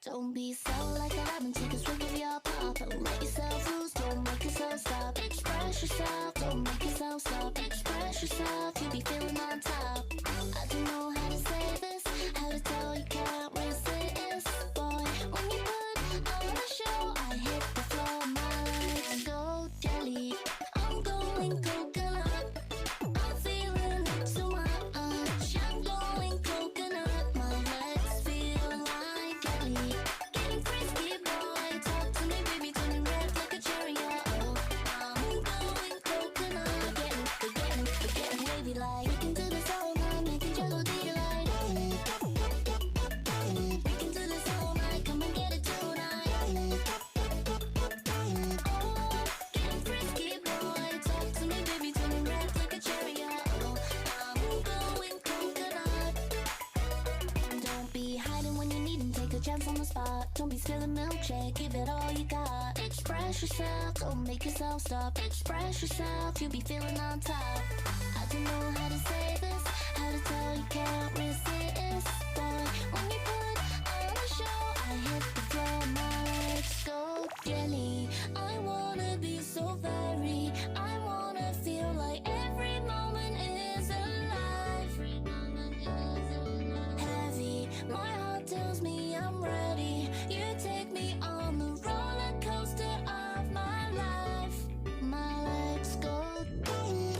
Don't be so like that, I've been taking swig of your pop. Don't let yourself loose, don't make yourself stop. Express yourself, don't make yourself stop. Express yourself, you be feeling on top. I don't know how to say this, how to tell you can't resist. Boy, when you put on a show, I hit the floor, my legs go jelly. I'm going coconut, I'm feeling it too much. I'm going coconut, my legs feel like jelly. Getting frisky, boy, talk to me, baby, turning red like a cherry. Oh, I'm going coconut, getting wavy like. We can do this all night, making jello delight. We can do this all night, come and get it tonight. Oh, getting frisky, boy, talk to me, baby, turning red like a cherry. Oh, I'm going coconut. Don't be hiding when you need and take a chance on the spot. Don't be spilling milkshake, give it all you got. Express yourself, don't make yourself stop. Express yourself, you be feeling on top. I don't know how to say this, how to tell you can't resist. Boy, when you put on a show, I hit the floor, my legs go jelly. I wanna be so very, I wanna feel like every moment is alive. Heavy, my heart tells me I'm ready. You take me on the roller coaster of my life. My legs go jelly.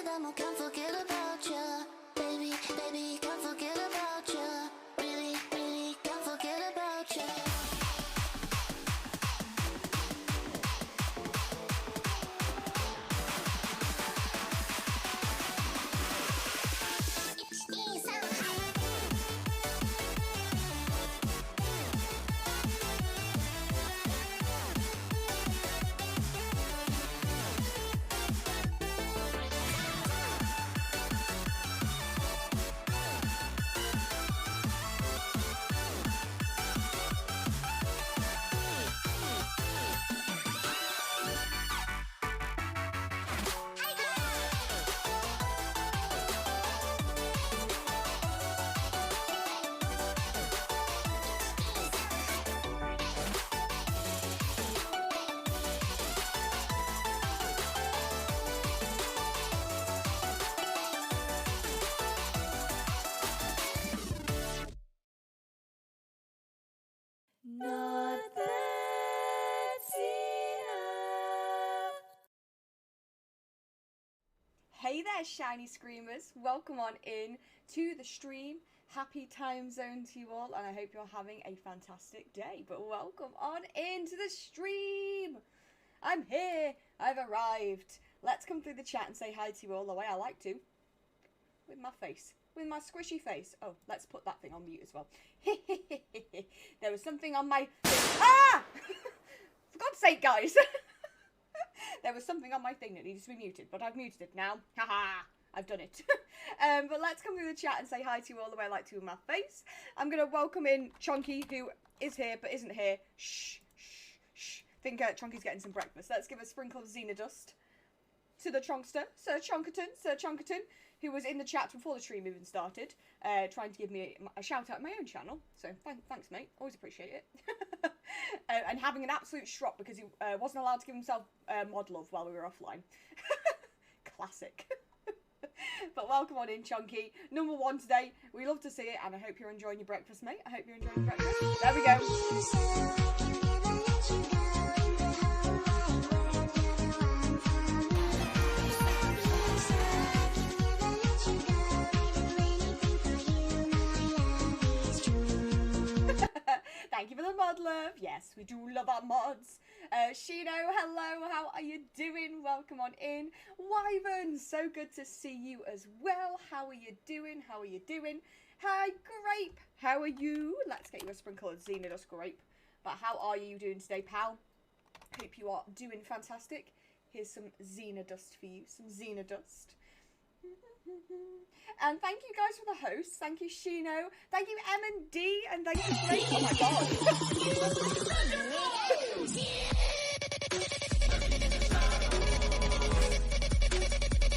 them, I can't forget about you. Baby, baby, can't forget about you. Really, really, can't forget about you. Not that's enough. Hey there, shiny screamers. Welcome on in to the stream. Happy time zone to you all, and I hope you're having a fantastic day. But welcome on into the stream. I'm here. I've arrived. Let's come through the chat and say hi to you all the way I like to. With my face. With my squishy face. Oh, let's put that thing on mute as well. There was something on my... Ah! For God's sake, guys. There was something on my thing that needed to be muted, but I've muted it now. Haha, I've done it. But let's come through the chat and say hi to you all the way I like to with my face. I'm going to welcome in Chonky, who is here but isn't here. Shh, shh, shh. Think Chonky's getting some breakfast. Let's give a sprinkle of Xena dust to the Chonkster, Sir Chonkerton, who was in the chat before the stream even started, trying to give me a shout out on my own channel. So thanks, mate. Always appreciate it. And having an absolute strop because he wasn't allowed to give himself mod love while we were offline. Classic. But welcome on in, Chonky. Number one today. We love to see it, and I hope you're enjoying your breakfast, mate. I hope you're enjoying your breakfast. There we go. Thank you for the mod love. Yes, we do love our mods. Shino, hello. How are you doing? Welcome on in. Wyvern, so good to see you as well. How are you doing? How are you doing? Hi, Grape. How are you? Let's get you a sprinkle of Xena dust, Grape. But how are you doing today, pal? Hope you are doing fantastic. Here's some Xena dust for you. Some Xena dust. And thank you guys for the hosts. Thank you, Shino. Thank you, M&D. And thank you, Blake. Oh my god.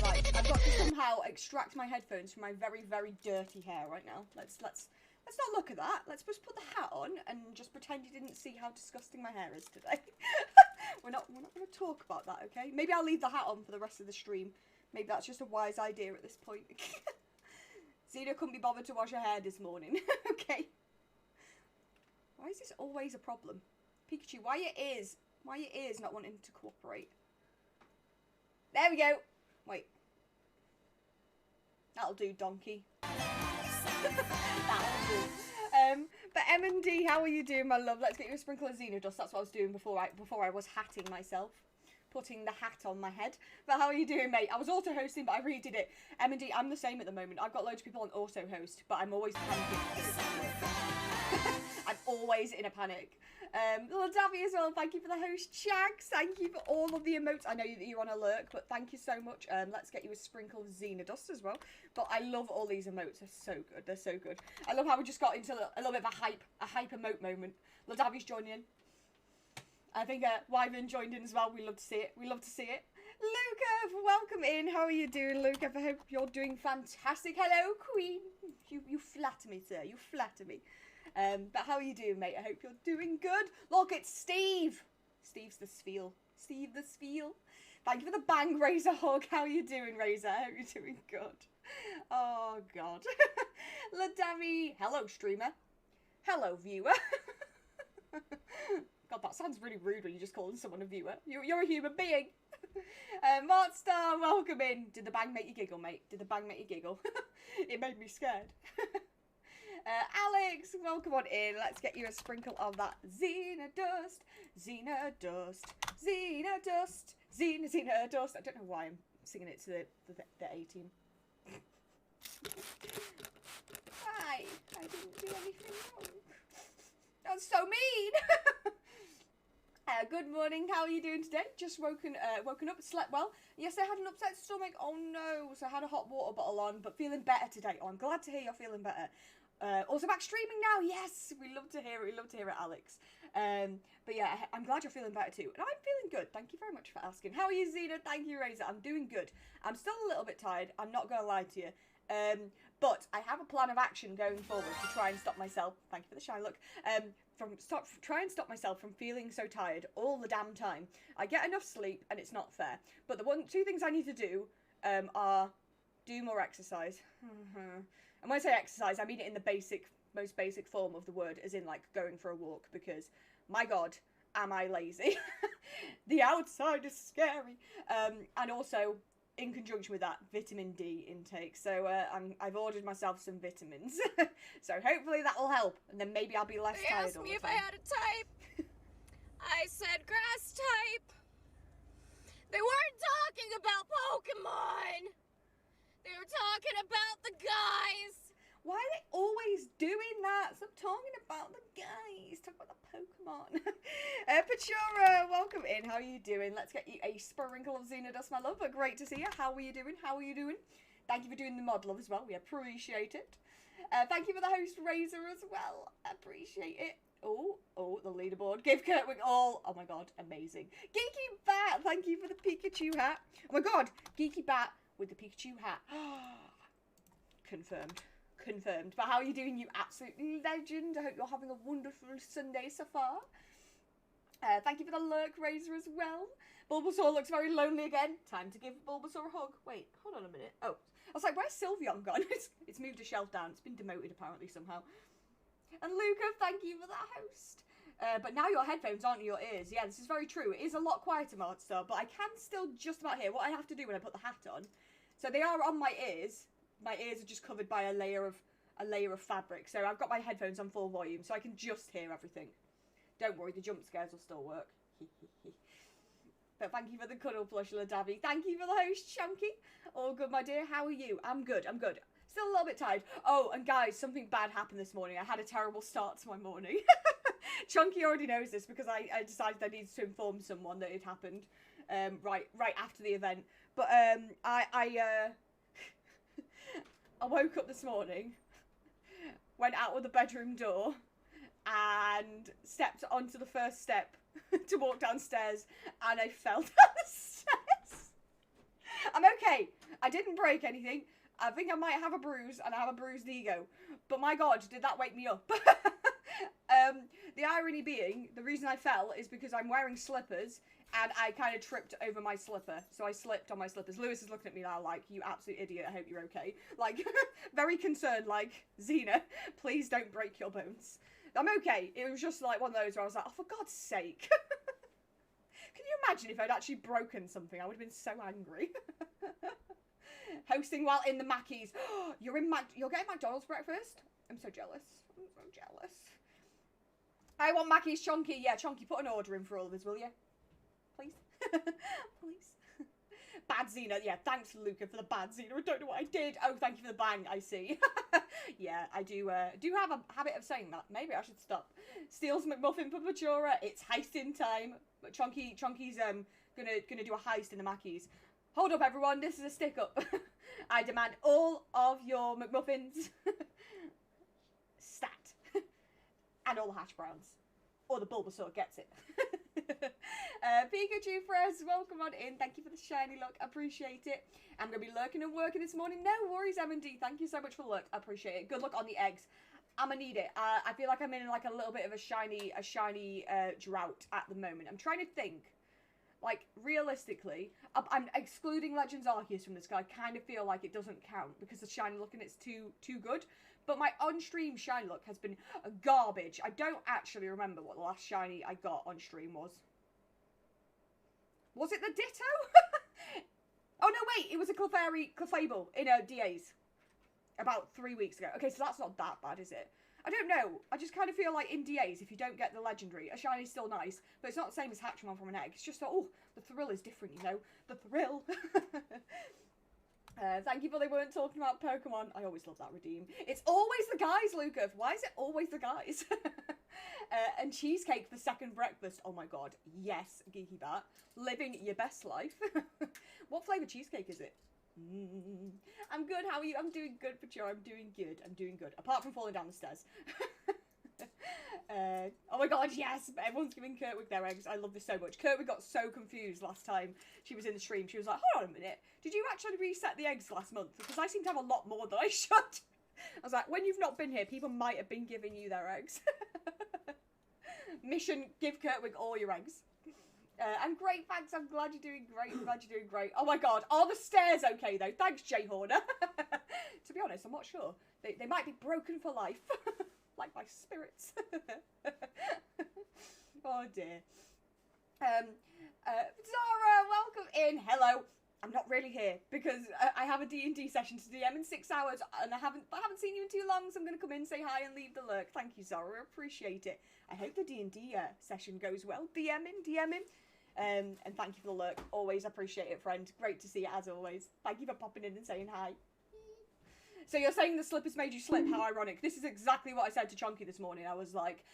Right, I've got to somehow extract my headphones from my very, very dirty hair right now. Let's not look at that. Let's just put the hat on and just pretend you didn't see how disgusting my hair is today. we're not going to talk about that, okay? Maybe I'll leave the hat on for the rest of the stream. Maybe that's just a wise idea at this point. Xena couldn't be bothered to wash her hair this morning. Okay. Why is this always a problem? Pikachu, why your ears not wanting to cooperate? There we go. Wait. That'll do, donkey. That'll do. But M&D, how are you doing, my love? Let's get you a sprinkle of Xena dust. That's what I was doing before I was hatting myself. Putting the hat on my head. But how are you doing, mate? I was auto-hosting, but I redid it. M&D, I'm the same at the moment. I've got loads of people on auto-host, but I'm always panicking. I'm always in a panic. Little Davy as well, thank you for the host, Chags. Thank you for all of the emotes. I know that you're on a lurk, but thank you so much. Let's get you a sprinkle of Xena dust as well. But I love all these emotes. They're so good. They're so good. I love how we just got into a little bit of a hype emote moment. Little Davy's joining in. I think Wyvern joined in as well. We love to see it. We love to see it. Luca, welcome in. How are you doing, Luca? I hope you're doing fantastic. Hello, Queen. You flatter me, sir. You flatter me. But how are you doing, mate? I hope you're doing good. Look, it's Steve. Steve's the Spiel. Steve the Spiel. Thank you for the bang, Razor Hog. How are you doing, Razor? I hope you're doing good. Oh, God. Ladami. Hello, streamer. Hello, viewer. God, that sounds really rude when you're just calling someone a viewer. You're a human being. Martstar, welcome in. Did the bang make you giggle, mate? Did the bang make you giggle? It made me scared. Alex, welcome on in. Let's get you a sprinkle of that Xena dust. Xena dust. Xena dust. Xena dust. I don't know why I'm singing it to the A-team. Hi, I didn't do anything wrong. That's so mean. Good morning, how are you doing today? Just woken up, slept well. Yesterday I had an upset stomach, oh no, so I had a hot water bottle on, but feeling better today. Oh, I'm glad to hear you're feeling better. Also back streaming now, yes, we love to hear it, Alex. But yeah, I'm glad you're feeling better too. And I'm feeling good, thank you very much for asking. How are you, Xena? Thank you, Razor, I'm doing good. I'm still a little bit tired, I'm not going to lie to you. But I have a plan of action going forward to try and stop myself, thank you for the shine look, try and stop myself from feeling so tired all the damn time. I get enough sleep and it's not fair. But the two things I need to do are do more exercise. And when I say exercise, I mean it in the most basic form of the word, as in like going for a walk, because my God, am I lazy. The outside is scary. And also, in conjunction with that, vitamin D intake. So I've ordered myself some vitamins. So hopefully that will help, and then maybe I'll be less tired all the time. They asked me if I had a type. I said grass type. They weren't talking about Pokemon. They were talking about the guys. Why are they always doing that? Stop talking about the guys. Talk about the Pokemon. Pachora, welcome in. How are you doing? Let's get you a sprinkle of Xena dust, my love. But great to see you. How are you doing? How are you doing? Thank you for doing the mod, love, as well. We appreciate it. Thank you for the host, Razor, as well. Appreciate it. Oh, the leaderboard. Give Kurtwig all. Oh my God, amazing. Geeky Bat, thank you for the Pikachu hat. Oh my God, Geeky Bat with the Pikachu hat. Confirmed. But how are you doing, you absolute legend? I hope you're having a wonderful Sunday so far. Thank you for the lurk, Razor, as well. Bulbasaur looks very lonely again. Time to give Bulbasaur a hug. Wait, hold on a minute. Oh, I was like, where's Sylveon gone? It's moved a shelf down. It's been demoted, apparently, somehow. And Luca, thank you for the host. But now your headphones aren't in your ears. Yeah, this is very true. It is a lot quieter, Martstar, but I can still just about hear what I have to do when I put the hat on. So they are on my ears. My ears are just covered by a layer of fabric. So I've got my headphones on full volume, so I can just hear everything. Don't worry, the jump scares will still work. But thank you for the cuddle plush, Ladavi. Thank you for the host, Chunky. All good, my dear. How are you? I'm good. Still a little bit tired. Oh, and guys, something bad happened this morning. I had a terrible start to my morning. Chunky already knows this because I decided I needed to inform someone that it happened right after the event. But I woke up this morning, went out of the bedroom door, and stepped onto the first step to walk downstairs, and I fell down the stairs. I'm okay. I didn't break anything. I think I might have a bruise, and I have a bruised ego. But my God, did that wake me up. The irony being, the reason I fell is because I'm wearing slippers, and I kind of tripped over my slipper. So I slipped on my slippers. Lewis is looking at me now like, you absolute idiot, I hope you're okay. Like, very concerned, like, Xena, please don't break your bones. I'm okay. It was just like one of those where I was like, oh, for God's sake. Can you imagine if I'd actually broken something? I would have been so angry. Hosting while in the Mackies. You're getting McDonald's breakfast? I'm so jealous. I'm so jealous. I want Mackey's Chunky. Yeah, Chunky, put an order in for all of us, will you? Please. Please. Bad Xena. Yeah, thanks, Luca, for the bad Xena. I don't know what I did. Oh, thank you for the bang, I see. Yeah, I do have a habit of saying that. Maybe I should stop. Steals McMuffin for Pachora. It's heisting time. But Chunky's gonna do a heist in the Mackies. Hold up, everyone. This is a stick-up. I demand all of your McMuffins. Stat. And all the hash browns. Or the Bulbasaur gets it. Pikachu Fresh, welcome on in. Thank you for the shiny look. Appreciate it. I'm going to be lurking and working this morning. No worries, M&D. Thank you so much for the look. Appreciate it. Good luck on the eggs. I'm going to need it. I feel like I'm in like a little bit of a shiny drought at the moment. I'm trying to think Like, realistically, I'm excluding Legends Arceus from this because I kind of feel like it doesn't count because the shiny look in it's too good. But my on-stream shiny look has been garbage. I don't actually remember what the last shiny I got on stream was. Was it the Ditto? Oh no, wait, it was a Clefable in a DA's about 3 weeks ago. Okay, so that's not that bad, is it? I don't know. I just kind of feel like in DA's, if you don't get the legendary, a shiny's still nice, but it's not the same as hatching one from an egg. It's just, oh, the thrill is different, you know? The thrill. Thank you for they weren't talking about Pokemon. I always love that redeem. It's always the guys, Luca. Why is it always the guys? And cheesecake for second breakfast. Oh my god. Yes, Geeky Bat. Living your best life. What flavour cheesecake is it? I'm good, how are you? I'm doing good, Patricia. I'm doing good. I'm doing good. Apart from falling down the stairs. Oh my god, yes! Everyone's giving Kurtwig their eggs. I love this so much. Kurtwig got so confused last time she was in the stream. She was like, hold on a minute. Did you actually reset the eggs last month? Because I seem to have a lot more than I should. I was like, when you've not been here, people might have been giving you their eggs. Mission, give Kurtwig all your eggs. I'm great, thanks. I'm glad you're doing great. I'm glad you're doing great. Oh my god, are the stairs okay though? Thanks, Jay Horner. To be honest, I'm not sure. They might be broken for life. Like my spirits. Oh dear. Zara, welcome in. Hello. I'm not really here because I have a D&D session to DM in 6 hours and I haven't seen you in too long, so I'm going to come in, say hi and leave the lurk. Thank you, Zara. Appreciate it. I hope the D&D session goes well. DMing. And thank you for the lurk. Always appreciate it, friend. Great to see you as always. Thank you for popping in and saying hi. So you're saying the slippers made you slip? How ironic. This is exactly what I said to Chunky this morning. I was like,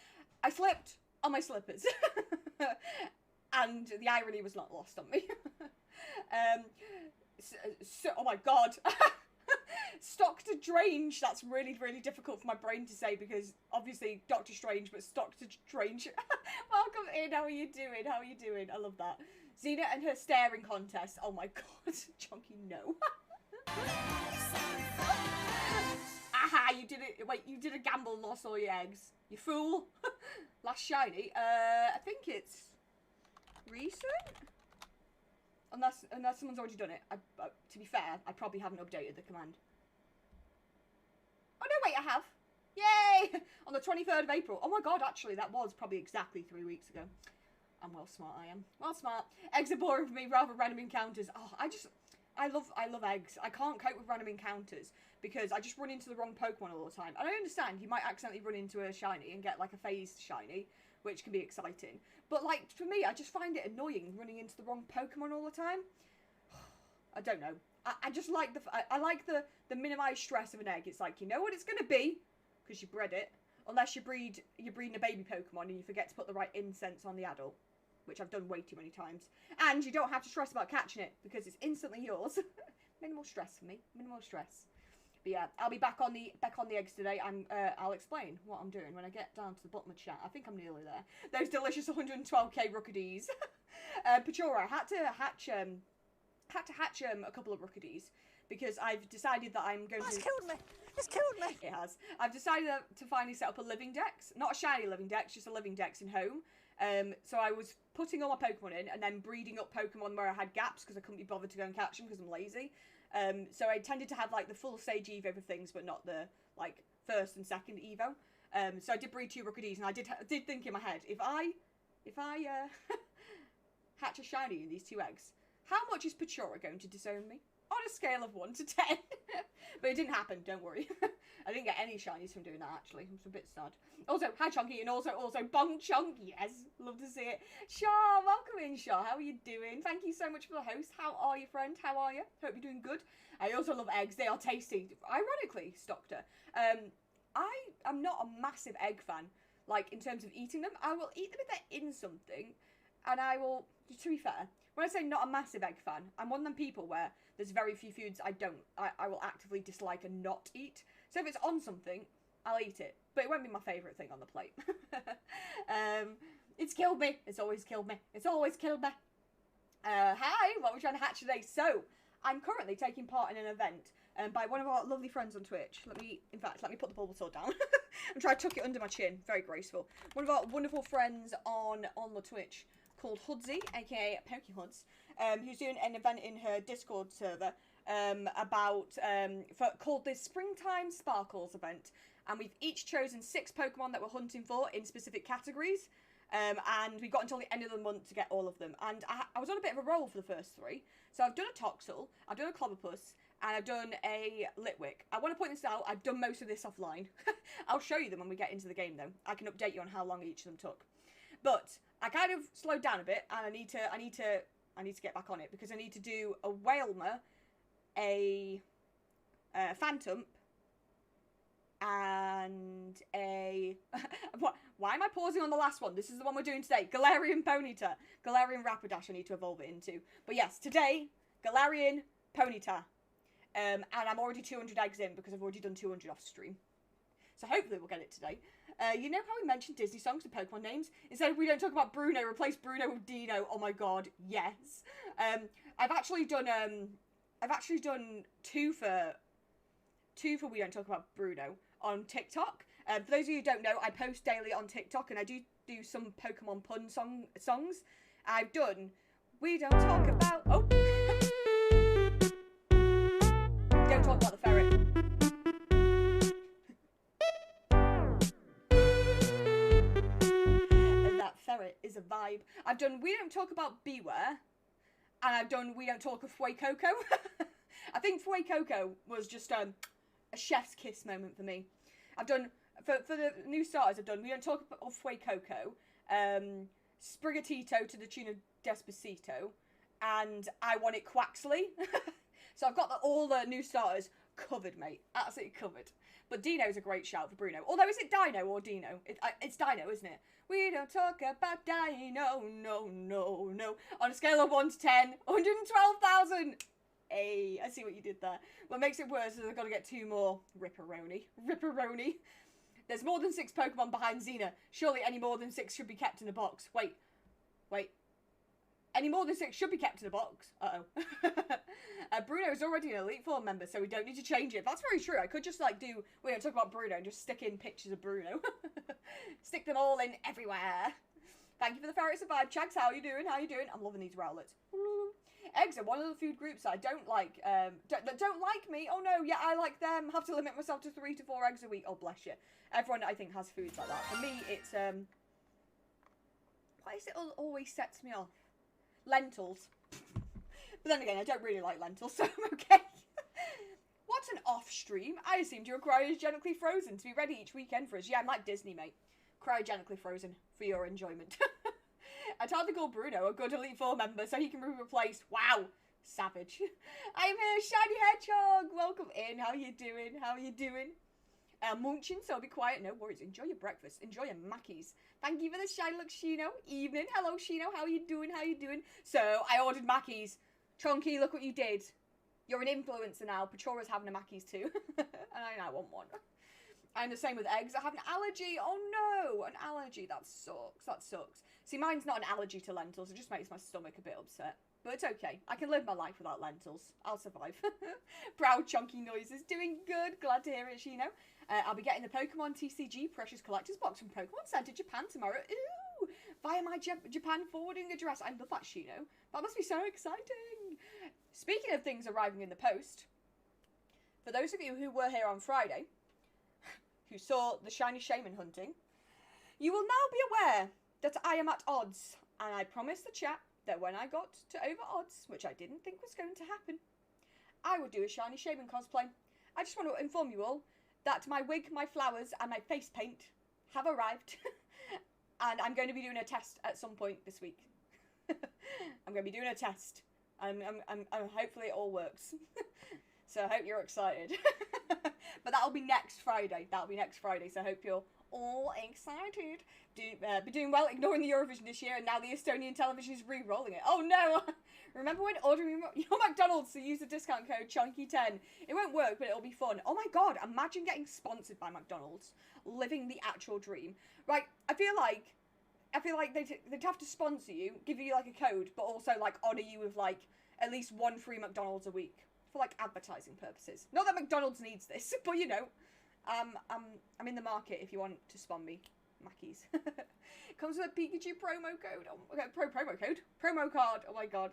I slipped on my slippers. And the irony was not lost on me. Oh my god. Doctor Strange. That's really, really difficult for my brain to say because obviously Doctor Strange, but Doctor Strange. Welcome in. How are you doing? How are you doing? I love that. Xena and her staring contest. Oh my god. Chunky, no. Aha, you did it. Wait, you did a gamble and lost all your eggs. You fool. Last shiny. I think it's recent? Unless someone's already done it. To be fair, I probably haven't updated the command. Oh no, wait, I have. Yay! On the 23rd of April. Oh my god, actually, that was probably exactly 3 weeks ago. I'm well smart, I am. Well smart. Eggs are boring for me, rather random encounters. Oh, I love eggs. I can't cope with random encounters because I just run into the wrong Pokemon all the time. And I understand you might accidentally run into a shiny and get like a phased shiny, which can be exciting. But like for me, I just find it annoying running into the wrong Pokemon all the time. I don't know. I just like I like the minimized stress of an egg. It's like you know what it's gonna be because you bred it. Unless you're breeding a baby Pokemon and you forget to put the right incense on the adult, which I've done way too many times. And you don't have to stress about catching it because it's instantly yours. Minimal stress for me. Minimal stress. But yeah, I'll be back on the eggs today. I'll explain what I'm doing when I get down to the bottom of chat. I think I'm nearly there. Those delicious 112k Rookadies. Pachora, I had to hatch a couple of Rookadies because I've decided that I'm going to. It's killed me. It's killed me. It has. I've decided to finally set up a living dex, not a shiny living dex, just a living dex in home. So I was putting all my Pokemon in and then breeding up Pokemon where I had gaps because I couldn't be bothered to go and catch them because I'm lazy. So I tended to have like the full stage Evo of things, but not the like first and second Evo. So I did breed 2 Rookadies and I did think in my head, if I hatch a shiny in these 2 eggs, how much is Pachora going to disown me? On a scale of 1 to 10. But it didn't happen, don't worry. I didn't get any shinies from doing that, actually. I'm a bit sad. Also, hi Chunky, and also Bong Chunk. Yes, love to see it. Shaw, welcome in, Shaw. How are you doing? Thank you so much for the host. How are you, friend? How are you? Hope you're doing good. I also love eggs. They are tasty. Ironically, Stockter, I am not a massive egg fan. Like, in terms of eating them, I will eat them if they're in something. And I will, to be fair, when I say not a massive egg fan, I'm one of them people where there's very few foods I will actively dislike and not eat. So if it's on something, I'll eat it. But it won't be my favourite thing on the plate. It's killed me. It's always killed me. It's always killed me. Hi, what are we trying to hatch today? So, I'm currently taking part in an event by one of our lovely friends on Twitch. Let me put the Bulbasaur down. I'm trying to tuck it under my chin. Very graceful. One of our wonderful friends on the Twitch called Hudsy, aka PokeHuds, who's doing an event in her Discord server called the Springtime Sparkles event. And we've each chosen 6 Pokemon that we're hunting for in specific categories. And we've got until the end of the month to get all of them. And I was on a bit of a roll for the first 3. So I've done a Toxel, I've done a Clobberpuss, and I've done a Litwick. I want to point this out, I've done most of this offline. I'll show you them when we get into the game though. I can update you on how long each of them took. But I kind of slowed down a bit, and I need to get back on it, because I need to do a Whalmer, a Phantom, and a... Why am I pausing on the last one? This is the one we're doing today. Galarian Ponyta. Galarian Rapidash I need to evolve it into. But yes, today, Galarian Ponyta. And I'm already 200 eggs in, because I've already done 200 off stream. So hopefully we'll get it today. You know how we mentioned Disney songs and Pokemon names? Instead of we don't talk about Bruno, replace Bruno with Dino. Oh my god, yes. I've actually done 2 for We Don't Talk About Bruno on TikTok. For those of you who don't know, I post daily on TikTok, and I do some Pokemon pun songs. I've done We Don't Talk About... Oh! Don't talk about the ferret. And that ferret is a vibe. I've done We Don't Talk About Beware, and I've done We Don't Talk of Fuecoco. I think Fuecoco was just a chef's kiss moment for me. I've done... For the new starters, I've done We Don't Talk of Fuecoco, Sprigatito to the tune of Despacito, and I Want It Quaxley. So I've got all the new starters covered, mate. Absolutely covered. But Dino's a great shout for Bruno. Although, is it Dino or Dino? It's Dino, isn't it? We don't talk about Dino, no, no, no. On a scale of 1 to 10, 112,000. Hey, I see what you did there. What makes it worse is I've got to get 2 more. Ripperoni. Ripperoni. There's more than 6 Pokemon behind Xena. Surely any more than 6 should be kept in a box. Wait. Any more than 6 should be kept in a box. Uh-oh. Bruno is already an Elite Four member, so we don't need to change it. That's very true. I could just, we don't talk about Bruno and just stick in pictures of Bruno. Stick them all in everywhere. Thank you for the ferret survive. Chags, how are you doing? How are you doing? I'm loving these Rowlets. Eggs are one of the food groups that I don't like. That don't like me. Oh no, yeah, I like them. Have to limit myself to 3 to 4 eggs a week. Oh, bless you. Everyone, I think, has foods like that. For me, it's, why is it always sets me off? Lentils. But then again, I don't really like lentils, so I'm okay. What's an off stream? I assumed you were cryogenically frozen to be ready each weekend for us. Yeah, I'm like Disney, mate. Cryogenically frozen for your enjoyment. I'd hardly call Bruno a good Elite Four member so he can be replaced. Wow. Savage. I'm here, Shiny Hedgehog. Welcome in. How you doing? How are you doing? Munching, so be quiet. No worries. Enjoy your breakfast. Enjoy your Mackies. Thank you for the shiny look, Shino. Evening. Hello, Shino. How are you doing? How are you doing? So, I ordered Mackies. Chonky, look what you did. You're an influencer now. Pachora's having a Mackies too. And I now want one. I'm the same with eggs. I have an allergy. Oh no, an allergy. That sucks. That sucks. See, mine's not an allergy to lentils. It just makes my stomach a bit upset. But it's okay. I can live my life without lentils. I'll survive. Proud chunky noises. Doing good. Glad to hear it, Shino. I'll be getting the Pokemon TCG Precious Collector's Box from Pokemon Center Japan tomorrow. Ooh! Via my Japan forwarding address. I love that, Shino. That must be so exciting. Speaking of things arriving in the post, for those of you who were here on Friday, who saw the shiny shaman hunting, you will now be aware that I am at odds. And I promised the chat that when I got to over odds, which I didn't think was going to happen, I would do a shiny shaman cosplay. I just want to inform you all that my wig, my flowers, and my face paint have arrived. And I'm going to be doing a test at some point this week. I'm going to be doing a test. And hopefully it all works. So I hope you're excited. But that'll be next Friday. That'll be next Friday. So I hope you're all excited. Be doing well, ignoring the Eurovision this year, and now the Estonian television is re-rolling it. Oh no! Remember when ordering your McDonald's to use the discount code Chunky10? It won't work, but it'll be fun. Oh my god, imagine getting sponsored by McDonald's. Living the actual dream. Right, I feel like they'd have to sponsor you, give you like a code, but also like honour you with like at least 1 free McDonald's a week. For like advertising purposes. Not that McDonald's needs this, but you know, I'm in the market if you want to spawn me. Mackies. Comes with a Pikachu promo code. Oh, okay, promo code? Promo card. Oh my god.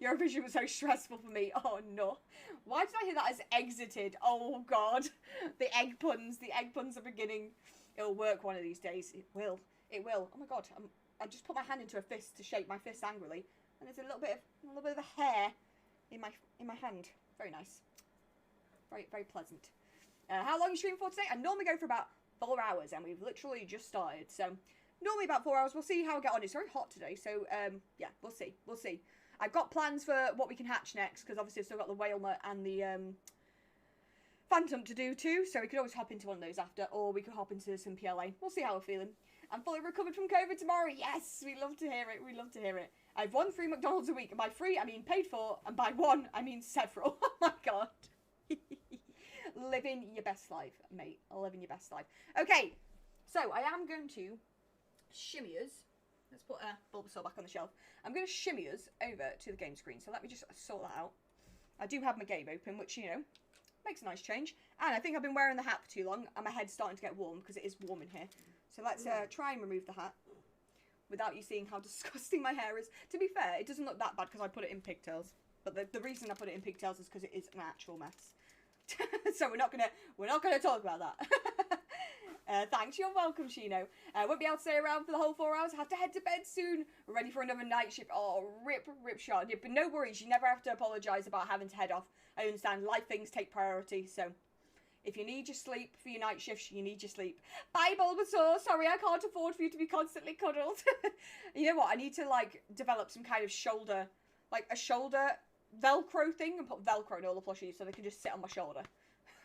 Eurovision was so stressful for me. Oh no. Why did I hear that as exited? Oh god. The egg puns. The egg puns are beginning. It'll work one of these days. It will. It will. Oh my god. I just put my hand into a fist to shake my fist angrily. And there's a little bit of a hair in my hand. Very nice. Very, very pleasant. How long are you streaming for today? I normally go for about 4 hours, and we've literally just started. So, normally about 4 hours. We'll see how I get on. It's very hot today, so, yeah, we'll see. We'll see. I've got plans for what we can hatch next, because obviously I've still got the whale nut and the, phantom to do too, so we could always hop into one of those after, or we could hop into some PLA. We'll see how we're feeling. I'm fully recovered from COVID tomorrow. Yes, we love to hear it. We love to hear it. I've won 3 McDonald's a week, and by 3, I mean paid for, and by 1, I mean several. Oh my god. Living your best life, mate. Living your best life. Okay, so I am going to shimmy us. Let's put Bulbasaur back on the shelf. I'm going to shimmy us over to the game screen. So let me just sort that out. I do have my game open, which, you know, makes a nice change. And I think I've been wearing the hat for too long, and my head's starting to get warm because it is warm in here. So let's try and remove the hat without you seeing how disgusting my hair is. To be fair, it doesn't look that bad because I put it in pigtails. But the reason I put it in pigtails is because it is an actual mess. So we're not gonna talk about that. Thanks, you're welcome, Shino. Won't be able to stay around for the whole 4 hours. Have to head to bed soon. We're ready for another night shift. Oh, rip shot. Yeah, but no worries, you never have to apologise about having to head off. I understand life things take priority, so if you need your sleep for your night shifts, you need your sleep. Bye, Bulbasaur. Sorry, I can't afford for you to be constantly cuddled. You know what? I need to like develop some kind of shoulder, like a shoulder Velcro thing, and put Velcro in all the plushies so they can just sit on my shoulder.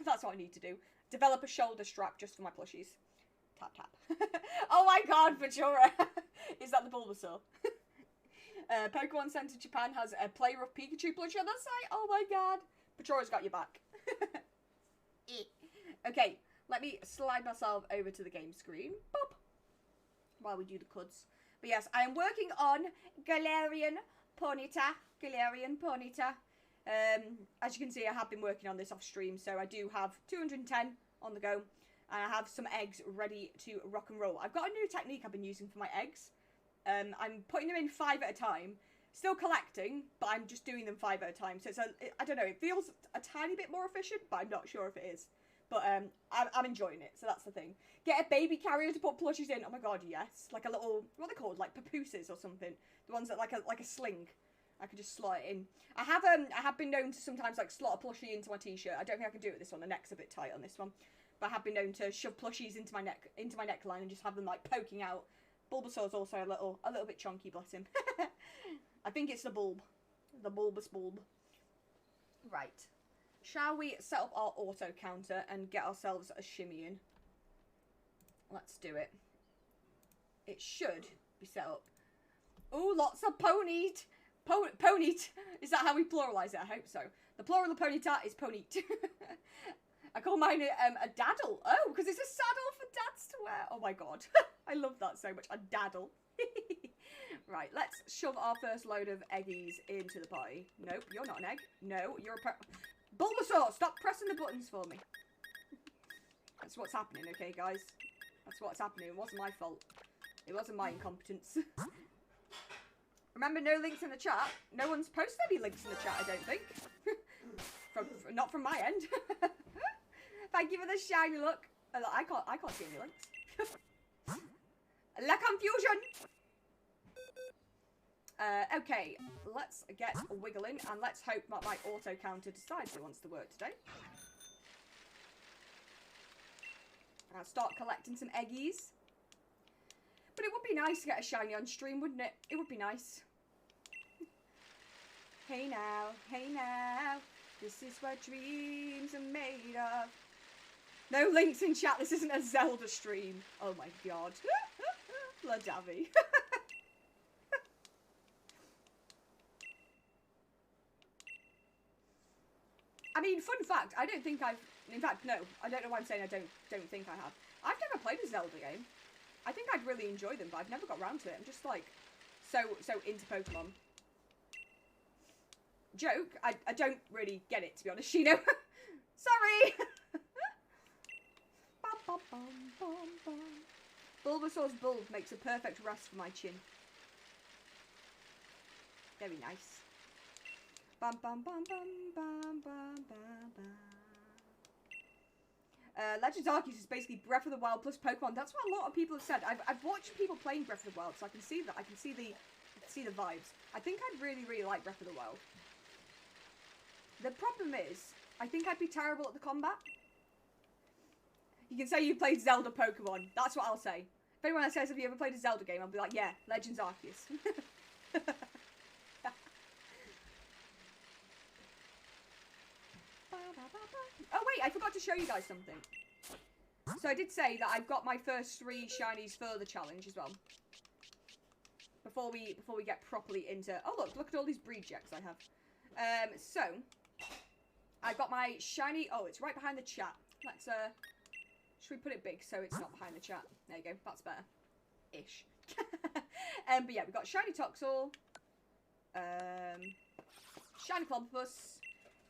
That's what I need to do. Develop a shoulder strap just for my plushies. Tap, tap. Oh my god, Bajora! Is that the Bulbasaur? Pokemon Center Japan has a Play Rough Pikachu plushie on the site. Oh my god. Bajora's got your back. Okay, let me slide myself over to the game screen. Boop. While we do the cuds. But yes, I am working on Galarian Ponyta. Galarian Ponyta. As you can see, I have been working on this off stream, so I do have 210 on the go, and I have some eggs ready to rock and roll. I've got a new technique I've been using for my eggs. I'm putting them in 5 at a time, still collecting, but I'm just doing them 5 at a time. So it's I don't know, it feels a tiny bit more efficient, but I'm not sure if it is. But I'm enjoying it, so that's the thing. Get a baby carrier to put plushies in. Oh my god, yes. Like a little, what are they called? Like papooses or something. The ones that like a sling. I could just slot it in. I have been known to sometimes like slot a plushie into my t-shirt. I don't think I can do it with this one. The neck's a bit tight on this one. But I have been known to shove plushies into my neckline and just have them like poking out. Bulbasaur's also a little bit chunky, bless him. I think it's the bulb. The bulbous bulb. Right. Shall we set up our auto counter and get ourselves a shimmy in? Let's do it. It should be set up. Ooh, lots of Ponyta. Ponyta. Is that how we pluralise it? I hope so. The plural of Ponyta is Ponyta. I call mine a daddle. Oh, because it's a saddle for dads to wear. Oh my god. I love that so much. A daddle. Right, let's shove our first load of eggies into the potty. Nope, you're not an egg. No, you're a Bulbasaur, stop pressing the buttons for me. That's what's happening, okay, guys? That's what's happening. It wasn't my fault. It wasn't my incompetence. Remember, no links in the chat. No one's posted any links in the chat, I don't think. Not from my end. Thank you for the shiny look. I can't see any links. La confusion! Okay, let's get wiggling and let's hope that my auto counter decides it wants to work today. I'll start collecting some eggies. But it would be nice to get a shiny on stream, wouldn't it? It would be nice. Hey now, this is what dreams are made of. No links in chat, this isn't a Zelda stream. Oh my god. Ladavi. I mean, fun fact, I don't think I've... In fact, no, I don't know why I'm saying I don't think I have. I've never played a Zelda game. I think I'd really enjoy them, but I've never got around to it. I'm just, like, so into Pokemon. Joke, I don't really get it, to be honest, you know. Sorry! Bulbasaur's bulb makes a perfect rest for my chin. Very nice. Bum bum bum bum bum bum bum bum. Legends Arceus is basically Breath of the Wild plus Pokemon. That's what a lot of people have said. I've watched people playing Breath of the Wild, so I can see that. I can see the vibes. I think I'd really like Breath of the Wild. The problem is, I think I'd be terrible at the combat. You can say you played Zelda Pokemon. That's what I'll say. If anyone says, have you ever played a Zelda game? I'll be like, yeah, Legends Arceus. Oh wait, I forgot to show you guys something. So I did say that I've got my first 3 shinies for the challenge as well. Before we get properly into... Oh look at all these breed checks I have. So I've got my shiny... Oh, it's right behind the chat. Let's should we put it big so it's not behind the chat? There you go, that's better. Ish. But yeah, we've got shiny Toxel, shiny Clobbopus,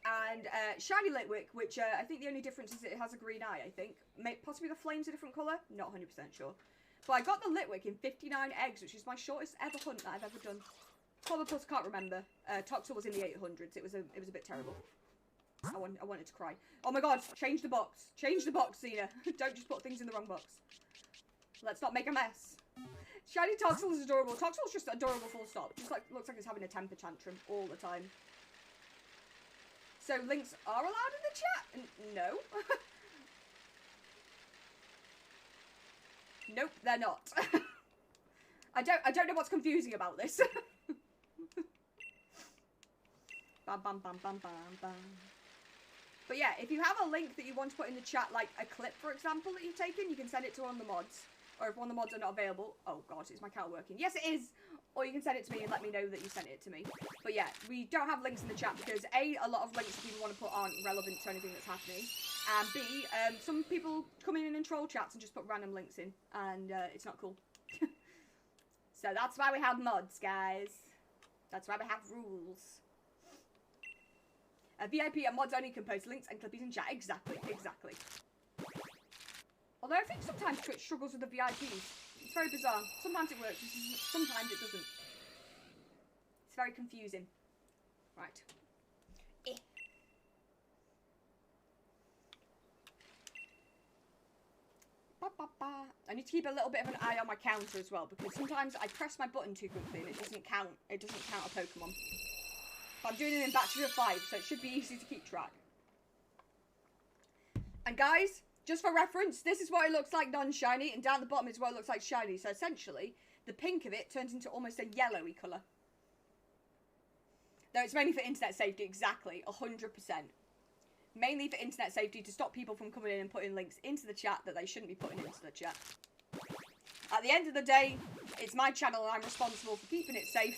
and shiny Litwick, which I think the only difference is it has a green eye, I think. Possibly the flame's a different colour? Not 100% sure. But I got the Litwick in 59 eggs, which is my shortest ever hunt that I've ever done. Clobbopus, can't remember. Toxel was in the 800s. It was a bit terrible. I wanted to cry. Oh my god, change the box. Change the box, Cena. Don't just put things in the wrong box. Let's not make a mess. Shiny Toxel is adorable. Toxel's just adorable full stop. Just like looks like it's having a temper tantrum all the time. So links are allowed in the chat? No. Nope, they're not. I don't know what's confusing about this. Bam bam bam bam bam bam. But yeah, if you have a link that you want to put in the chat, like a clip, for example, that you've taken, you can send it to one of the mods. Or if one of the mods are not available... Oh, God, is my cat working? Yes, it is! Or you can send it to me and let me know that you sent it to me. But yeah, we don't have links in the chat because A, a lot of links people want to put aren't relevant to anything that's happening. And B, some people come in and troll chats and just put random links in. And it's not cool. So that's why we have mods, guys. That's why we have rules. VIP and mods only can post links and clippies in chat. Exactly. Although I think sometimes Twitch struggles with the VIPs. It's very bizarre. Sometimes it works, sometimes it doesn't. It's very confusing. Right. I need to keep a little bit of an eye on my counter as well, because sometimes I press my button too quickly and it doesn't count a Pokemon. But I'm doing it in batches of 5, so it should be easy to keep track. And guys, just for reference, this is what it looks like non-shiny, and down the bottom is what it looks like shiny. So essentially, the pink of it turns into almost a yellowy colour. Though it's mainly for internet safety, exactly, 100%. Mainly for internet safety, to stop people from coming in and putting links into the chat that they shouldn't be putting into the chat. At the end of the day, it's my channel and I'm responsible for keeping it safe.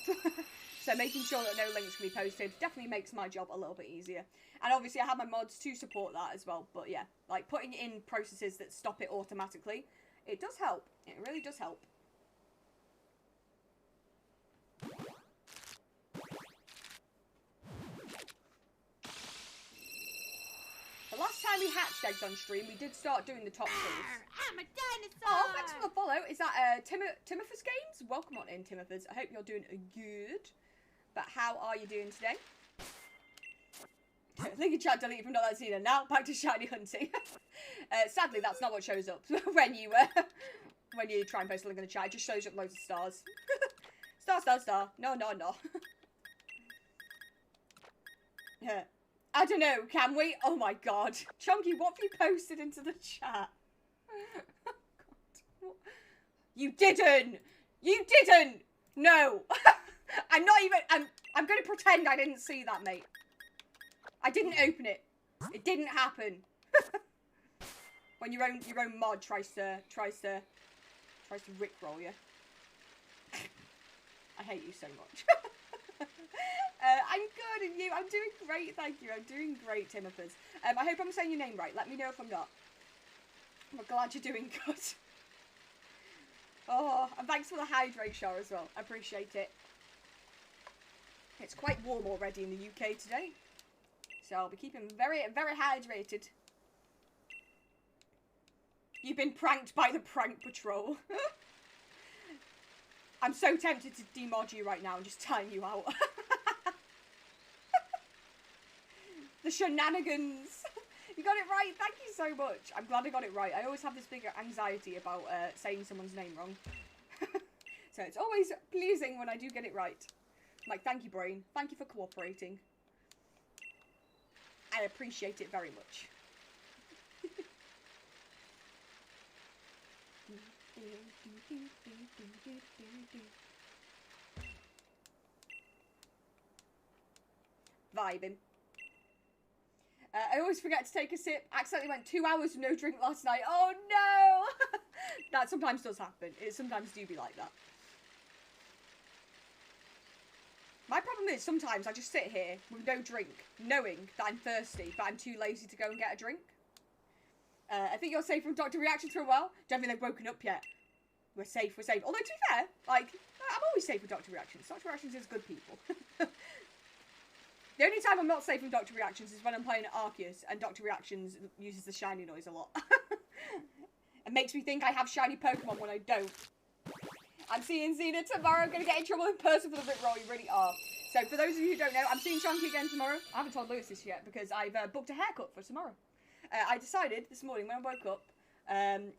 So making sure that no links can be posted definitely makes my job a little bit easier. And obviously I have my mods to support that as well. But yeah, like putting in processes that stop it automatically, it does help. It really does help. The last time we hatched eggs on stream, we did start doing the top calls. I'm a dinosaur! Oh, thanks for the follow. Is that Timothus Games? Welcome on in, Timothus. I hope you're doing good. But how are you doing today? Link in chat deleted from Not That Cena. Now back to shiny hunting. Sadly, that's not what shows up when you try and post a link in the chat. It just shows up loads of stars. Star. No. Yeah. I don't know, can we? Oh my god. Chunky, what have you posted into the chat? Oh god. You didn't! You didn't! No! I'm not even... I'm gonna pretend I didn't see that, mate. I didn't open it. It didn't happen. When your own mod tries to rickroll you. I hate you so much. I'm good, and you? I'm doing great, thank you. I'm doing great, Timothus. I hope I'm saying your name right. Let me know if I'm not. I'm glad you're doing good. Oh, and thanks for the hydration as well. I appreciate it. It's quite warm already in the UK today, so I'll be keeping very, very hydrated. You've been pranked by the prank patrol. I'm so tempted to demod you right now and just time you out. The shenanigans. You got it right. Thank you so much. I'm glad I got it right. I always have this big anxiety about saying someone's name wrong. So it's always pleasing when I do get it right. I'm like, thank you, brain. Thank you for cooperating. I appreciate it very much. Vibing. I always forget to take a sip. Accidentally went 2 hours with no drink last night. Oh no! That sometimes does happen. It sometimes do be like that. My problem is sometimes I just sit here with no drink, knowing that I'm thirsty, but I'm too lazy to go and get a drink. I think you're safe from doctor reactions for a while. Don't think they've woken up yet. We're safe, we're safe. Although, to be fair, like, I'm always safe with doctor reactions. Doctor reactions is good people. The only time I'm not safe from doctor reactions is when I'm playing at Arceus, and doctor reactions uses the shiny noise a lot. It makes me think I have shiny Pokemon when I don't. I'm seeing Xena tomorrow. I'm going to get in trouble in person for the Rickroll. You really are. So, for those of you who don't know, I'm seeing Chunky again tomorrow. I haven't told Lewis this yet because I've booked a haircut for tomorrow. I decided this morning when I woke up,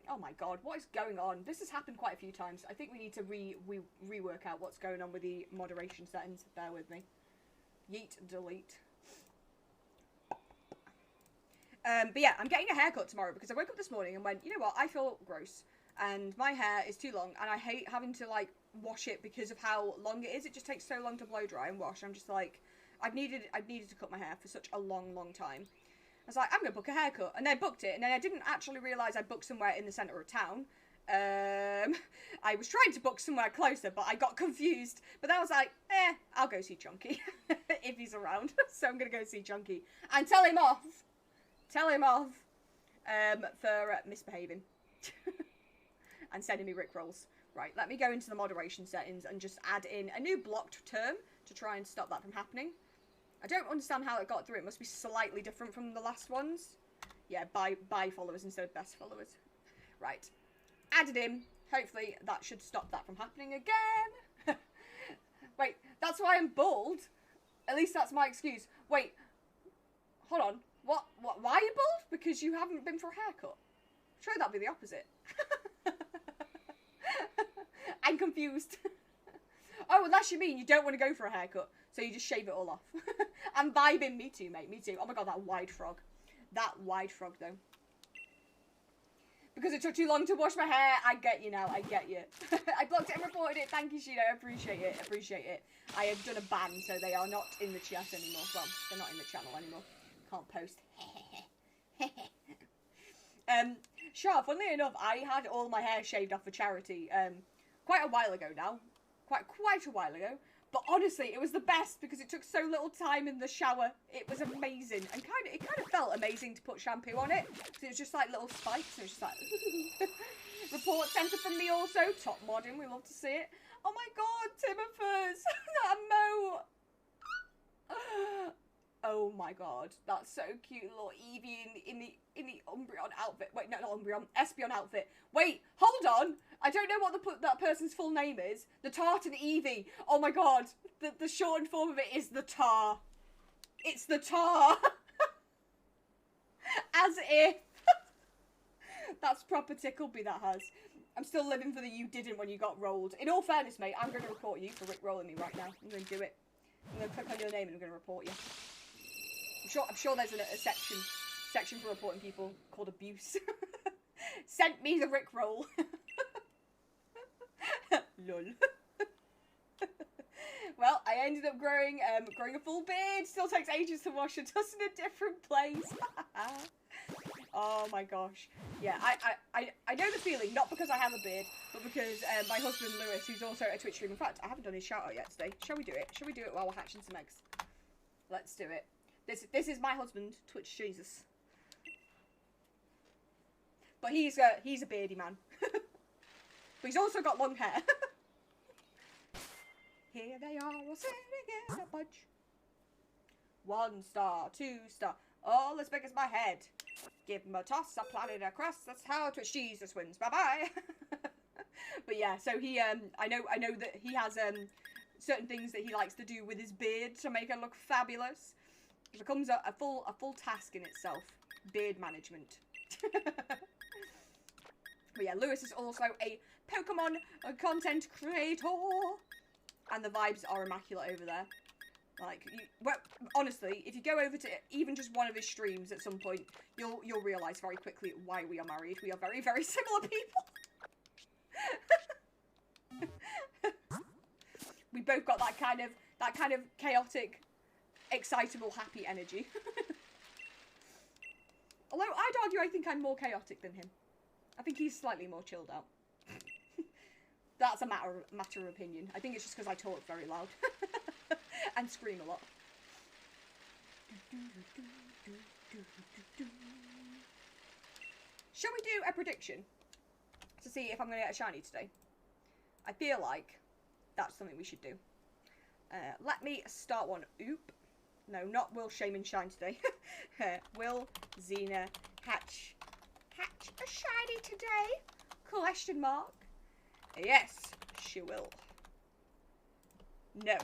oh my god, what is going on? This has happened quite a few times. I think we need to rework out what's going on with the moderation settings. Bear with me. Yeet, delete. But yeah, I'm getting a haircut tomorrow because I woke up this morning and went, you know what, I feel gross. And my hair is too long and I hate having to, like, wash it because of how long it is. It just takes so long to blow dry and wash. I'm just like, I've needed to cut my hair for such a long time. I was like, I'm going to book a haircut. And then I booked it. And then I didn't actually realise I booked somewhere in the centre of town. I was trying to book somewhere closer, but I got confused. But then I was like, I'll go see Chunky if he's around. So I'm going to go see Chunky and tell him off. Tell him off for misbehaving and sending me Rickrolls. Right, let me go into the moderation settings and just add in a new blocked term to try and stop that from happening. I don't understand how it got through. It must be slightly different from the last ones. Yeah, by followers instead of best followers. Right. Added in. Hopefully that should stop that from happening again. Wait, that's why I'm bald? At least that's my excuse. Wait. Hold on. What? Why are you bald? Because you haven't been for a haircut. Surely that'd be the opposite. I'm confused. Oh, unless you mean you don't want to go for a haircut, so you just shave it all off. I'm vibing. Me too, mate. Me too. Oh my god, that wide frog. That wide frog, though. Because it took too long to wash my hair. I get you now. I get you. I blocked it and reported it. Thank you, Sheena. I appreciate it. Appreciate it. I have done a ban, so they are not in the chat anymore. Well, they're not in the channel anymore. Can't post. Sure, funnily enough, I had all my hair shaved off for charity quite a while ago now. Quite a while ago. But honestly, it was the best because it took so little time in the shower. It was amazing. And it kind of felt amazing to put shampoo on it. So it was just like little spikes. It was just like... Report centre from me also. Top modding. We love to see it. Oh my god, Timothy's. That mo. Oh my god. That's so cute. Little Eevee in the Umbreon outfit. Wait, no, not Umbreon. Espeon outfit. Wait, hold on. I don't know what that person's full name is. The Tartan Eevee. Oh my god. The shortened form of it is the Tar. It's the Tar. As if. That's proper tickled me, that has. I'm still living for the you didn't when you got rolled. In all fairness, mate, I'm going to report you for Rickrolling me right now. I'm going to do it. I'm going to click on your name and I'm going to report you. I'm sure there's a section for reporting people called abuse. Sent me the Rickroll. Lol. Well, I ended up growing a full beard. Still takes ages to wash it. Just in a different place. Oh my gosh. Yeah, I know the feeling, not because I have a beard, but because my husband Lewis, who's also a Twitch streamer. In fact, I haven't done his shout out yet today. Shall we do it? Shall we do it while we're hatching some eggs? Let's do it. This is my husband, Twitch Jesus. But he's a beardy man. But he's also got long hair. Here they are, all sitting in a bunch. 1 star, 2 star, all as big as my head. Give him a toss, a planet across. That's how Twitch Jesus wins. Bye-bye. But yeah, so he, I know that he has, certain things that he likes to do with his beard to make it look fabulous. It becomes a full task in itself. Beard management. But yeah, Lewis is also a Pokemon content creator. And the vibes are immaculate over there. Like, well, honestly, if you go over to even just one of his streams at some point, you'll realise very quickly why we are married. We are very, very similar people. We both got that kind of chaotic, excitable, happy energy. Although I'd argue I think I'm more chaotic than him. I think he's slightly more chilled out. That's a matter of opinion. I think it's just because I talk very loud and scream a lot. Shall we do a prediction to see if I'm going to get a shiny today? I feel like that's something we should do. Let me start one. Oop. No, not will Shaman shine today. Will Xena hatch a shiny today? Question mark. Yes, she will. No.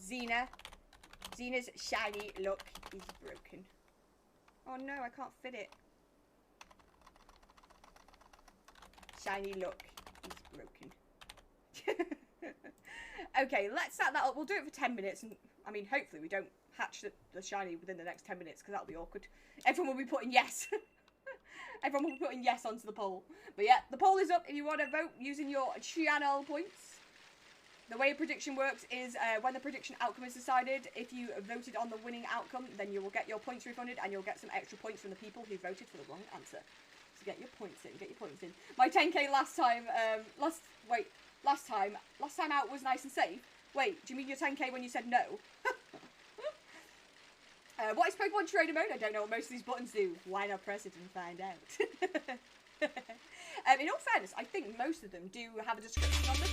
Xena's shiny look is broken. Oh no, I can't fit it. Shiny look is broken. Okay, let's set that up. We'll do it for 10 minutes. And I mean, hopefully we don't hatch the shiny within the next 10 minutes, because that'll be awkward. Everyone will be putting yes. Everyone will be putting yes onto the poll. But yeah, the poll is up if you want to vote using your channel points. The way a prediction works is when the prediction outcome is decided, if you voted on the winning outcome, then you will get your points refunded and you'll get some extra points from the people who voted for the wrong answer. So get your points in, My 10k last time out was nice and safe. Wait, do you mean your 10k when you said no? What is Pokemon Trainer Mode? I don't know what most of these buttons do. Why not press it and find out? In all fairness, I think most of them do have a description on them.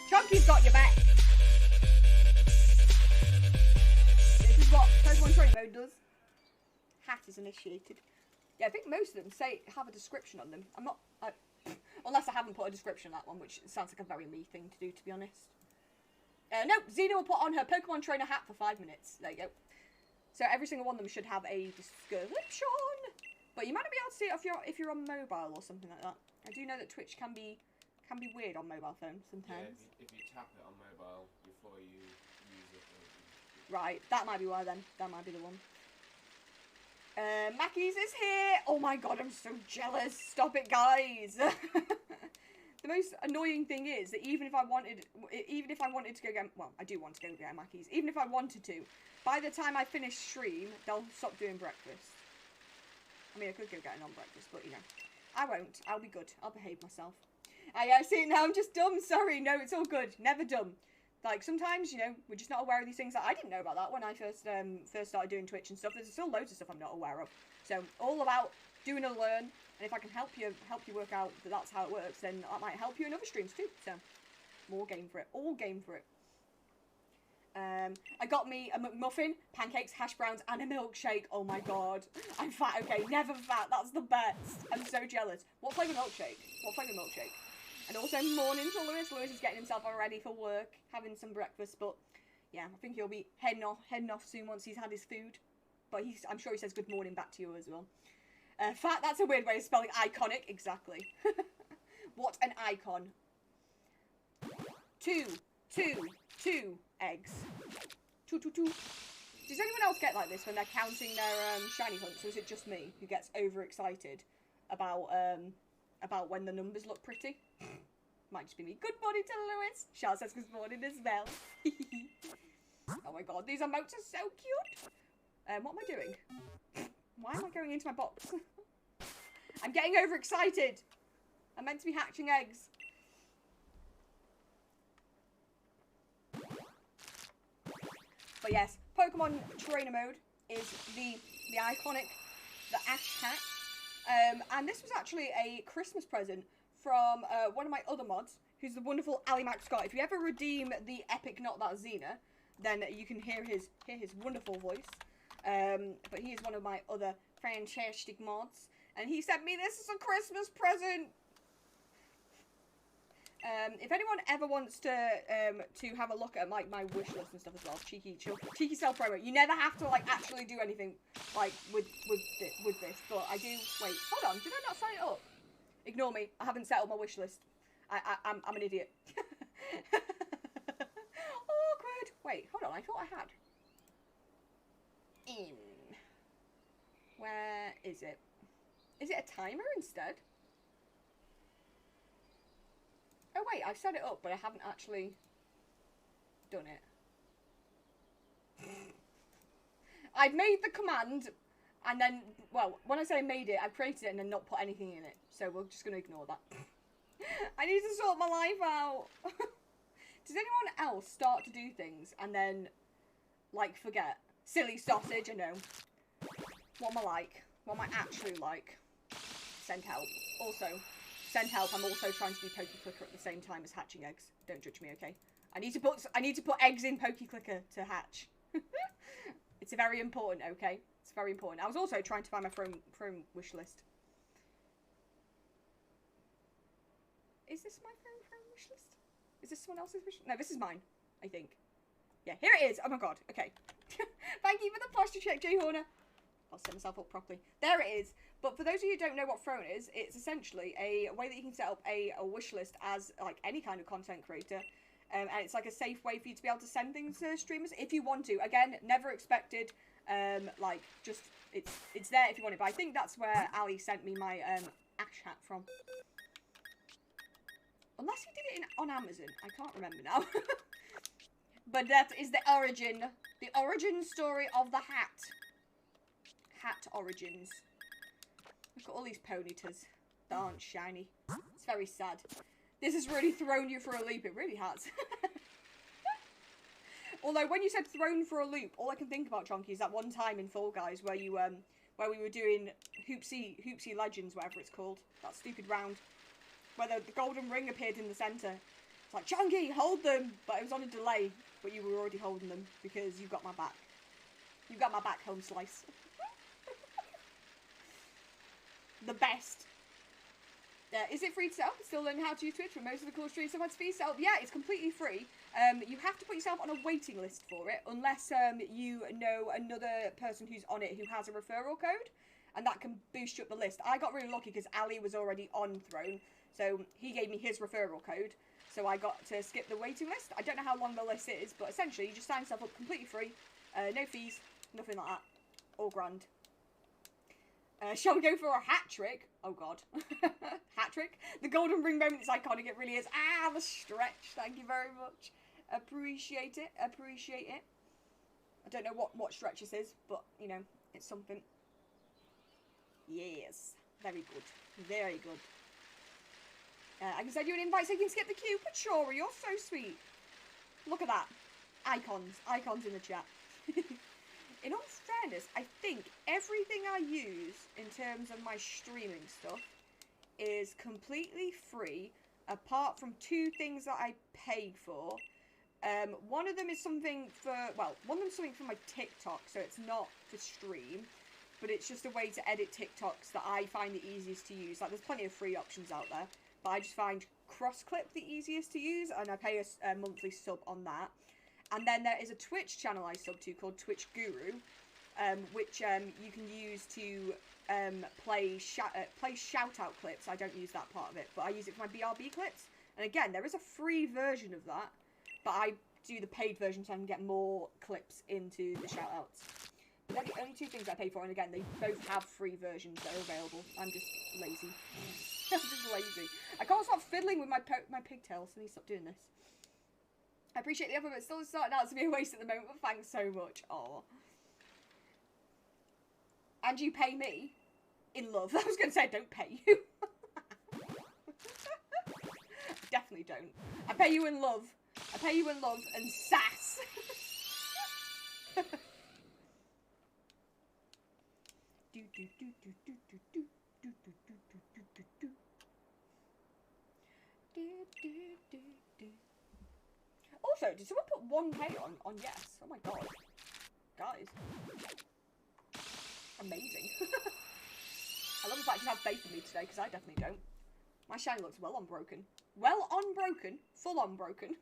Chunky's got your back. This is what Pokemon Trainer Mode does. Hat is initiated. Yeah, I think most of them have a description on them. I'm not... unless I haven't put a description on that one, which sounds like a very me thing to do, to be honest. No, Xena will put on her Pokemon Trainer hat for 5 minutes. There you go. So every single one of them should have a description. But you might not be able to see it if you're on mobile or something like that. I do know that Twitch can be weird on mobile phones sometimes. Yeah, if you tap it on mobile before you use it. Right, that might be why then. That might be the one. Mackie's is here! Oh my god, I'm so jealous. Stop it, guys. The most annoying thing is that even if I wanted to go get, well, I do want to go get Mackie's. Even if I wanted to, by the time I finish stream, they'll stop doing breakfast. I mean, I could go get a non-breakfast, but you know, I won't. I'll be good. I'll behave myself. I see now. I'm just dumb. Sorry. No, it's all good. Never dumb. Like, sometimes, you know, we're just not aware of these things. I didn't know about that when I first started doing Twitch and stuff. There's still loads of stuff I'm not aware of. So, all about doing and learn. And if I can help you work out that that's how it works, then that might help you in other streams too. So, more game for it. All game for it. I got me a McMuffin, pancakes, hash browns, and a milkshake. Oh my god. I'm fat. Okay, never fat. That's the best. I'm so jealous. What flavour milkshake? What flavour milkshake? And also morning to Lewis. Lewis is getting himself all ready for work, having some breakfast. But yeah, I think he'll be heading off soon once he's had his food. But I'm sure he says good morning back to you as well. Fat, that's a weird way of spelling iconic. Exactly. What an icon. Two eggs. Two. Does anyone else get like this when they're counting their shiny hunts, or is it just me who gets overexcited about when the numbers look pretty? Might just be me. Good morning to Lewis. Charles says good morning as well. Oh my god, these emotes are so cute. What am I doing? Why am I going into my box? I'm getting overexcited. I'm meant to be hatching eggs. But yes, Pokemon Trainer Mode is the iconic, the Ash hat. And this was actually a Christmas present from one of my other mods, who's the wonderful Mac Scott. If you ever redeem the epic Not That Xena, then you can hear his wonderful voice. But he is one of my other fantastic mods. And he sent me this as a Christmas present. If anyone ever wants to have a look at my wish list and stuff as well, cheeky self promo. You never have to like actually do anything like with this, but I do. Wait, hold on. Did I not sign it up? Ignore me. I haven't set up my wish list. I'm an idiot. Awkward. Wait, hold on. I thought I had. Where is it? Is it a timer instead? Oh wait, I've set it up, but I haven't actually done it. I've made the command, and then, well, when I say I made it, I've created it and then not put anything in it. So we're just going to ignore that. I need to sort my life out. Does anyone else start to do things and then, like, forget? Silly sausage, I know. What am I like? What am I actually like? Send help. Also, send help. I'm also trying to do Pokey Clicker at the same time as hatching eggs. Don't judge me, okay? I need to put eggs in Pokey Clicker to hatch. It's very important, okay? It's very important. I was also trying to find my throne wish list. Is this my throne wish list? Is this someone else's wish? No, this is mine, I think. Yeah, here it is. Oh my god. Okay. Thank you for the posture check, Jay Horner. I'll set myself up properly. There it is. But for those of you who don't know what Throne is, it's essentially a way that you can set up a wish list as like any kind of content creator. And it's like a safe way for you to be able to send things to streamers if you want to. Again, never expected. Like, just, it's there if you want it. But I think that's where Ali sent me my Ash hat from. Unless he did it on Amazon. I can't remember now. But that is the origin story of the hat. Hat origins. Look at all these Ponytas that aren't shiny. It's very sad. This has really thrown you for a loop. It really has. Although when you said thrown for a loop, all I can think about, Chonky, is that one time in Fall Guys where you where we were doing Hoopsie Legends, whatever it's called. That stupid round. Where the golden ring appeared in the centre. It's like, Chonky, hold them! But it was on a delay. But you were already holding them because you've got my back. You've got my back, home slice. The best. Is it free to set up? Still learning how to use Twitch, but most of the cool streams have had to be set up. Yeah, it's completely free. You have to put yourself on a waiting list for it, unless you know another person who's on it who has a referral code, and that can boost you up the list. I got really lucky because Ali was already on Throne, so he gave me his referral code, so I got to skip the waiting list. I don't know how long the list is, but essentially you just sign yourself up completely free, no fees, nothing like that, all grand. Shall we go for a hat trick? Oh god. Hat trick? The golden ring moment is iconic, it really is. Ah, the stretch. Thank you very much. Appreciate it. Appreciate it. I don't know what stretch this is, but, you know, it's something. Yes. Very good. Very good. I can send you an invite so you can skip the queue. But sure, you're so sweet. Look at that. Icons. Icons in the chat. In all fairness, I think everything I use in terms of my streaming stuff is completely free, apart from two things that I paid for. One of them is something for, well, one of them is something for my TikTok, so it's not to stream, but it's just a way to edit TikToks that I find the easiest to use. Like, there's plenty of free options out there, but I just find Crossclip the easiest to use, and I pay a monthly sub on that. And then there is a Twitch channel I sub to called Twitch Guru, which you can use to play shout-out clips. I don't use that part of it, but I use it for my BRB clips. And again, there is a free version of that, but I do the paid version so I can get more clips into the shout-outs. But they're the only two things I pay for, and again, they both have free versions that are available. I'm just lazy. I'm just lazy. I can't stop fiddling with my pigtails, so I need to stop doing this. I appreciate the effort, but it's still starting out to be a waste at the moment, but thanks so much. Aw. And you pay me in love. I was going to say I don't pay you. Definitely don't. I pay you in love. I pay you in love and sass. Also, did someone put 1K on yes? Oh my god. Guys. amazing. I love the fact you have faith in me today, because I definitely don't. My shiny looks well unbroken. Well unbroken. Full unbroken.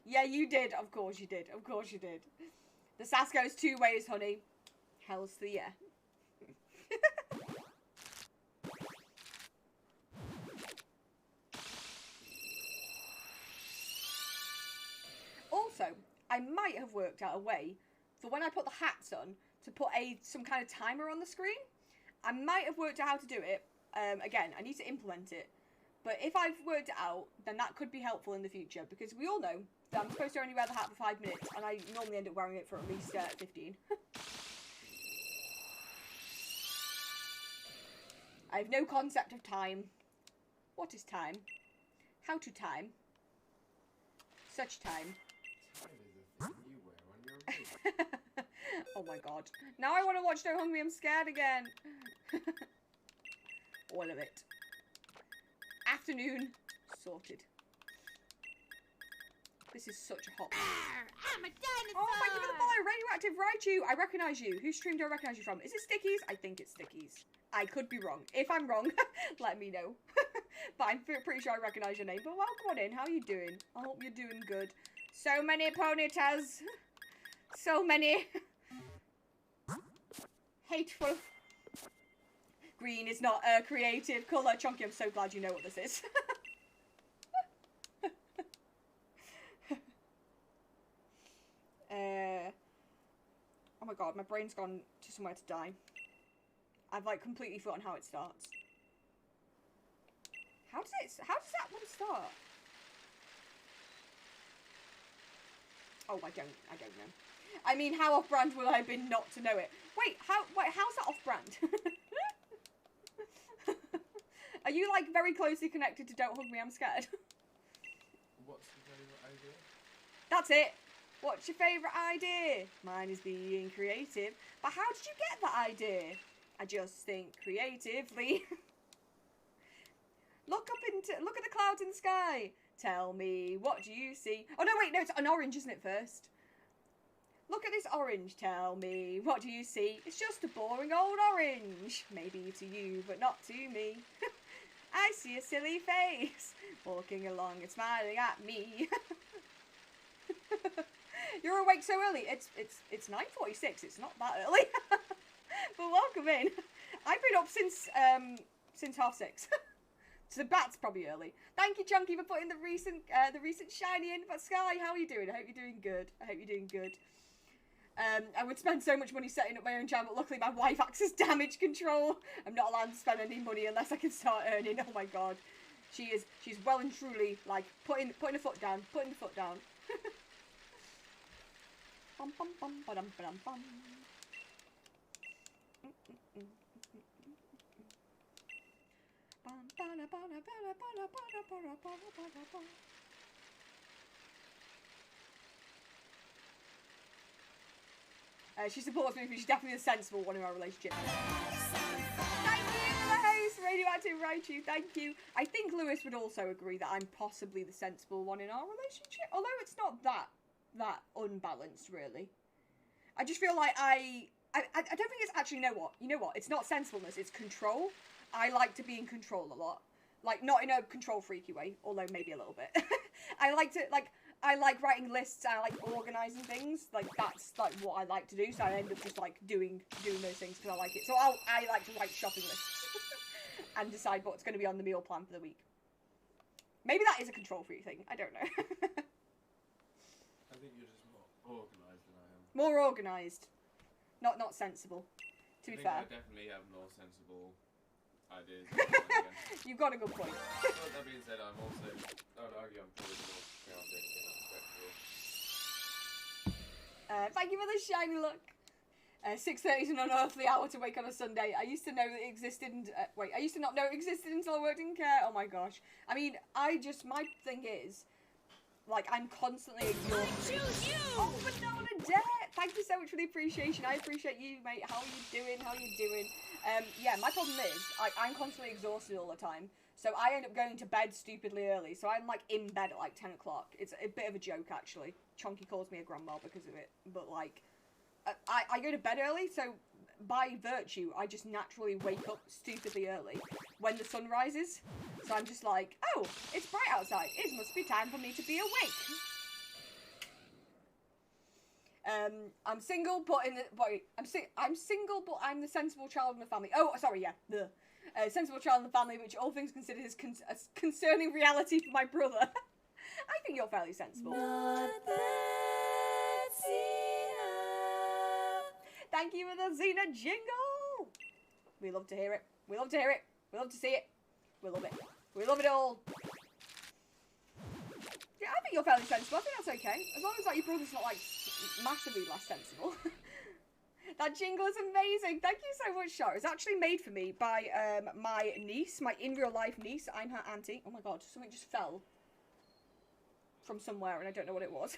Yeah, you did. Of course you did. Of course you did. The sass goes 2 ways, honey. Hell's to the yeah. Also, I might have worked out a way for when I put the hats on to put some kind of timer on the screen. I might have worked out how to do it. Again, I need to implement it. But if I've worked it out, then that could be helpful in the future, because we all know that I'm supposed to only wear the hat for 5 minutes, and I normally end up wearing it for at least 15. I have no concept of time. What is time? How to time? Such time. Time is a thing you wear on your wrist. Oh my god. Now I want to watch Don't Hug Me, I'm Scared again. All of it. Afternoon. Sorted. This is such a hot one. I'm a dinosaur! Oh, thank you for the follow. Radioactive Raichu. I recognise you. Whose stream do I recognise you from? Is it Stickies? I think it's Stickies. I could be wrong. If I'm wrong, let me know. But I'm pretty sure I recognise your name. But welcome on in. How are you doing? I hope you're doing good. So many Ponytas. So many. Hateful. Green is not a creative colour. Chunky, I'm so glad you know what this is. Oh my god, my brain's gone to somewhere to die. I've like completely forgotten how it starts. How does that one start? Oh, I don't know. I mean, how off-brand will I have been not to know it? Wait, how's that off-brand? Are you like very closely connected to Don't Hug Me, I'm Scared? What's your favourite idea? That's it. What's your favourite idea? Mine is being creative. But how did you get that idea? I just think creatively. Look at the clouds in the sky. Tell me, what do you see? Oh no, wait, no, it's an orange, isn't it, first? Look at this orange. Tell me, what do you see? It's just a boring old orange. Maybe to you, but not to me. I see a silly face walking along and smiling at me. You're awake so early. It's 9:46. It's not that early. But welcome in. I've been up since 6:30. So that's probably early. Thank you, Chunky, for putting the recent shiny in. But Sky, how are you doing? I hope you're doing good. I would spend so much money setting up my own channel, but luckily my wife acts as damage control. I'm not allowed to spend any money unless I can start earning. Oh my god. She's well and truly like putting the foot down. Bum, bum, bum, ba-dum, ba-dum, bum. She supports me because she's definitely the sensible one in our relationship. Thank you for the host, Radioactive Raichu, thank you. I think Lewis would also agree that I'm possibly the sensible one in our relationship, although it's not that unbalanced, really. I just feel like I don't think it's actually, you know what, it's not sensibleness, it's control. I like to be in control a lot. Like, not in a control freaky way, although maybe a little bit. I like writing lists, I like organising things, like, that's, like, what I like to do, so I end up just, like, doing those things because I like it. So I like to write shopping lists and decide what's going to be on the meal plan for the week. Maybe that is a control freak thing, I don't know. I think you're just more organised than I am. More organised. Not sensible, to be fair. I definitely have more sensible ideas. Than You've got a good point. But that being said, I would argue I'm probably the more chaotic and unspectable. Thank you for the shiny look. 6:30 is an unearthly hour to wake on a Sunday. I used to know that it existed and, I used to not know it existed until I worked in care. Oh my gosh. I mean, my thing is, like, I'm constantly exhausted. Oh, banana debt! Thank you so much for the appreciation. I appreciate you, mate. How are you doing? Yeah, my problem is, I'm constantly exhausted all the time. So I end up going to bed stupidly early. So I'm, like, in bed at, like, 10 o'clock. It's a bit of a joke, actually. Chunky calls me a grandma because of it. But, like, I go to bed early, so by virtue, I just naturally wake up stupidly early when the sun rises. So I'm just like, oh, it's bright outside. It must be time for me to be awake. I'm single, but I'm single, but I'm the sensible child in the family. Oh, sorry, yeah, the sensible child in the family, which all things considered is a concerning reality for my brother. I think you're fairly sensible. Not that Xena. Thank you for the Xena jingle. We love to hear it. We love to hear it. We love to see it. We love it. We love it all. Yeah, I think you're fairly sensible. I think that's okay. As long as like your brother's not like massively less sensible. That jingle is amazing. Thank you so much, Shar. It's actually made for me by my niece, my in real life niece. I'm her auntie. Oh my god, something just fell from somewhere and I don't know what it was.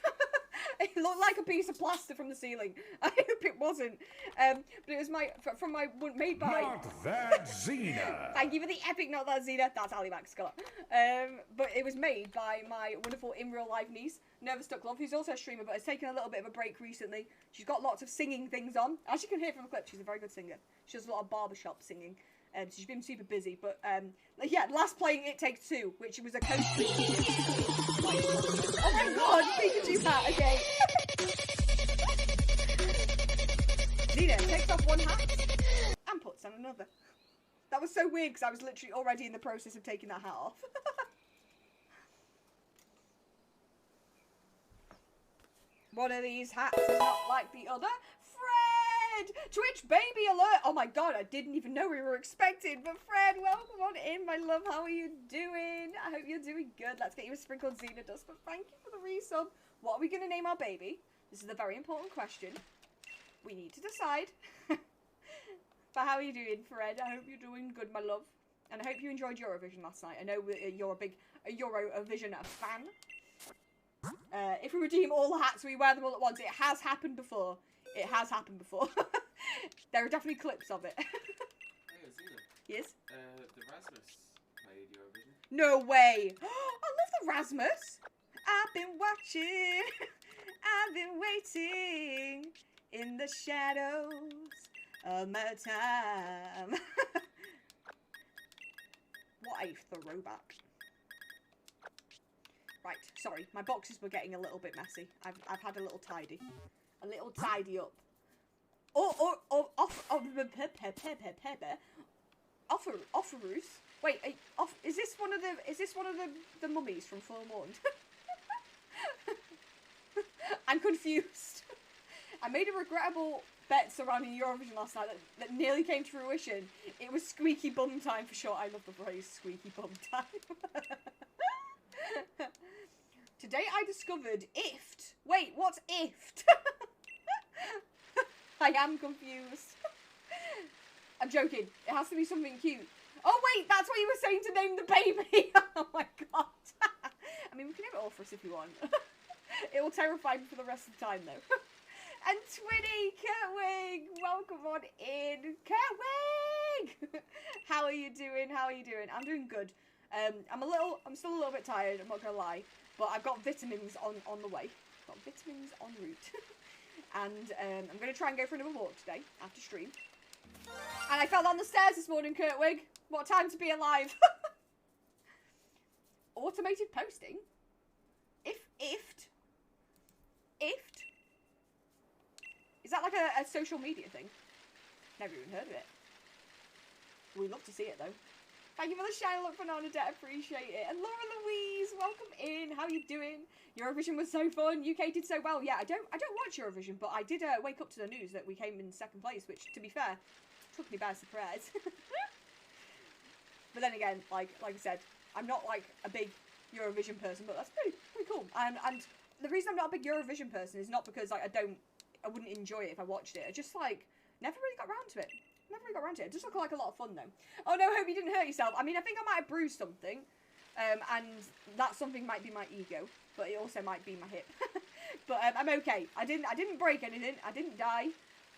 It looked like a piece of plaster from the ceiling. I hope it wasn't. But it was from my made by. Not that Xena. Thank you for the epic Not That Xena. That's Ali Max Scholar. But it was made by my wonderful in real life niece, Nervous Duck Love, who's also a streamer but has taken a little bit of a break recently. She's got lots of singing things on. As you can hear from the clip, she's a very good singer. She does a lot of barbershop singing. So she's been super busy. But yeah, last playing It Takes Two, which was a coach. Oh my god, Pikachu hat again. Xena takes off one hat and puts on another. That was so weird because I was literally already in the process of taking that hat off. One of these hats is not like the other. Fred! Twitch baby alert! Oh my god, I didn't even know we were expected. But Fred, welcome on in, my love. How are you doing? I hope you're doing good. Let's get you a sprinkled Xena dust. But thank you for the resub. What are we going to name our baby? This is a very important question. We need to decide. But how are you doing, Fred? I hope you're doing good, my love. And I hope you enjoyed Eurovision last night. I know you're a big Eurovision fan. If we redeem all the hats, we wear them all at once. It has happened before. It has happened before. There are definitely clips of it. Hey, Xena. Yes? The Rasmus played Eurovision. No way! I love the Rasmus! I've been watching, I've been waiting in the shadows of my time. What a throwback. Right, sorry, my boxes were getting a little bit messy. I've had a little tidy. A little tidy up. Offerus. Wait, is this one of the mummies from Forewarned? I'm confused. I made a regrettable bet surrounding Eurovision last night that nearly came to fruition. It was squeaky bum time for sure. I love the phrase squeaky bum time. Today I discovered IFT. Wait, what's IFT? I am confused. I'm joking. It has to be something cute. Oh wait, that's what you were saying to name the baby. Oh my god. I mean, we can name it Orpheus if you want. It will terrify me for the rest of the time though. And Twinny, Kurtwig, welcome on in. Kurtwig! How are you doing? How are you doing? I'm doing good. I'm still a little bit tired, I'm not gonna lie. But I've got vitamins on the way. Got vitamins en route. And I'm gonna try and go for another walk today, after stream. And I fell down the stairs this morning, Kurtwig. What a time to be alive. Automated posting? IFT? Is that like a social media thing? Never even heard of it. We'd love to see it though. Thank you for the shiny look, Bananadette. Appreciate it. And Laura Louise, welcome in. How are you doing? Eurovision was so fun. UK did so well. Yeah, I don't watch Eurovision, but I did wake up to the news that we came in second place, which, to be fair, took me by surprise. But then again, like I said, I'm not like a big Eurovision person, but that's pretty cool. And the reason I'm not a big Eurovision person is not because like I wouldn't enjoy it if I watched it. I just like never really got around to it. It just looked like a lot of fun though. Oh no, hope you didn't hurt yourself. I mean, I think I might have bruised something, and that something might be my ego, but it also might be my hip. But I'm okay. I didn't break anything. I didn't die,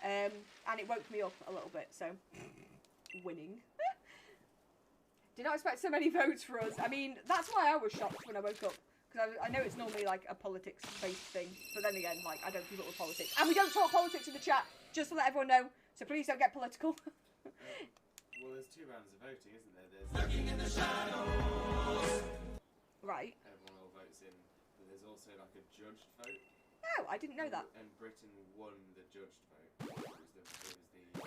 and it woke me up a little bit. So winning. Did not expect so many votes for us. I mean, that's why I was shocked when I woke up. Because I know it's normally like a politics-based thing. But then again, like, I don't keep up with politics. And we don't talk politics in the chat, just to let everyone know. So please don't get political. Well, there's 2 rounds of voting, isn't there? There's lurking in the shadows. Right. Everyone all votes in, but there's also like a judged vote. Oh, I didn't know that. And Britain won the judged vote.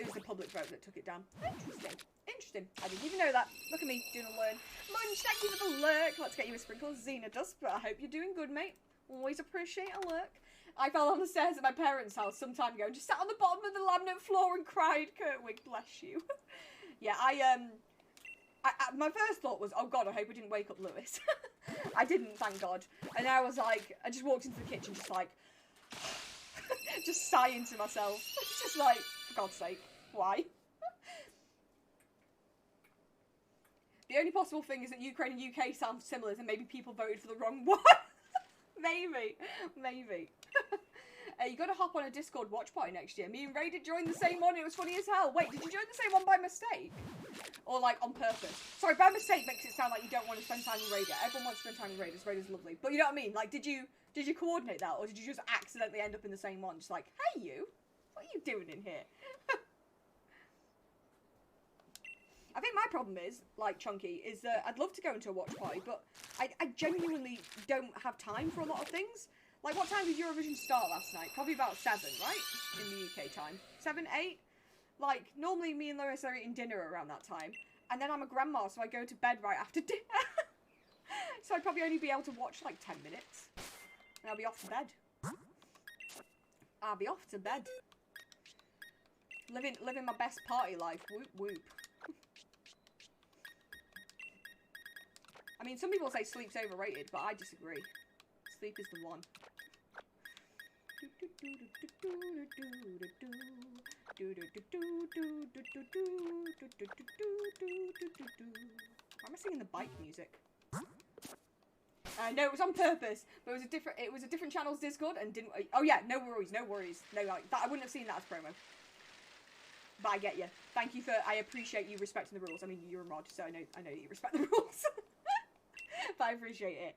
It was the public vote that took it down. Interesting. Interesting. I didn't even know that. Look at me doing a learn. Munch, thank you for the lurk. Let's get you a sprinkle of Xena dust, but I hope you're doing good, mate. Always appreciate a lurk. I fell on the stairs at my parents' house some time ago and just sat on the bottom of the laminate floor and cried. Kurtwig, bless you. Yeah, my first thought was, oh God, I hope I didn't wake up Lewis. I didn't, thank God. And I was like, I just walked into the kitchen just like, just sighing to myself. Just like, for God's sake, why? The only possible thing is that Ukraine and UK sound similar and maybe people voted for the wrong one. Maybe. You gotta hop on a Discord watch party next year. Me and Ray did join the same one. It was funny as hell. Wait, did you join the same one by mistake? Or like on purpose? Sorry, by mistake makes it sound like you don't want to spend time with Raider. Everyone wants to spend time with Raiders. Raider's lovely. But you know what I mean? Like, did you coordinate that? Or did you just accidentally end up in the same one? Just like, hey you, what are you doing in here? I think my problem is, like Chunky, is that I'd love to go into a watch party, but I genuinely don't have time for a lot of things. Like, what time did Eurovision start last night? Probably about 7, right? In the UK time. 7, 8? Like, normally me and Larissa are eating dinner around that time. And then I'm a grandma, so I go to bed right after dinner. So I'd probably only be able to watch, like, 10 minutes. And I'll be off to bed. I'll be off to bed. Living my best party life. Whoop, whoop. I mean, some people say sleep's overrated, but I disagree. Sleep is the one. Why am I singing the bike music? No, it was on purpose, but it was a different channel's Discord and didn't. Oh yeah, no worries. No, like that, I wouldn't have seen that as promo. But I get you. Thank you for. I appreciate you respecting the rules. I mean, you're a mod, so I know that you respect the rules. But I appreciate it.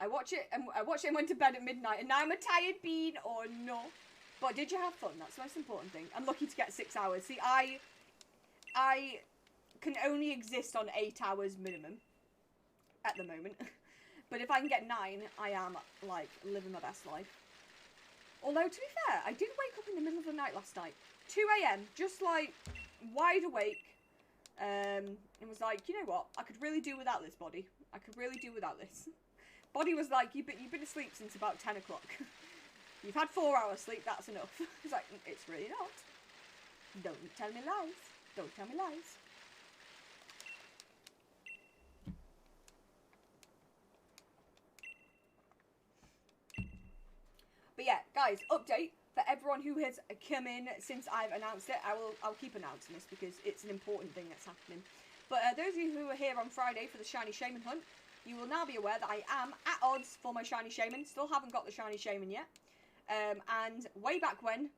I watched it and went to bed at midnight, and now I'm a tired bean. Or no, but did you have fun? That's the most important thing. I'm lucky to get 6 hours. See, I can only exist on 8 hours minimum at the moment. But if I can get 9, I am like living my best life. Although to be fair, I did wake up in the middle of the night last night, 2 AM, just like wide awake. And was like, you know what? I could really do without this body. I could really do without this. Body was like, you've been asleep since about 10 o'clock. You've had 4 hours sleep, that's enough. It's like, it's really not. Don't tell me lies. Don't tell me lies. But yeah, guys, update for everyone who has come in since I've announced it. I'll keep announcing this because it's an important thing that's happening. But those of you who were here on Friday for the Shiny Shaman hunt, you will now be aware that I am at odds for my Shiny Shaman. Still haven't got the Shiny Shaman yet. And way back when,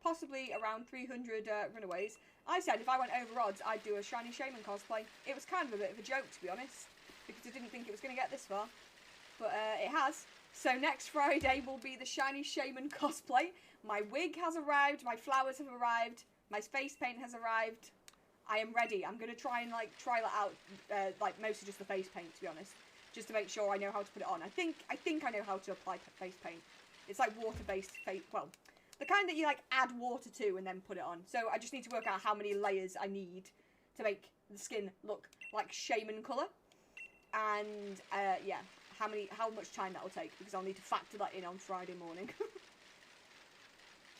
possibly around 300 runaways, I said if I went over odds, I'd do a Shiny Shaman cosplay. It was kind of a bit of a joke, to be honest, because I didn't think it was going to get this far. But it has. So next Friday will be the Shiny Shaman cosplay. My wig has arrived, my flowers have arrived, my face paint has arrived. I am ready. I'm going to try and like trial it out, like mostly just the face paint, to be honest, just to make sure I know how to put it on. I think I know how to apply face paint. It's like water-based face, well, the kind that you like add water to and then put it on. So I just need to work out how many layers I need to make the skin look like shaman colour. And yeah, how much time that will take, because I'll need to factor that in on Friday morning.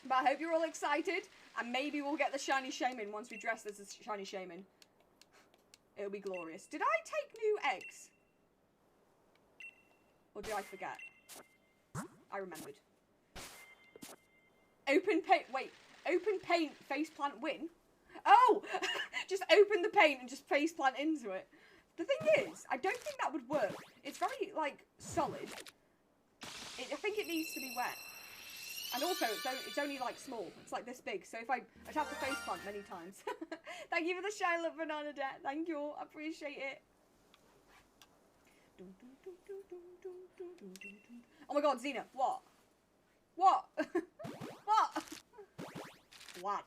But I hope you're all excited, and maybe we'll get the Shiny Shaman once we dress as a Shiny Shaman. It'll be glorious. Did I take new eggs? Or did I forget? I remembered. Open paint, wait, open paint, faceplant win? Oh! Just open the paint and just faceplant into it. The thing is, I don't think that would work. It's very, like, solid. I think it needs to be wet. And also, it's only, like, small. It's, like, this big. So if I'd have to faceplant many times. Thank you for the Charlotte Banana Debt. Thank you. I appreciate it. Oh my god, Xena. What? What? What? What?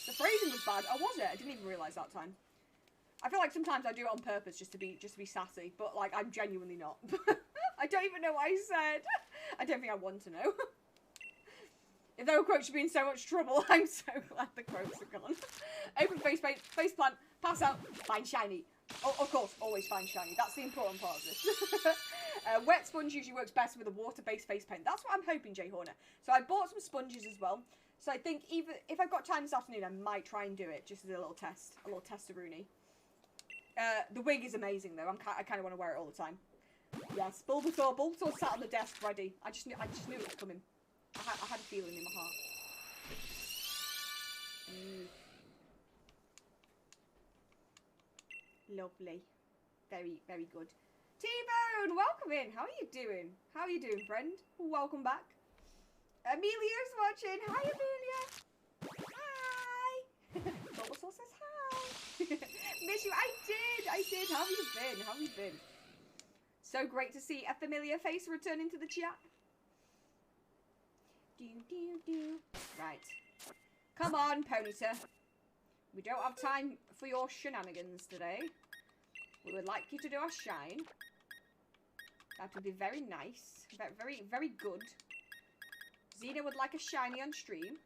The phrasing was bad. Oh, was it? I didn't even realise that time. I feel like sometimes I do it on purpose just to be sassy, but like I'm genuinely not. I don't even know what I said. I don't think I want to know. If there were quotes, you'd be in so much trouble. I'm so glad the quotes are gone. Open face paint, face plant, pass out, find shiny. Oh, of course, always find shiny. That's the important part of this. Wet sponge usually works best with a water-based face paint. That's what I'm hoping, Jay Horner. So I bought some sponges as well. So I think even if I've got time this afternoon, I might try and do it just as a little test, of Rooney. The wig is amazing though. I kind of want to wear it all the time. Yes, Bulbasaur sat on the desk ready. I just knew it was coming. I had a feeling in my heart. Lovely. Very, very good. T-Bone, welcome in. How are you doing? How are you doing, friend? Welcome back. Amelia's watching. Hi, Amelia. Hi. Bulbasaur says hi. Miss you. I did. How have you been? So great to see a familiar face return into the chat. Right. Come on, Ponyta. We don't have time for your shenanigans today. We would like you to do our shine. That would be very nice. Very, very good. Xena would like a shiny on stream.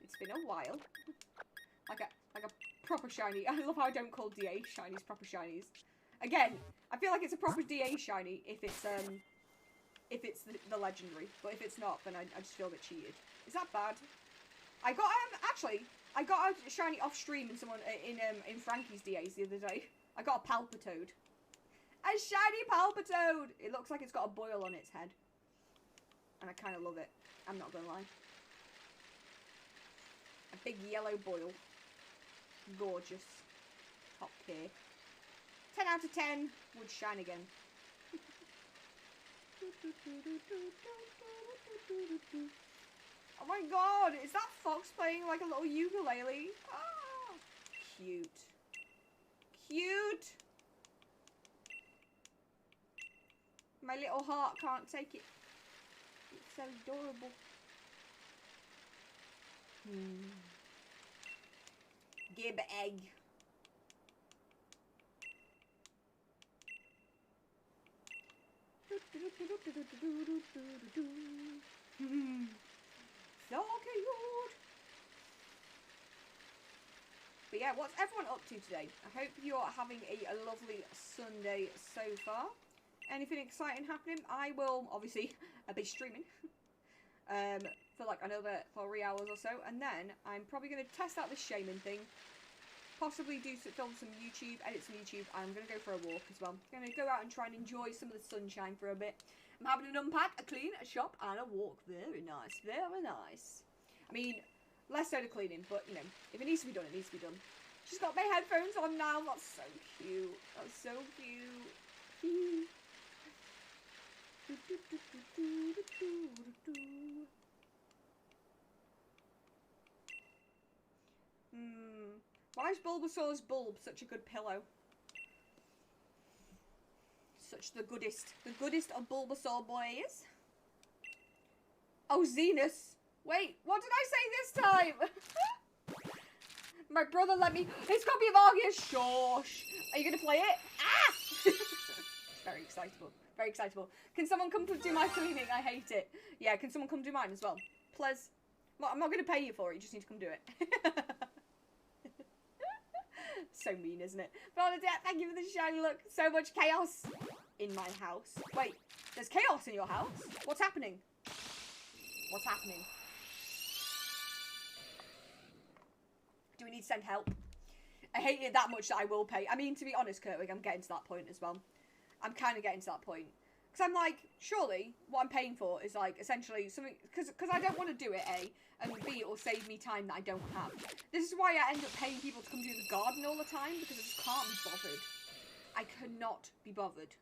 It's been a while. Like a proper shiny. I love how I don't call DA shinies proper shinies. Again, I feel like it's a proper DA shiny if it's the legendary, but if it's not, then I just feel a bit cheated. Is that bad? I got I got a shiny off stream in someone in Frankie's DAs the other day. I got a Palpitoad. A shiny Palpitoad! It looks like it's got a boil on its head. And I kind of love it. I'm not gonna lie. A big yellow boil. Gorgeous. Top tier. 10 out of 10 would shine again. Oh my god, is that fox playing like a little ukulele? Ah, cute. Cute! My little heart can't take it. It's so adorable. Gib egg. So cute. But yeah, what's everyone up to today? I hope you're having a lovely Sunday so far. Anything exciting happening? I will obviously be streaming for like another 3 hours or so, and then I'm probably going to test out this shaming thing. Possibly film some YouTube, edit some YouTube, and I'm going to go for a walk as well. I'm going to go out and try and enjoy some of the sunshine for a bit. I'm having an unpack, a clean, a shop, and a walk. Very nice, very nice. I mean, less so the cleaning, but, you know, if it needs to be done, it needs to be done. She's got my headphones on now. That's so cute. That's so cute. Why is Bulbasaur's bulb such a good pillow? Such the goodest of Bulbasaur boys. Oh, Zenus. Wait, what did I say this time? My brother let me. It's got to be Vargas. Shush. Are you going to play it? Ah! Very excitable. Very excitable. Can someone come do my cleaning? I hate it. Yeah, can someone come do mine as well? Please. Well, I'm not going to pay you for it. You just need to come do it. So mean, isn't it? Bernadette, thank you for the shiny look. So much chaos in my house. Wait, there's chaos in your house? What's happening? What's happening? Do we need to send help? I hate it that much that I will pay. I mean, to be honest, Kurtwig, I'm getting to that point as well. I'm kind of getting to that point. Because I'm like, surely what I'm paying for is like essentially something, because I don't want to do it, A, and B, it will save me time that I don't have. This is why I end up paying people to come do the garden all the time, because I just can't be bothered. I cannot be bothered.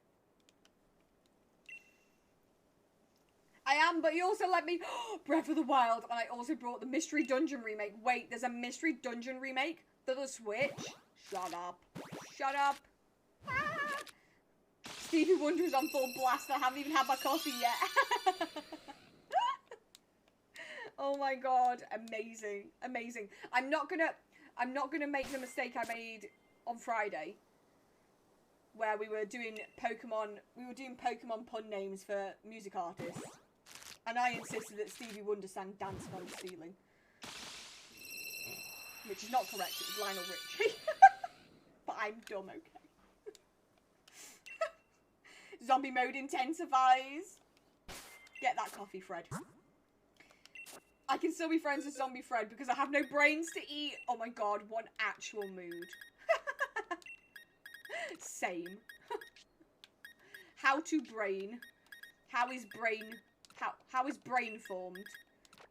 I am, but you also let me, Breath of the Wild, and I also brought the Mystery Dungeon remake. Wait, there's a Mystery Dungeon remake for the Switch? Shut up. Shut up. Ah! Stevie Wonder is on full blast. I haven't even had my coffee yet. Oh my god, amazing, amazing. I'm not gonna make the mistake I made on Friday, where we were doing Pokemon pun names for music artists, and I insisted that Stevie Wonder sang "Dance on the Ceiling," which is not correct. It was Lionel Richie, but I'm dumb, okay. Zombie mode intensifies. Get that coffee, Fred. I can still be friends with Zombie Fred because I have no brains to eat. Oh my god, one actual mood. Same. How to brain. How is brain formed?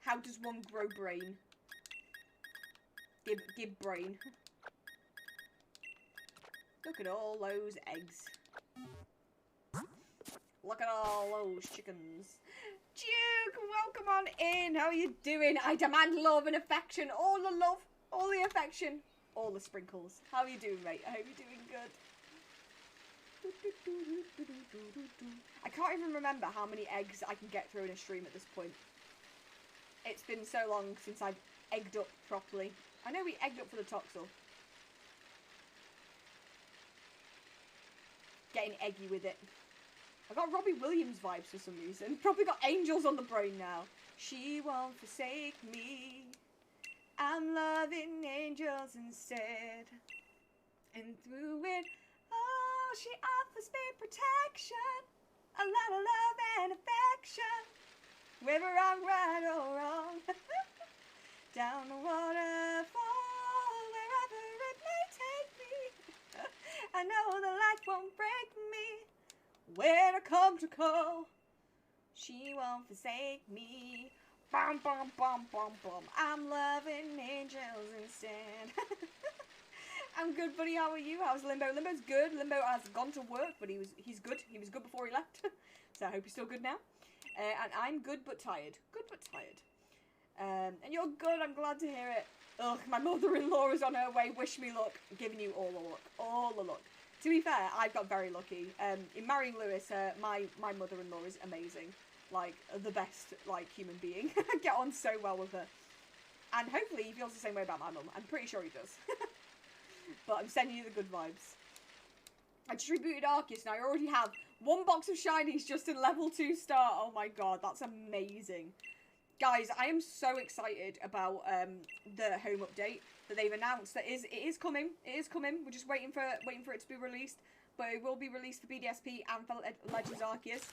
How does one grow brain? Give brain. Look at all those eggs. Look at all those chickens. Duke, welcome on in. How are you doing? I demand love and affection. All the love, all the affection, all the sprinkles. How are you doing, mate? I hope you're doing good. I can't even remember how many eggs I can get through in a stream at this point. It's been so long since I've egged up properly. I know we egged up for the Toxel. Getting eggy with it. I got Robbie Williams vibes for some reason. Probably got angels on the brain now. She won't forsake me. I'm loving angels instead. And through it all, she offers me protection. A lot of love and affection. Whether I'm right or wrong. Down the waterfall, wherever it may take me. I know the light won't break me. When I come to call, she won't forsake me. Bum, bum, bum, bum, bum. I'm loving angels instead. I'm good, buddy. How are you? How's Limbo? Limbo's good. Limbo has gone to work, but he's good. He was good before he left. So I hope he's still good now. And I'm good but tired. Good but tired. And you're good. I'm glad to hear it. Ugh, my mother-in-law is on her way. Wish me luck. Giving you all the luck. All the luck. To be fair, I've got very lucky. In marrying Lewis, my mother-in-law is amazing. Like, the best, like, human being. I get on so well with her. And hopefully he feels the same way about my mum. I'm pretty sure he does. But I'm sending you the good vibes. I just rebooted Arceus and I already have one box of shinies just in level 2 start. Oh my god, that's amazing. Guys, I am so excited about the home update that they've announced. That it is coming. It is coming. We're just waiting for it to be released. But it will be released for BDSP and for Legends Arceus.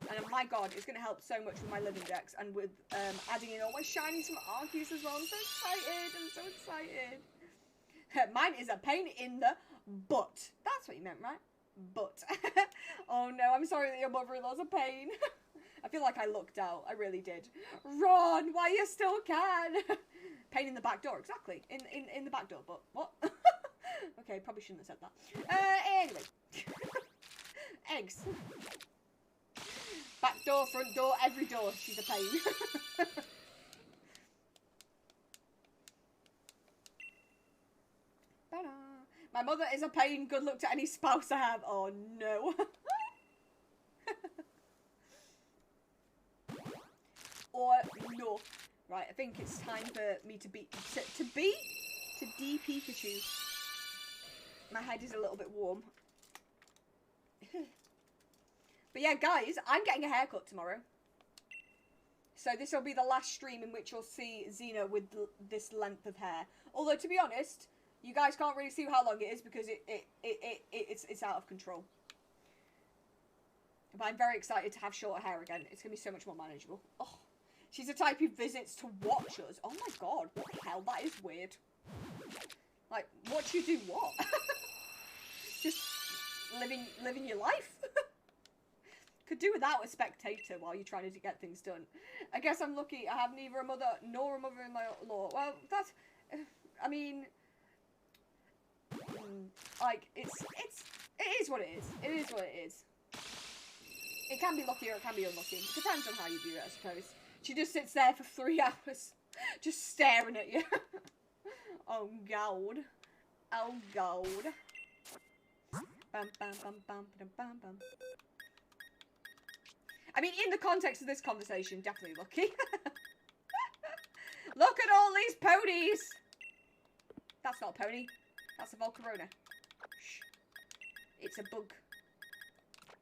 And oh my god, it's going to help so much with my living decks and with adding in all my shinies from Arceus as well. I'm so excited. I'm so excited. Mine is a pain in the butt. That's what you meant, right? Butt. Oh no, I'm sorry that your mother-in-law's a pain. I feel like I looked out. I really did. Ron, why you still can? Pain in the back door, exactly. In the back door, but what? Okay, probably shouldn't have said that. Anyway. Eggs. Back door, front door, every door. She's a pain. My mother is a pain. Good luck to any spouse I have. Oh no. Or no. Right, I think it's time for me to de-Pikachu. My head is a little bit warm. But yeah, guys, I'm getting a haircut tomorrow. So this will be the last stream in which you'll see Xena with this length of hair. Although, to be honest, you guys can't really see how long it is because it's out of control. But I'm very excited to have shorter hair again. It's going to be so much more manageable. Oh, she's the type who visits to watch us. Oh my god, what the hell? That is weird. Like, watch you do what? Just living your life? Could do without a spectator while you're trying to get things done. I guess I'm lucky I have neither a mother nor a mother-in-law. Well, that's... I mean... like, it is what it is. It is what it is. It can be lucky or it can be unlucky. It depends on how you view it, I suppose. She just sits there for 3 hours, just staring at you. Oh, God. Oh, God. Bam, bam, bam, bam, bam, bam, bam. I mean, in the context of this conversation, definitely lucky. Look at all these ponies! That's not a pony. That's a Volcarona. Shh. It's a bug.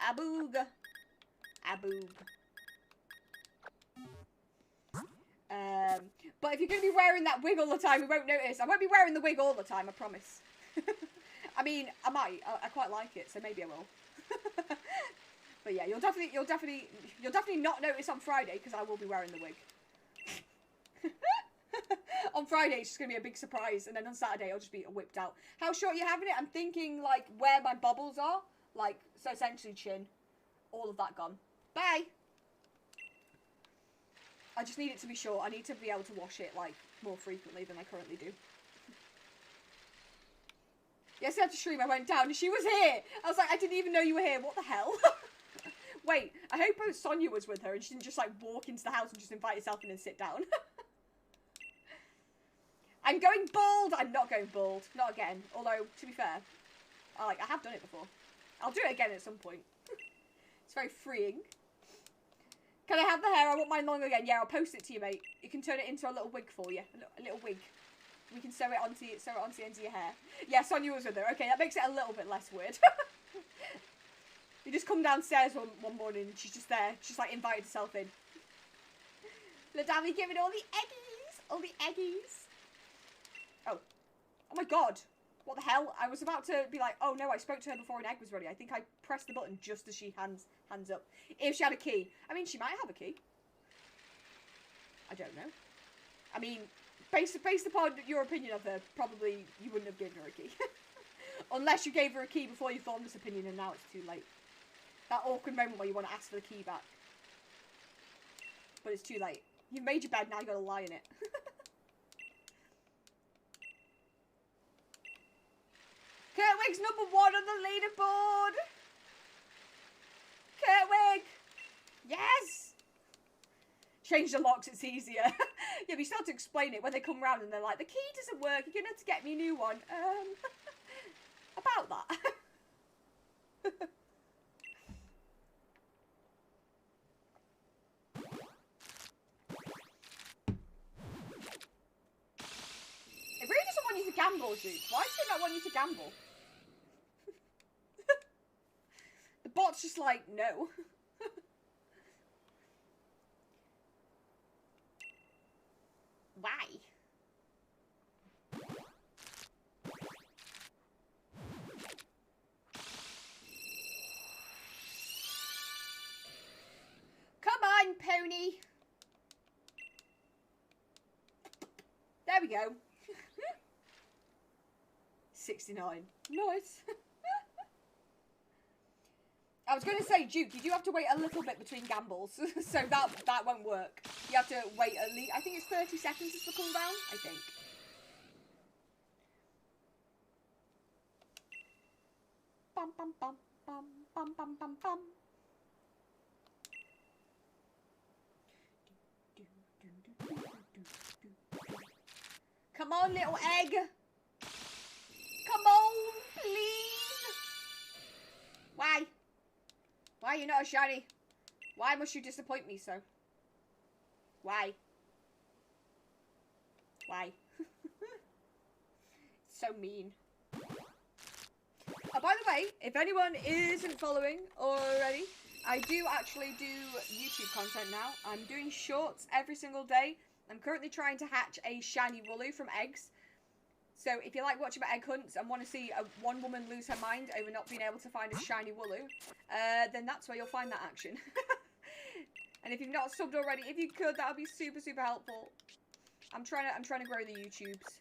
A boog. A boog. But if you're going to be wearing that wig all the time, we won't notice. I won't be wearing the wig all the time, I promise. I mean, I might. I quite like it, so maybe I will. But yeah, you'll definitely not notice on Friday because I will be wearing the wig. On Friday, it's just going to be a big surprise, and then on Saturday, I'll just be whipped out. How short are you having it? I'm thinking, like, where my bubbles are. Like, so essentially chin. All of that gone. Bye! I just need it to be short. I need to be able to wash it, like, more frequently than I currently do. Yesterday after stream, I went down, and she was here! I was like, I didn't even know you were here. What the hell? Wait, I hope Sonia was with her, and she didn't just, like, walk into the house and just invite herself in and sit down. I'm going bald! I'm not going bald. Not again. Although, to be fair, I have done it before. I'll do it again at some point. It's very freeing. Can I have the hair? I want mine long again. Yeah, I'll post it to you, mate. You can turn it into a little wig for you. A little wig. We can sew it onto the end of your hair. Yeah, Sonia was with her. Okay, that makes it a little bit less weird. You just come downstairs one morning and she's just there. She's like invited herself in. Ladami giving all the eggies. All the eggies. Oh my god, what the hell? I was about to be like, oh no, I spoke to her before an egg was ready. I think I pressed the button just as she hands up. If she had a key. I mean, she might have a key. I don't know. I mean, based upon your opinion of her, probably you wouldn't have given her a key. Unless you gave her a key before you formed this opinion and now it's too late. That awkward moment where you want to ask for the key back. But it's too late. You've made your bed, now you gotta lie in it. Kurtwig's #1 on the leaderboard! Kurtwig! Yes! Change the locks, it's easier. Yeah, but you still have to explain it when they come round and they're like, the key doesn't work, you're gonna have to get me a new one. About that. It really doesn't want you to gamble, dude. Why does it not want you to gamble? The bot's just like, no. Why? Come on, pony. There we go. 69. Nice. I was going to say, Duke, you do have to wait a little bit between gambles, so that won't work. You have to wait at least, I think it's 30 seconds is the cooldown, I think. Bum bum bum bum bum bum bum bum. Come on, little egg. Come on, please. Why? Why are you not a shiny? Why must you disappoint me so? Why? Why? So mean. Oh, by the way, if anyone isn't following already, I do actually do YouTube content now. I'm doing shorts every single day. I'm currently trying to hatch a shiny Wooloo from eggs. So if you like watching my egg hunts and want to see one woman lose her mind over not being able to find a shiny Wooloo, then that's where you'll find that action. And if you've not subbed already, if you could, that would be super, super helpful. I'm trying to grow the YouTubes,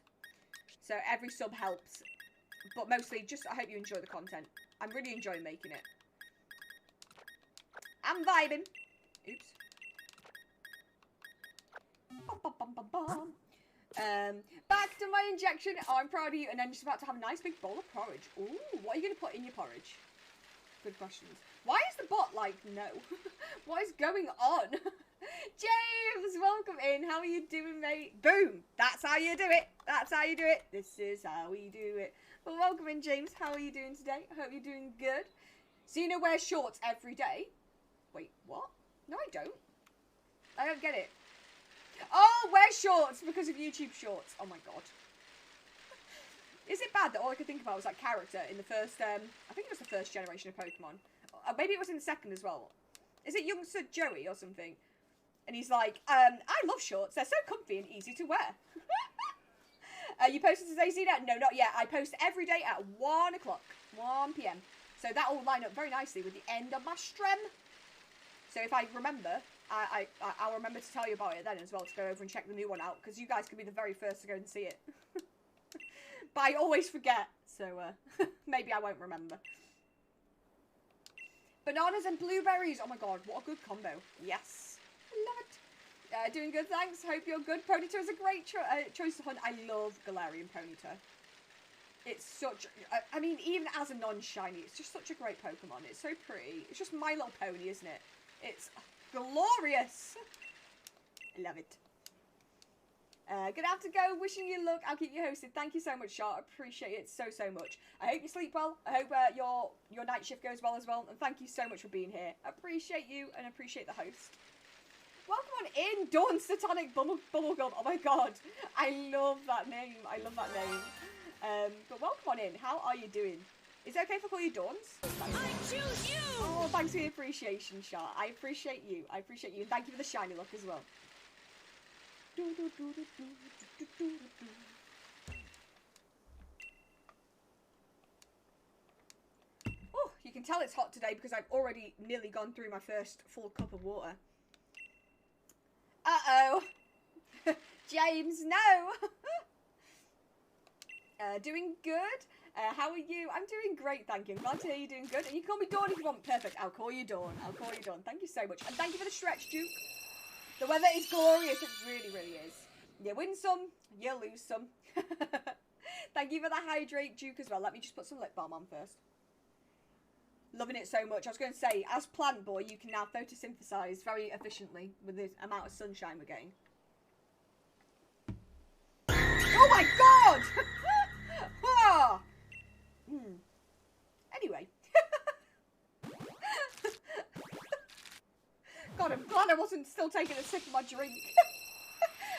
so every sub helps. But mostly, just I hope you enjoy the content. I'm really enjoying making it. I'm vibing. Oops. Bum, bum, bum, bum, bum. Back to my injection. Oh, I'm proud of you. And then just about to have a nice big bowl of porridge. Ooh, what are you going to put in your porridge? Good questions. Why is the bot like, no? What is going on? James, welcome in. How are you doing, mate? Boom. That's how you do it. That's how you do it. This is how we do it. Well, welcome in, James. How are you doing today? I hope you're doing good. Xena wears shorts every day. Wait, what? No, I don't. I don't get it. Oh, wear shorts because of YouTube shorts. Oh, my God. Is it bad that all I could think about was that character in the first, I think it was the first generation of Pokemon. Maybe it was in the second as well. Is it youngster Joey or something? And he's like, I love shorts. They're so comfy and easy to wear. You posted today, Xena? No, not yet. I post every day at 1 o'clock, 1 p.m. So that will line up very nicely with the end of my stream. So if I remember, I'll remember to tell you about it then as well, to go over and check the new one out, because you guys could be the very first to go and see it. But I always forget, so maybe I won't remember. Bananas and blueberries. Oh my god, what a good combo. Yes. I love it. Doing good, thanks. Hope you're good. Ponyta is a great choice to hunt. I love Galarian Ponyta. It's such... I mean, even as a non-shiny, it's just such a great Pokemon. It's so pretty. It's just My Little Pony, isn't it? It's glorious. I love it. Gonna have to go. Wishing you luck. I'll keep you hosted. Thank you so much, Shart. I appreciate it so much. I hope you sleep well. I hope your night shift goes well as well. And thank you so much for being here. I appreciate you and appreciate the host. Welcome on in, Dawn Satanic Bubblegum. Oh my god. I love that name. I love that name. But welcome on in. How are you doing? Is it okay if I call you Dawns? I choose you! Oh, thanks for the appreciation, Shart. I appreciate you. I appreciate you. And thank you for the shiny look as well. Oh, you can tell it's hot today because I've already nearly gone through my first full cup of water. Uh-oh. James, no. Doing good. How are you? I'm doing great, thank you. I'm glad to hear you're doing good. And you can call me Dawn if you want. Perfect. I'll call you Dawn. I'll call you Dawn. Thank you so much. And thank you for the stretch, Duke. The weather is glorious. It really, really is. You win some, you lose some. Thank you for the hydrate, Duke, as well. Let me just put some lip balm on first. Loving it so much. I was going to say, as Plant Boy, you can now photosynthesize very efficiently with the amount of sunshine we're getting. Oh my god! Oh. Anyway. God, I'm glad I wasn't still taking a sip of my drink.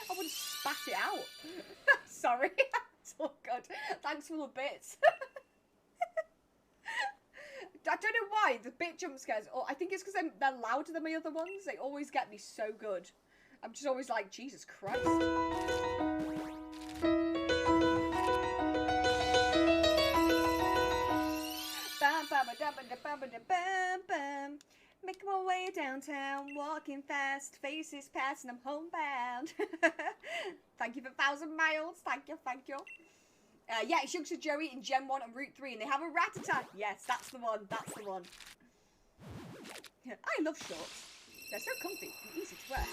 I would have spat it out. Sorry. It's all good. Thanks for the bits. I don't know why. The bit jump scares, or I think it's because they're louder than my other ones. They always get me so good. I'm just always like, Jesus Christ. Making my way downtown, walking fast, faces past, and I'm homebound. Thank you for 1,000 miles. Thank you, thank you. Yeah, it's Youngster Joey in Gen 1 on Route 3, and they have a rat-a-tat. Yes, that's the one, that's the one. I love shorts. They're so comfy and easy to wear.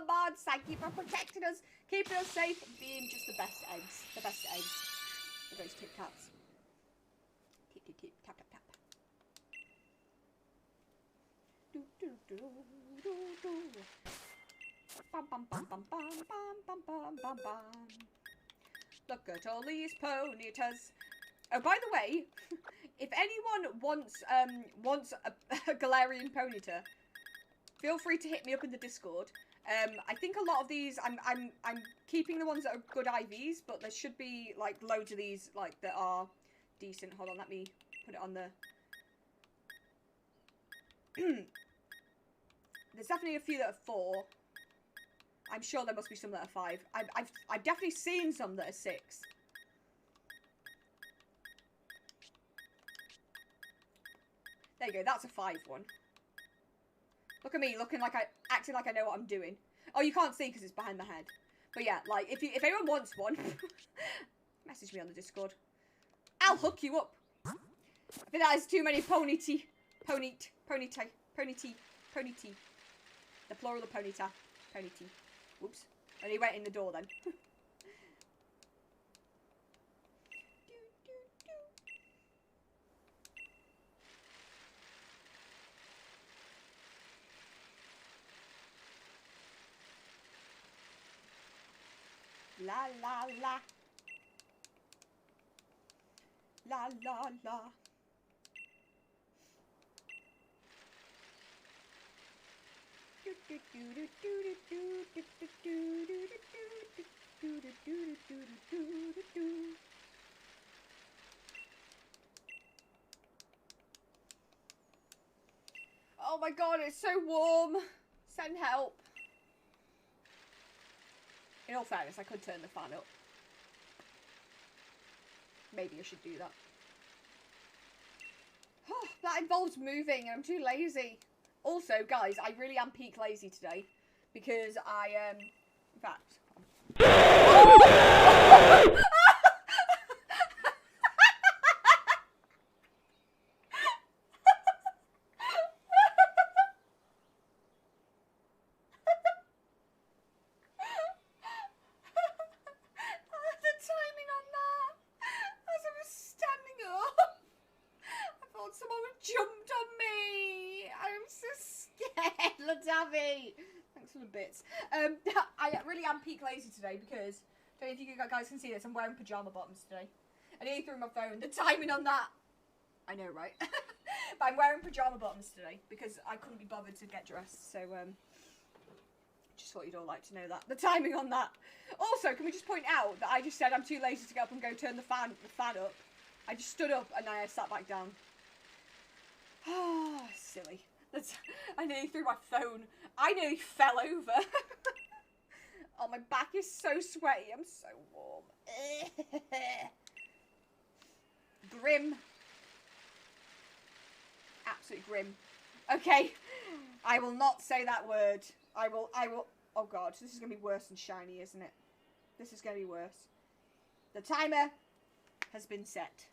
Mods, thank you for protecting us, keeping us safe, and being just the best eggs. The best eggs. For those Kit Kats. Tip, tip, tip, tap, tap, tap. Do, do, do, do, do. Bum, bum, bum, bum, bum, bum, bum, bum, bum, bum. Look at all these Ponytas. Oh, by the way, if anyone wants a Galarian Ponyta, feel free to hit me up in the Discord. I think a lot of these, I'm keeping the ones that are good IVs, but there should be like loads of these like that are decent. Hold on, let me put it on the. There's definitely a few that are 4. I'm sure there must be some that are 5. I've definitely seen some that are 6. There you go. That's a 5 one. Look at me, acting like I know what I'm doing. Oh, you can't see because it's behind my head. But yeah, like, if anyone wants one, message me on the Discord. I'll hook you up. I think that is too many Ponyta. The plural of Ponyta. Ponyta. Whoops. And he went in the door then. La la la. La la la. Oh my god, it's so warm. Send help. In all fairness, I could turn the fan up. Maybe I should do that. That involves moving and I'm too lazy. Also, guys, I really am peak lazy today. Because I, in fact... jumped on me. I'm so scared, Ladavi. Thanks for the bits. I really am peak lazy today because, I don't know if you guys can see this, I'm wearing pyjama bottoms today. I nearly threw my phone. The timing on that. I know, right? But I'm wearing pyjama bottoms today because I couldn't be bothered to get dressed. So, just thought you'd all like to know that. The timing on that. Also, can we just point out that I just said I'm too lazy to get up and go turn the fan up. I just stood up and then I sat back down. Oh, silly. I nearly threw my phone. I nearly fell over. Oh, my back is so sweaty. I'm so warm. Grim. Absolutely grim. Okay. I will not say that word. I will. Oh, God. This is going to be worse than shiny, isn't it? This is going to be worse. The timer has been set.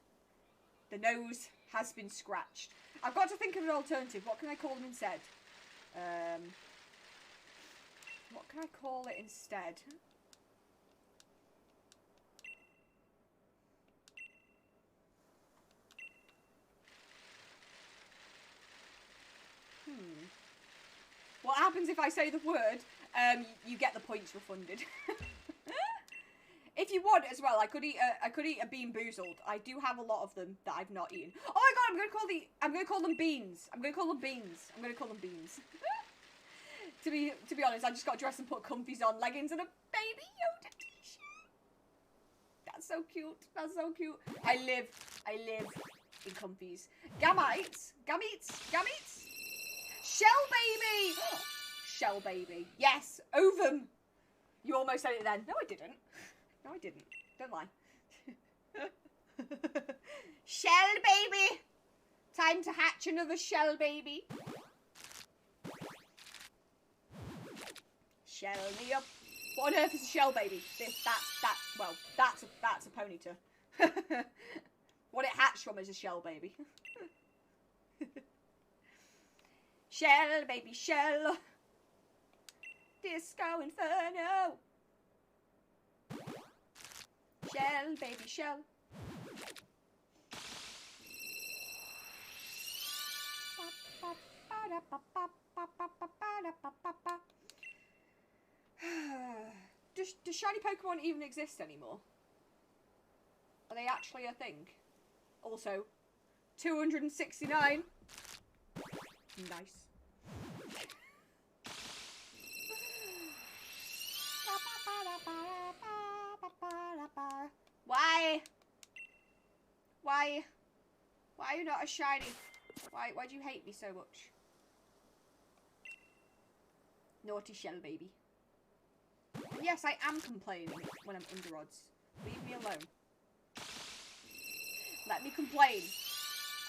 The nose has been scratched. I've got to think of an alternative. What can I call them instead? What can I call it instead? What happens if I say the word? You get the points refunded. If you want as well, I could eat a bean boozled. I do have a lot of them that I've not eaten. Oh my god, I'm gonna call them beans. I'm gonna call them beans. To be honest, I just got dressed and put comfies on, leggings and a baby Yoda t-shirt. That's so cute. That's so cute. I live in comfies. Gametes. Shell baby. Shell baby. Yes, ovum. You almost said it then. No, I didn't. No, I didn't. Don't lie. Shell baby. Time to hatch another shell baby. Shell me up. What on earth is a shell baby? Well, that's a Ponyta. What it hatched from is a shell baby. Shell baby, shell. Disco Inferno. Shell, baby, shell. Does shiny Pokemon even exist anymore? Are they actually a thing? Also, 269. Nice. Why? Why are you not a shiny? Why do you hate me so much? Naughty shell baby. And yes, I am complaining when I'm under odds. Leave me alone. Let me complain.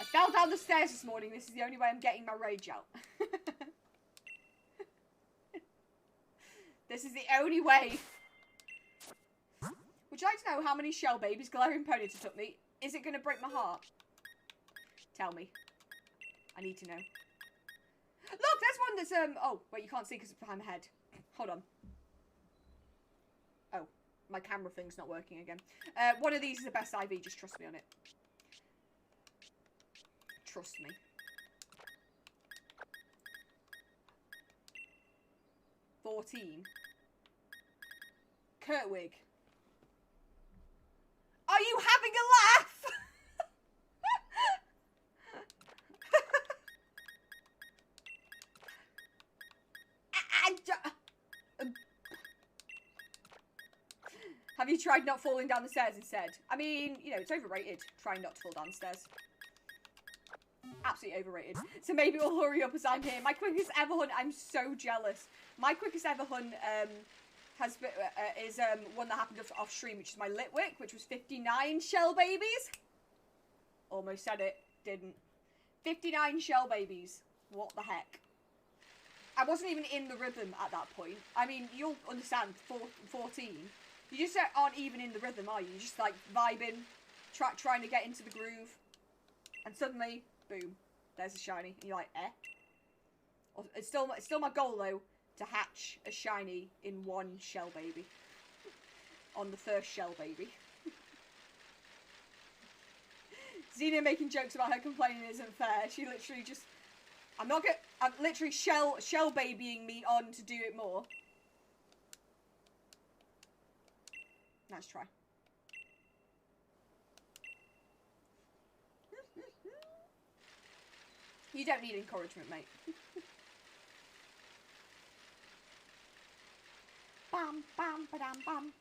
I fell down the stairs this morning. This is the only way I'm getting my rage out. This is the only way. Would you like to know how many shell babies Galarian Ponyta took me? Is it going to break my heart? Tell me. I need to know. Look, there's one that's, oh, wait, you can't see because it's behind my head. Hold on. Oh, my camera thing's not working again. One of these is the best IV, just trust me on it. Trust me. $14. Kurtwig. Are you having a laugh? Have you tried not falling down the stairs instead? I mean, you know, it's overrated trying not to fall down the stairs. Absolutely overrated. So maybe we'll hurry up as I'm here. My quickest ever hunt, I'm so jealous. My quickest ever hunt has been, is one that happened off stream, which is my Litwick, which was 59 shell babies. Almost said it, didn't. 59 shell babies. What the heck? I wasn't even in the rhythm at that point. I mean, you'll understand, 14. You just aren't even in the rhythm, are you? You're just like vibing, trying to get into the groove. And suddenly, boom, there's a shiny. And you're like, eh? It's still my goal, though, to hatch a shiny in one shell baby. On the first shell baby. Xena making jokes about her complaining isn't fair. She literally just... I'm literally shell babying me on to do it more. Nice try. You don't need encouragement, mate. Bam, bam, ba-dam, bam.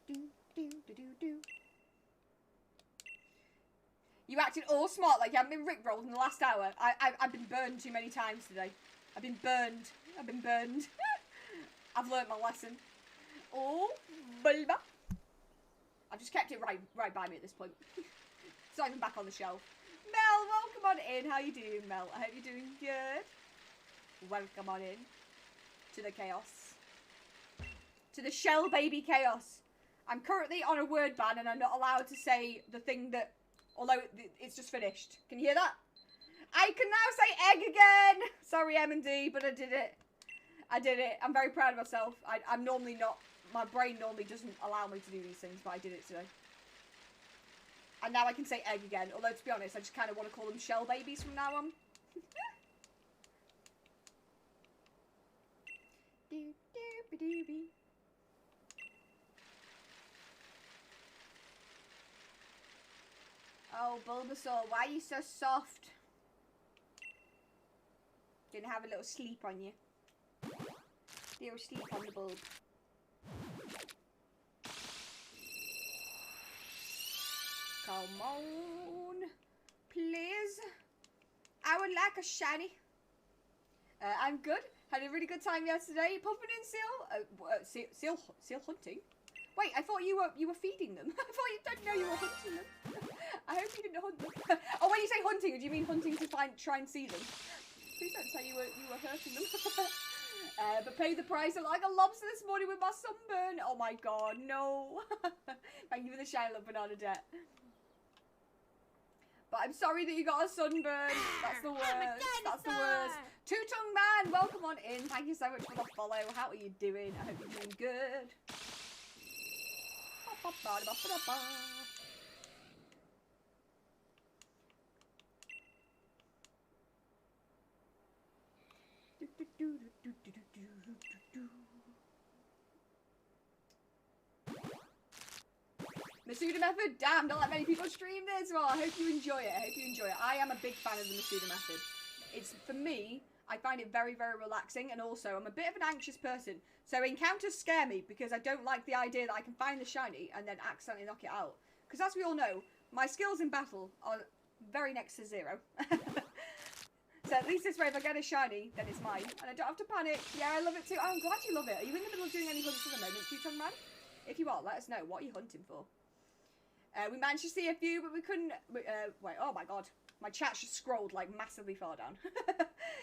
Do, do, do, do, do. You acted all smart like you haven't been rickrolled in the last hour. I've been burned too many times today. I've been burned. I've been burned. I've learnt my lesson. Oh, baby. I've just kept it right by me at this point. It's not even back on the shelf. Mel, welcome on in. How you doing, Mel? I hope you're doing good. Welcome on in to the chaos. To the shell baby chaos. I'm currently on a word ban and I'm not allowed to say the thing that, although it's just finished. Can you hear that? I can now say egg again. Sorry, M&D, but I did it. I did it. I'm very proud of myself. I'm normally not, my brain normally doesn't allow me to do these things, but I did it today. And now I can say egg again. Although, to be honest, I just kind of want to call them shell babies from now on. Oh, Bulbasaur, why are you so soft? Didn't have a little sleep on you. Little sleep on the bulb. Come on, please. I would like a shiny. I'm good. Had a really good time yesterday. Puffin and seal hunting. Wait, I thought you were feeding them. I thought you didn't know you were hunting them. I hope you didn't hunt them. Oh, when you say hunting, do you mean hunting to try and see them? Please don't say you were hurting them. But paid the price like a lobster this morning with my sunburn. Oh my god, no. Thank you for the shiny little banana debt. But I'm sorry that you got a sunburn. That's the worst. That's the worst. Two-tongue man, welcome on in. Thank you so much for the follow. How are you doing? I hope you're doing good. Masuda method? Damn, not that many people stream this. Well, I hope you enjoy it. I am a big fan of the Masuda method. It's, for me, I find it very, very relaxing, and also, I'm a bit of an anxious person. So encounters scare me, because I don't like the idea that I can find the shiny and then accidentally knock it out. Because as we all know, my skills in battle are very next to zero. So at least this way, if I get a shiny, then it's mine. And I don't have to panic. Yeah, I love it too. Oh, I'm glad you love it. Are you in the middle of doing any hunts at the moment, Two-Tongue Man? If you are, let us know. What are you hunting for? We managed to see a few, but we couldn't... wait, oh my god. My chat just scrolled, like, massively far down.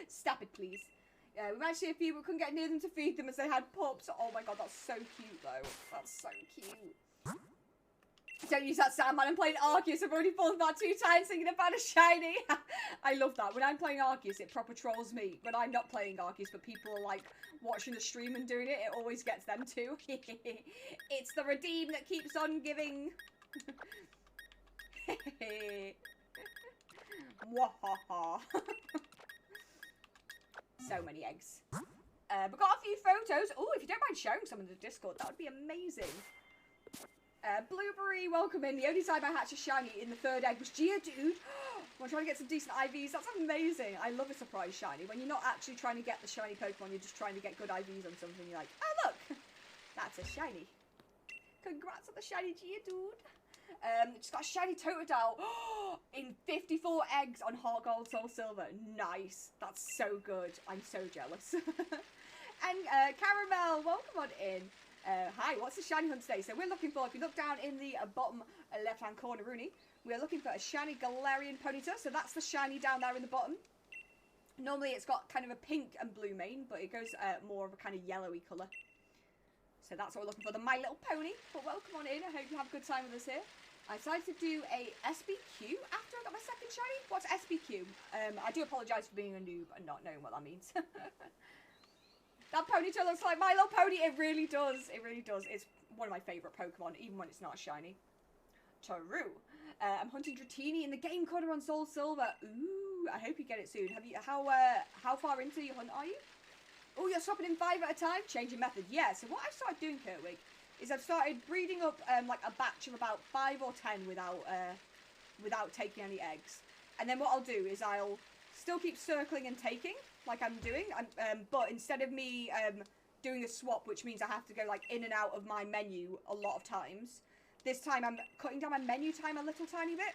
Stop it, please. We managed to see a few, but couldn't get near them to feed them as they had pups. Oh my god, that's so cute, though. That's so cute. Don't use that sound, man. I'm playing Arceus. I've already fallen about 2 times thinking about a shiny. I love that. When I'm playing Arceus, it proper trolls me. When I'm not playing Arceus, but people are like watching the stream and doing it, it always gets them too. It's the redeem that keeps on giving. Wahaha. So many eggs. But got a few photos. Oh, if you don't mind showing some in the Discord, that would be amazing. Blueberry, welcome in. The only time I hatched a shiny in the 3rd egg was Geodude. I'm trying to get some decent IVs. That's amazing. I love a surprise shiny. When you're not actually trying to get the shiny Pokemon, you're just trying to get good IVs on something. You're like, oh look, that's a shiny. Congrats on the shiny Geodude. Just got a shiny Totodile in 54 eggs on Heart Gold, Soul Silver. Nice. That's so good. I'm so jealous. And Caramel, welcome on in. Hi, what's the shiny hunt today? So we're looking for, if you look down in the bottom left-hand corner, Rooney, we're looking for a shiny Galarian Ponyta. So that's the shiny down there in the bottom. Normally it's got kind of a pink and blue mane, but it goes more of a kind of yellowy colour. So that's what we're looking for, the My Little Pony. But welcome on in. I hope you have a good time with us here. I decided to do a SBQ after I got my 2nd shiny. What's SBQ? I do apologise for being a noob and not knowing what that means. That Ponyta looks like My Little Pony. It really does. It really does. It's one of my favourite Pokemon, even when it's not shiny. True. I'm hunting Dratini in the game corner on Soul Silver. Ooh, I hope you get it soon. Have you? How far into your hunt are you? Oh, you're swapping in 5 at a time? Changing method. Yeah, so what I've started doing, Kurtwig, is I've started breeding up like a batch of about 5 or 10 without taking any eggs. And then what I'll do is I'll still keep circling and taking, like I'm doing, but instead of me doing a swap, which means I have to go like in and out of my menu a lot of times, this time I'm cutting down my menu time a little tiny bit.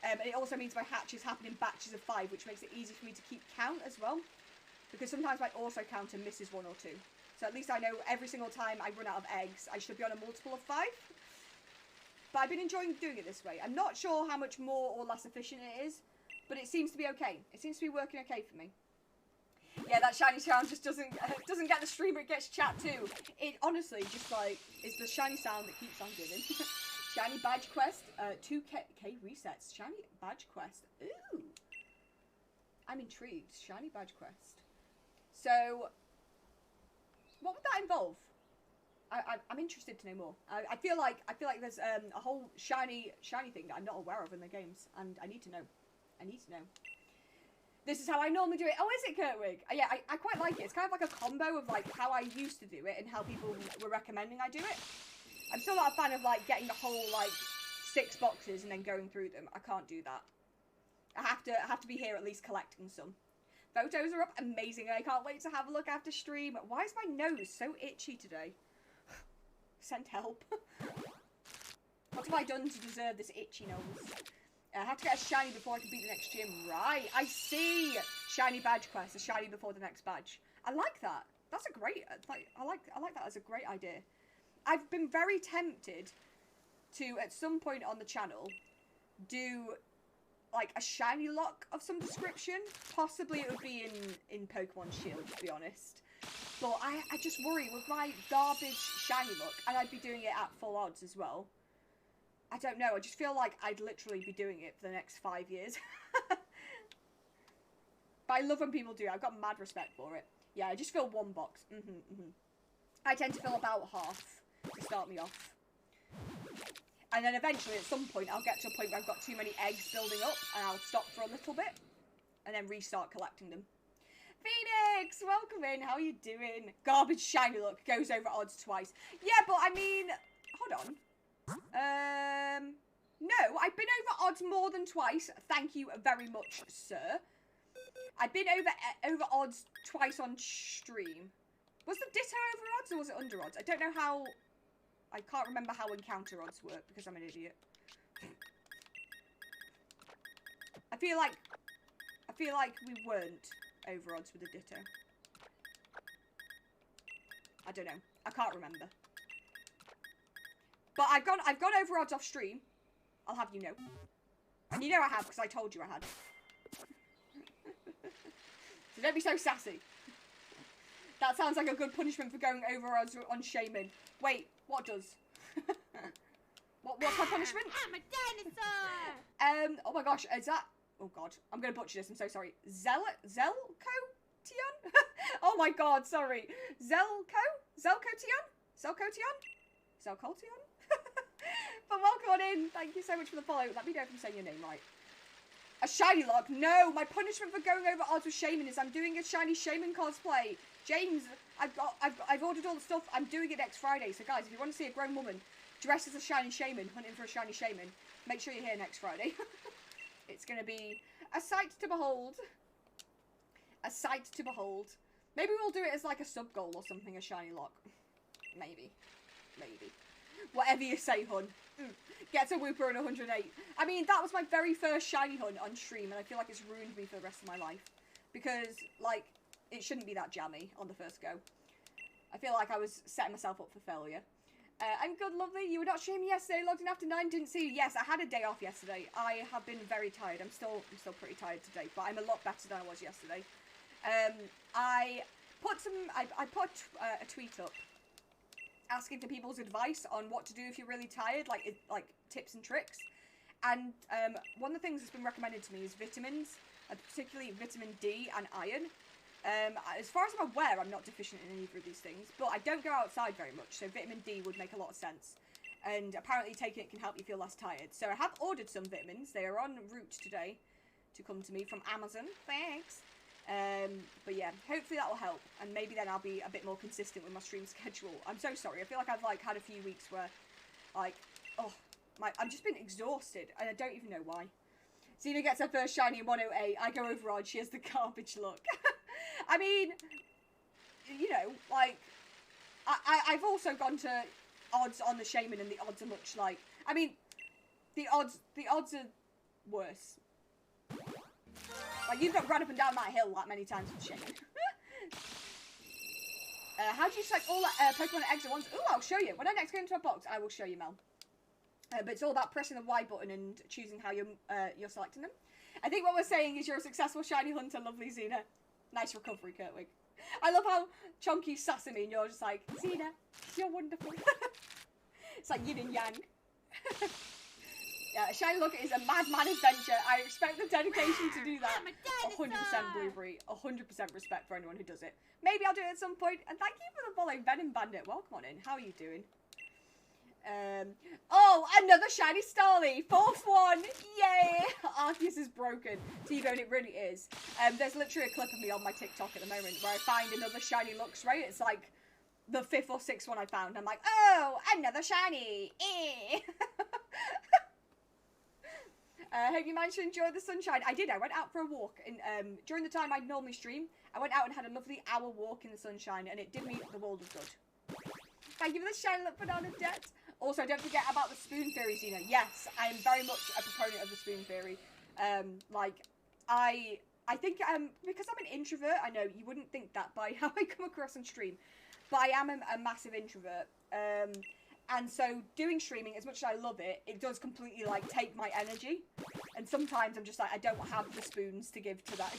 And it also means my hatches happen in batches of 5, which makes it easy for me to keep count as well. Because sometimes my auto counter misses 1 or 2. So at least I know every single time I run out of eggs, I should be on a multiple of 5. But I've been enjoying doing it this way. I'm not sure how much more or less efficient it is, but it seems to be okay. It seems to be working okay for me. Yeah, that shiny sound just doesn't get the streamer, it gets chat too. It honestly just like is the shiny sound that keeps on giving. Shiny badge quest, 2k resets. Shiny badge quest. Ooh, I'm intrigued. Shiny badge quest. So, what would that involve? I'm interested to know more. I feel like there's a whole shiny thing that I'm not aware of in the games, and I need to know. I need to know. This is how I normally do it. Oh, is it, Kurtwig? Yeah, I quite like it. It's kind of like a combo of like how I used to do it and how people were recommending I do it. I'm still not a fan of like getting the whole like 6 boxes and then going through them. I can't do that. I have to be here at least collecting some. Photos are up. Amazing. I can't wait to have a look after stream. Why is my nose so itchy today? Send help. What have I done to deserve this itchy nose? I have to get a shiny before I can beat the next gym. Right, I see. Shiny badge quest, a shiny before the next badge. I like that. That's a great. I like that as a great idea. I've been very tempted to at some point on the channel do like a shiny lock of some description. Possibly it would be in Pokemon Shield, to be honest. But I just worry with my garbage shiny look, and I'd be doing it at full odds as well. I don't know, I just feel like I'd literally be doing it for the next 5 years. But I love when people do it. I've got mad respect for it. Yeah, I just fill 1 box. I tend to fill about half to start me off. And then eventually, at some point, I'll get to a point where I've got too many eggs building up, and I'll stop for a little bit, and then restart collecting them. Phoenix, welcome in. How are you doing? Garbage shiny look goes over odds twice. Yeah, but I mean, hold on. No, I've been over odds more than twice. Thank you very much, sir. I've been over odds twice on stream. Was the ditto over odds or was it under odds? I don't know how. I can't remember how encounter odds work because I'm an idiot. I feel like we weren't over odds with the ditto. I don't know. I can't remember. But I've gone over odds off stream. I'll have you know. And you know I have because I told you I had. So don't be so sassy. That sounds like a good punishment for going over odds on Shaman. Wait, what does? What's my punishment? I'm a dinosaur! Oh my gosh, is that... Oh god, I'm gonna butcher this, I'm so sorry. Zelcotion? Oh my god, sorry. Zelcotion? But welcome on in. Thank you so much for the follow. Let me know if I'm saying your name right. A shiny lock? No, my punishment for going over odds with Shaman is I'm doing a shiny Shaman cosplay. James, I've ordered all the stuff. I'm doing it next Friday. So guys, if you want to see a grown woman dressed as a shiny Shaman, hunting for a shiny Shaman, make sure you're here next Friday. It's going to be a sight to behold. A sight to behold. Maybe we'll do it as like a sub-goal or something, a shiny lock. Maybe. Whatever you say, hun. Gets a Wooper and 108. I mean, that was my very first shiny hunt on stream, and I feel like it's ruined me for the rest of my life. Because, like, it shouldn't be that jammy on the first go. I feel like I was setting myself up for failure. I'm good, lovely. You were not streaming yesterday, logged in after 9, didn't see you. Yes, I had a day off yesterday. I have been very tired. I'm still pretty tired today, but I'm a lot better than I was yesterday. I put a tweet up asking for people's advice on what to do if you're really tired, like tips and tricks. And one of the things that's been recommended to me is vitamins, particularly vitamin D and iron. As far as I'm aware, I'm not deficient in either of these things, but I don't go outside very much, so vitamin D would make a lot of sense. And apparently taking it can help you feel less tired. So I have ordered some vitamins. They are en route today to come to me from Amazon. Thanks. But yeah, hopefully that will help, and maybe then I'll be a bit more consistent with my stream schedule. I'm so sorry. I feel like I've had a few weeks where, I've just been exhausted, and I don't even know why. Xena gets her first shiny in 108. I go over on. She has the garbage look. I mean, you know, I've also gone to odds on the Shaman, and the odds are much like, I mean, the odds are worse. Like, you've got run up and down that hill like many times with Shaman. How do you select all that Pokemon eggs at once? Ooh, I'll show you. When I next go into a box, I will show you, Mel. But it's all about pressing the Y button and choosing how you're selecting them. I think what we're saying is you're a successful shiny hunter, lovely Xena. Nice recovery, Kurtwig. I love how Chonky's sassing me and you're just like, Xena, you're wonderful. It's like yin and yang. Yeah, a shiny look is a madman adventure. I expect the dedication to do that. 100% Blueberry. 100% respect for anyone who does it. Maybe I'll do it at some point. And thank you for the follow, Venom Bandit. Welcome on in. How are you doing? Oh, another shiny Starly. 4th one. Yay. Arceus is broken. T-Bone, it really is. There's literally a clip of me on my TikTok at the moment where I find another shiny Luxray. It's like the 5th or 6th one I found. I'm like, oh, another shiny. Hope you managed to enjoy the sunshine. I did. I went out for a walk during the time I'd normally stream. I went out and had a lovely hour walk in the sunshine, and it did me the world of good. Thank you for the shiny look, Banana Jet. Also, don't forget about the spoon theory, Xena. Yes, I am very much a proponent of the spoon theory. I think because I'm an introvert, I know you wouldn't think that by how I come across on stream, but I am a massive introvert. And so doing streaming, as much as I love it, it does completely like take my energy. And sometimes I'm just like, I don't have the spoons to give to that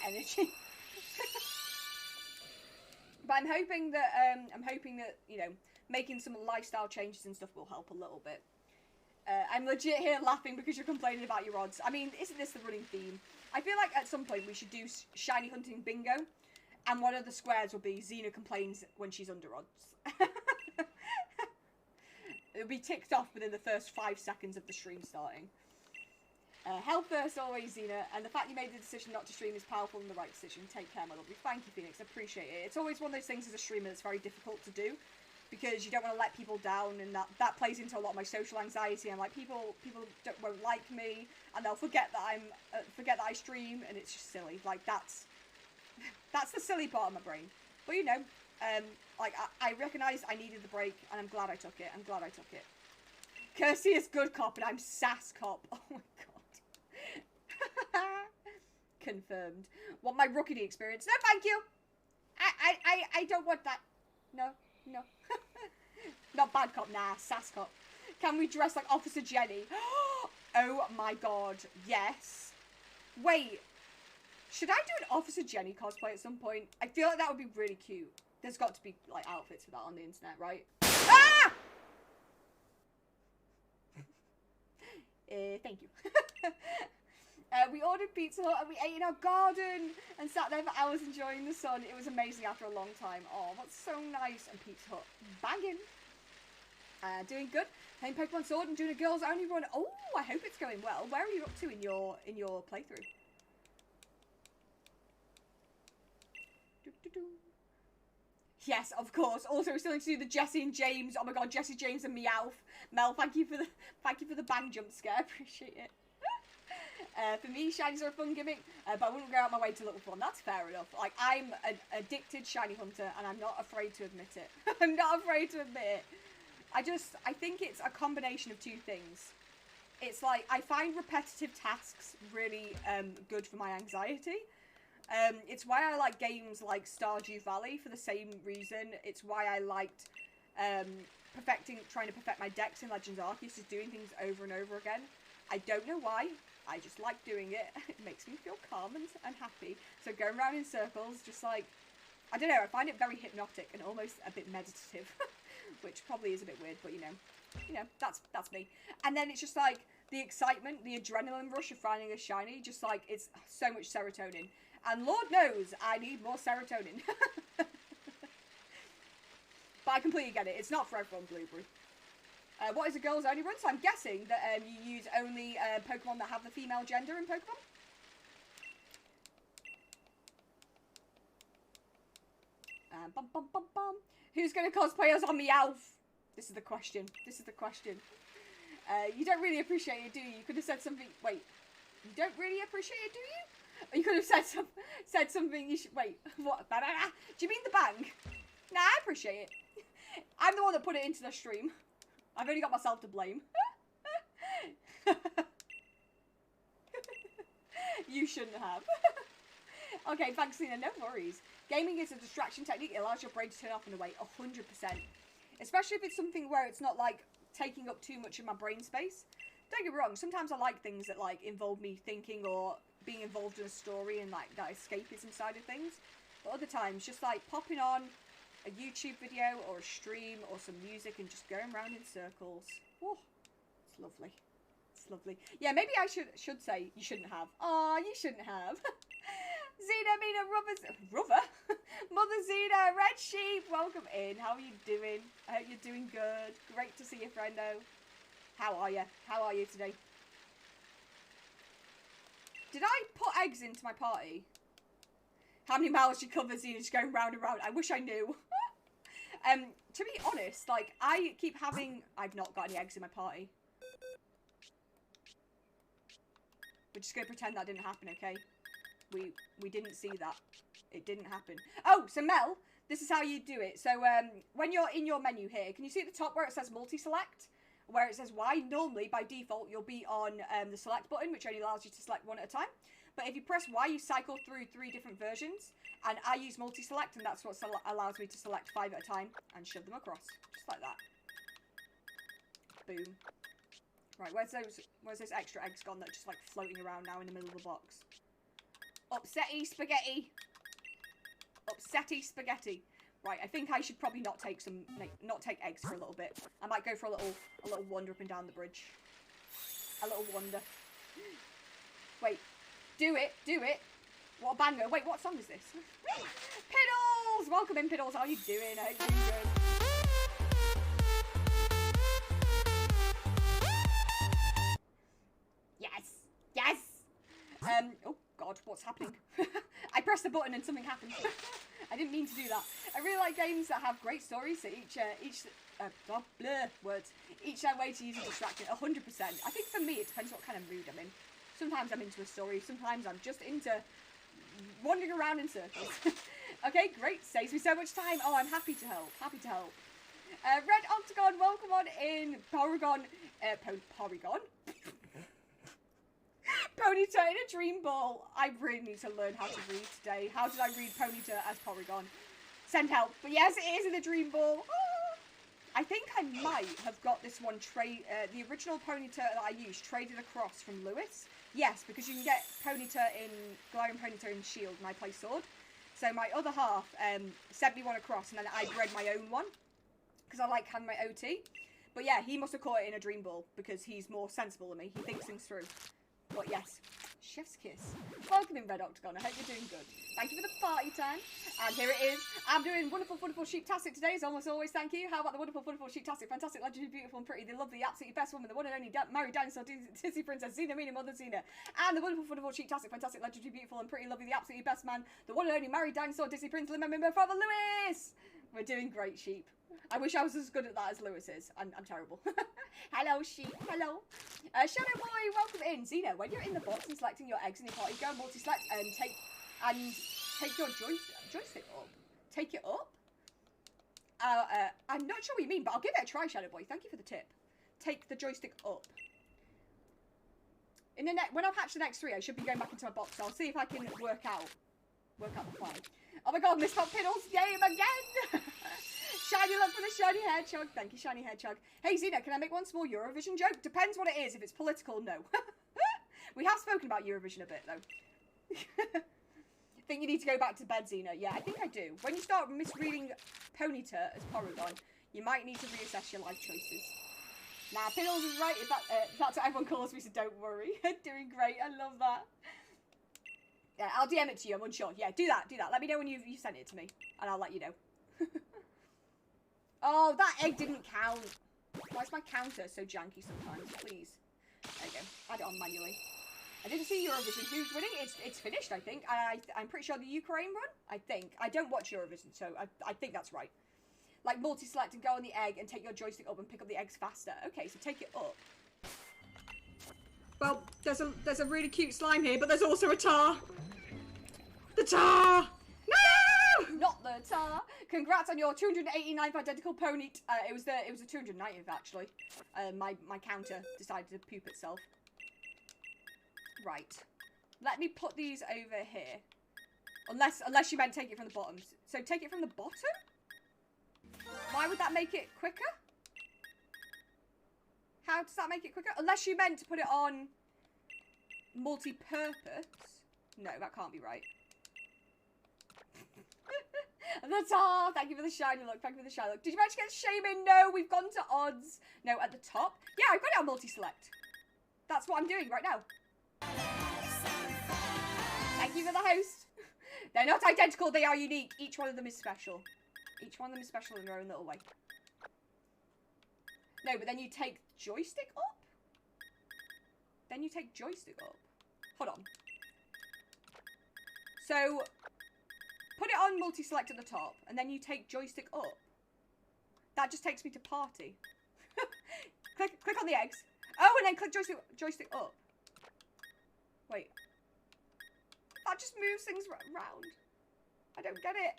energy. But I'm hoping that you know, making some lifestyle changes and stuff will help a little bit. I'm legit here laughing because you're complaining about your odds. I mean, isn't this the running theme? I feel like at some point we should do shiny hunting bingo, and one of the squares will be Xena complains when she's under odds. It'll be ticked off within the first 5 seconds of the stream starting. Health first always, Xena, and the fact you made the decision not to stream is powerful and the right decision. Take care, my lovely. Thank you, Phoenix. I appreciate it. It's always one of those things as a streamer that's very difficult to do, because you don't want to let people down, and that plays into a lot of my social anxiety. I'm like, people won't like me, and they'll forget that I stream, and it's just silly. Like, that's the silly part of my brain. But you know, like I recognised I needed the break, and I'm glad I took it. Kirsty is good cop, and I'm sass cop. Oh my god. Confirmed. Want my Rookie D experience? No, thank you. I don't want that. No. Not bad cop, nah, sass cop. Can we dress like Officer Jenny? Oh my god, yes. Wait, should I do an Officer Jenny cosplay at some point? I feel like that would be really cute. There's got to be like outfits for that on the internet, right? Ah! Thank you. We ordered Pizza Hut and we ate in our garden and sat there for hours enjoying the sun. It was amazing after a long time. Oh, that's so nice. And Pizza Hut banging. Doing good. Playing Pokemon Sword and doing a girls only run. Oh, I hope it's going well. Where are you up to in your playthrough? Yes, of course. Also, we're still need to do the Jesse and James. Oh my god, Jesse, James, and Meowth. Mel, thank you for the bang jump scare. Appreciate it. For me, shinies are a fun gimmick, but I wouldn't go out my way to look for one. That's fair enough. Like, I'm an addicted shiny hunter, and I'm not afraid to admit it. I'm not afraid to admit it. I think it's a combination of two things. It's like, I find repetitive tasks really good for my anxiety. It's why I like games like Stardew Valley for the same reason. It's why I liked trying to perfect my decks in Legends Arceus, just doing things over and over again. I don't know why. I just like doing it. It makes me feel calm and happy. So going around in circles, just like, I don't know, I find it very hypnotic and almost a bit meditative, which probably is a bit weird, but you know, that's me. And then it's just like the excitement, the adrenaline rush of finding a shiny, just like, it's so much serotonin. And Lord knows I need more serotonin. But I completely get it. It's not for everyone, Blueberry. What is a girls only run? So I'm guessing that you use only Pokemon that have the female gender in Pokemon. Bum, bum, bum, bum. Who's going to cosplay us on Meowth? This is the question. This is the question. You don't really appreciate it, do you? You could have said something. Wait. You don't really appreciate it, do you? Or you could have said something. You should. Wait. What? Do you mean the bang? Nah, I appreciate it. I'm the one that put it into the stream. I've only got myself to blame. You shouldn't have. Okay, thanks, Lena. No worries. Gaming is a distraction technique. It allows your brain to turn off and away 100%. Especially if it's something where it's not, like, taking up too much of my brain space. Don't get me wrong. Sometimes I like things that, like, involve me thinking or being involved in a story and, like, that escapism side of things. But other times, just, like, popping on a YouTube video or a stream or some music and just going around in circles. Oh, it's lovely. It's lovely. Yeah, maybe I should say you shouldn't have. Aw, you shouldn't have. Zena, Mina, Rubber? Mother Zena, Red Sheep, welcome in. How are you doing? I hope you're doing good. Great to see you, friendo. How are you? How are you today? Did I put eggs into my party? How many miles she covers, Zena's going round and round. I wish I knew. To be honest, like, I keep having... I've not got any eggs in my party. We're just going to pretend that didn't happen, okay? We didn't see that. It didn't happen. Oh, so Mel, this is how you do it. So, when you're in your menu here, can you see at the top where it says multi-select? Where it says Y? Normally, by default, you'll be on the select button, which only allows you to select one at a time. But if you press Y, you cycle through 3 different versions. And I use multi-select, and that's what allows me to select 5 at a time and shove them across. Just like that. Boom. Right, where's those extra eggs gone that are just, like, floating around now in the middle of the box? Upsetty spaghetti. Upsetty spaghetti. Right, I think I should probably not take eggs for a little bit. I might go for a little wander up and down the bridge. A little wander. Wait. Do it. Do it. What a banger. Wait, what song is this? Piddles! Welcome in, Piddles. How are you doing? I hope you're doing good. Yes! Yes! Oh, God, what's happening? I pressed the button and something happened. I didn't mean to do that. I really like games that have great stories, so each way to use a distraction, 100%. I think for me, it depends what kind of mood I'm in. Sometimes I'm into a story, sometimes I'm just into wandering around in circles. Okay, great. Saves me so much time. Oh, I'm happy to help. Happy to help. Red Octagon, welcome on in. Porygon. Ponyta in a dream ball. I really need to learn how to read today. How did I read Ponyta as Porygon? Send help. But yes, it is in a dream ball. I think I might have got this one the original Ponyta that I used traded across from Lewis. Yes, because you can get Galarian Ponyta in Shield, and I play Sword. So my other half sent me one across, and then I bred my own one because I like having my OT. But yeah, he must have caught it in a dream ball because he's more sensible than me. He thinks things through. But yes, chef's kiss. Welcome in, Red Octagon. I hope you're doing good. Thank you for the party time. And here it is. I'm doing wonderful, wonderful sheep-tastic today, as almost always. Thank you. How about the wonderful, wonderful sheep-tastic, fantastic, legendary, beautiful, and pretty, the lovely, absolutely best woman, the one and only married dinosaur Disney princess Xena, Mina, Mother Xena, and the wonderful, wonderful sheep-tastic, fantastic, legendary, beautiful, and pretty, lovely, the absolutely best man, the one and only married dinosaur Disney prince, my father Lewis. We're doing great, sheep. I wish I was as good at that as Lewis is. I'm terrible. Hello, sheep. Hello. Shadow Boy, welcome in. Xena, when you're in the box and selecting your eggs in your party, go multi-select and take your joystick up. Take it up? I'm not sure what you mean, but I'll give it a try, Shadow Boy. Thank you for the tip. Take the joystick up. When I've hatched the next 3, I should be going back into my box. So I'll see if I can work out the plan. Oh my god, missed out Piddles game again! Shiny love for the shiny hedgehog. Thank you, shiny hedgehog. Hey, Xena, can I make one small Eurovision joke? Depends what it is. If it's political, no. We have spoken about Eurovision a bit, though. I think you need to go back to bed, Xena. Yeah, I think I do. When you start misreading Ponyta as Porygon, you might need to reassess your life choices. Nah, Piddles is right. If that's what everyone calls me, so don't worry. Doing great. I love that. Yeah, I'll DM it to you. I'm unsure. Yeah, do that. Let me know when you sent it to me, and I'll let you know. Oh, that egg didn't count. Why is my counter so janky sometimes? Please. There you go. Add it on manually. I didn't see Eurovision. Who's winning? It's finished, I think. I'm pretty sure the Ukraine run. I think. I don't watch Eurovision, so I think that's right. Like multi-select and go on the egg and take your joystick up and pick up the eggs faster. Okay, so take it up. Well, there's a really cute slime here, but there's also a tar. The tar! No! Not the tar. Congrats on your 289th identical pony. It was the 290th actually. My counter decided to poop itself. Right. Let me put these over here. Unless you meant take it from the bottom. So take it from the bottom? Why would that make it quicker? How does that make it quicker? Unless you meant to put it on multi-purpose. No, that can't be right. The tar! Thank you for the shiny look. Thank you for the shiny look. Did you manage to get Shaman? No, we've gone to odds. No, at the top. Yeah, I've got it on multi-select. That's what I'm doing right now. Thank you for the host. They're not identical, they are unique. Each one of them is special. Each one of them is special in their own little way. No, but then you take joystick up? Then you take joystick up. Hold on. So, put it on multi-select at the top, and then you take joystick up. That just takes me to party. click on the eggs. Oh, and then click joystick up. Wait. That just moves things round. I don't get it.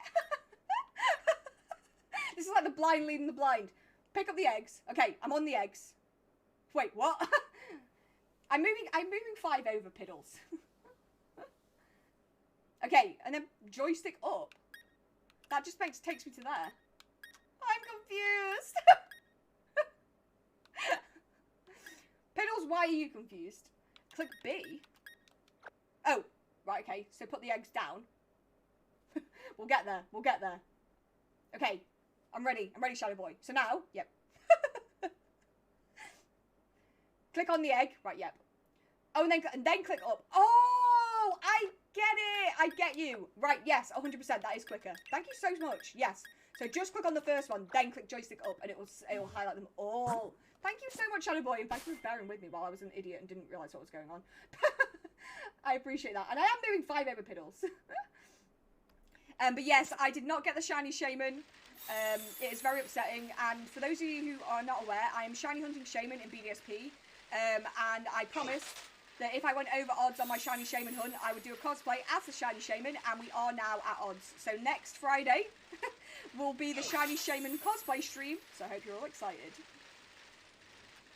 This is like the blind leading the blind. Pick up the eggs. Okay, I'm on the eggs. Wait, what? I'm moving 5 over, Piddles. Okay, and then joystick up. That just takes me to there. I'm confused. Piddles, why are you confused? Click B. Oh, right, okay. So put the eggs down. We'll get there. We'll get there. Okay, I'm ready. I'm ready, Shadow Boy. So now, yep. Click on the egg. Right, yep. Oh, and then click up. Oh, I get it. I get you. Right, yes, 100%. That is quicker. Thank you so much. Yes. So just click on the first one, then click joystick up, and it will highlight them all. Thank you so much, Shadow Boy. In fact, you were bearing with me while I was an idiot and didn't realise what was going on. I appreciate that. And I am doing 5 over Piddles. But yes, I did not get the shiny Shaman. It is very upsetting. And for those of you who are not aware, I am shiny hunting Shaman in BDSP. And I promised that if I went over odds on my shiny Shaman hunt, I would do a cosplay as the shiny Shaman, and we are now at odds. So next Friday will be the shiny Shaman cosplay stream. So I hope you're all excited.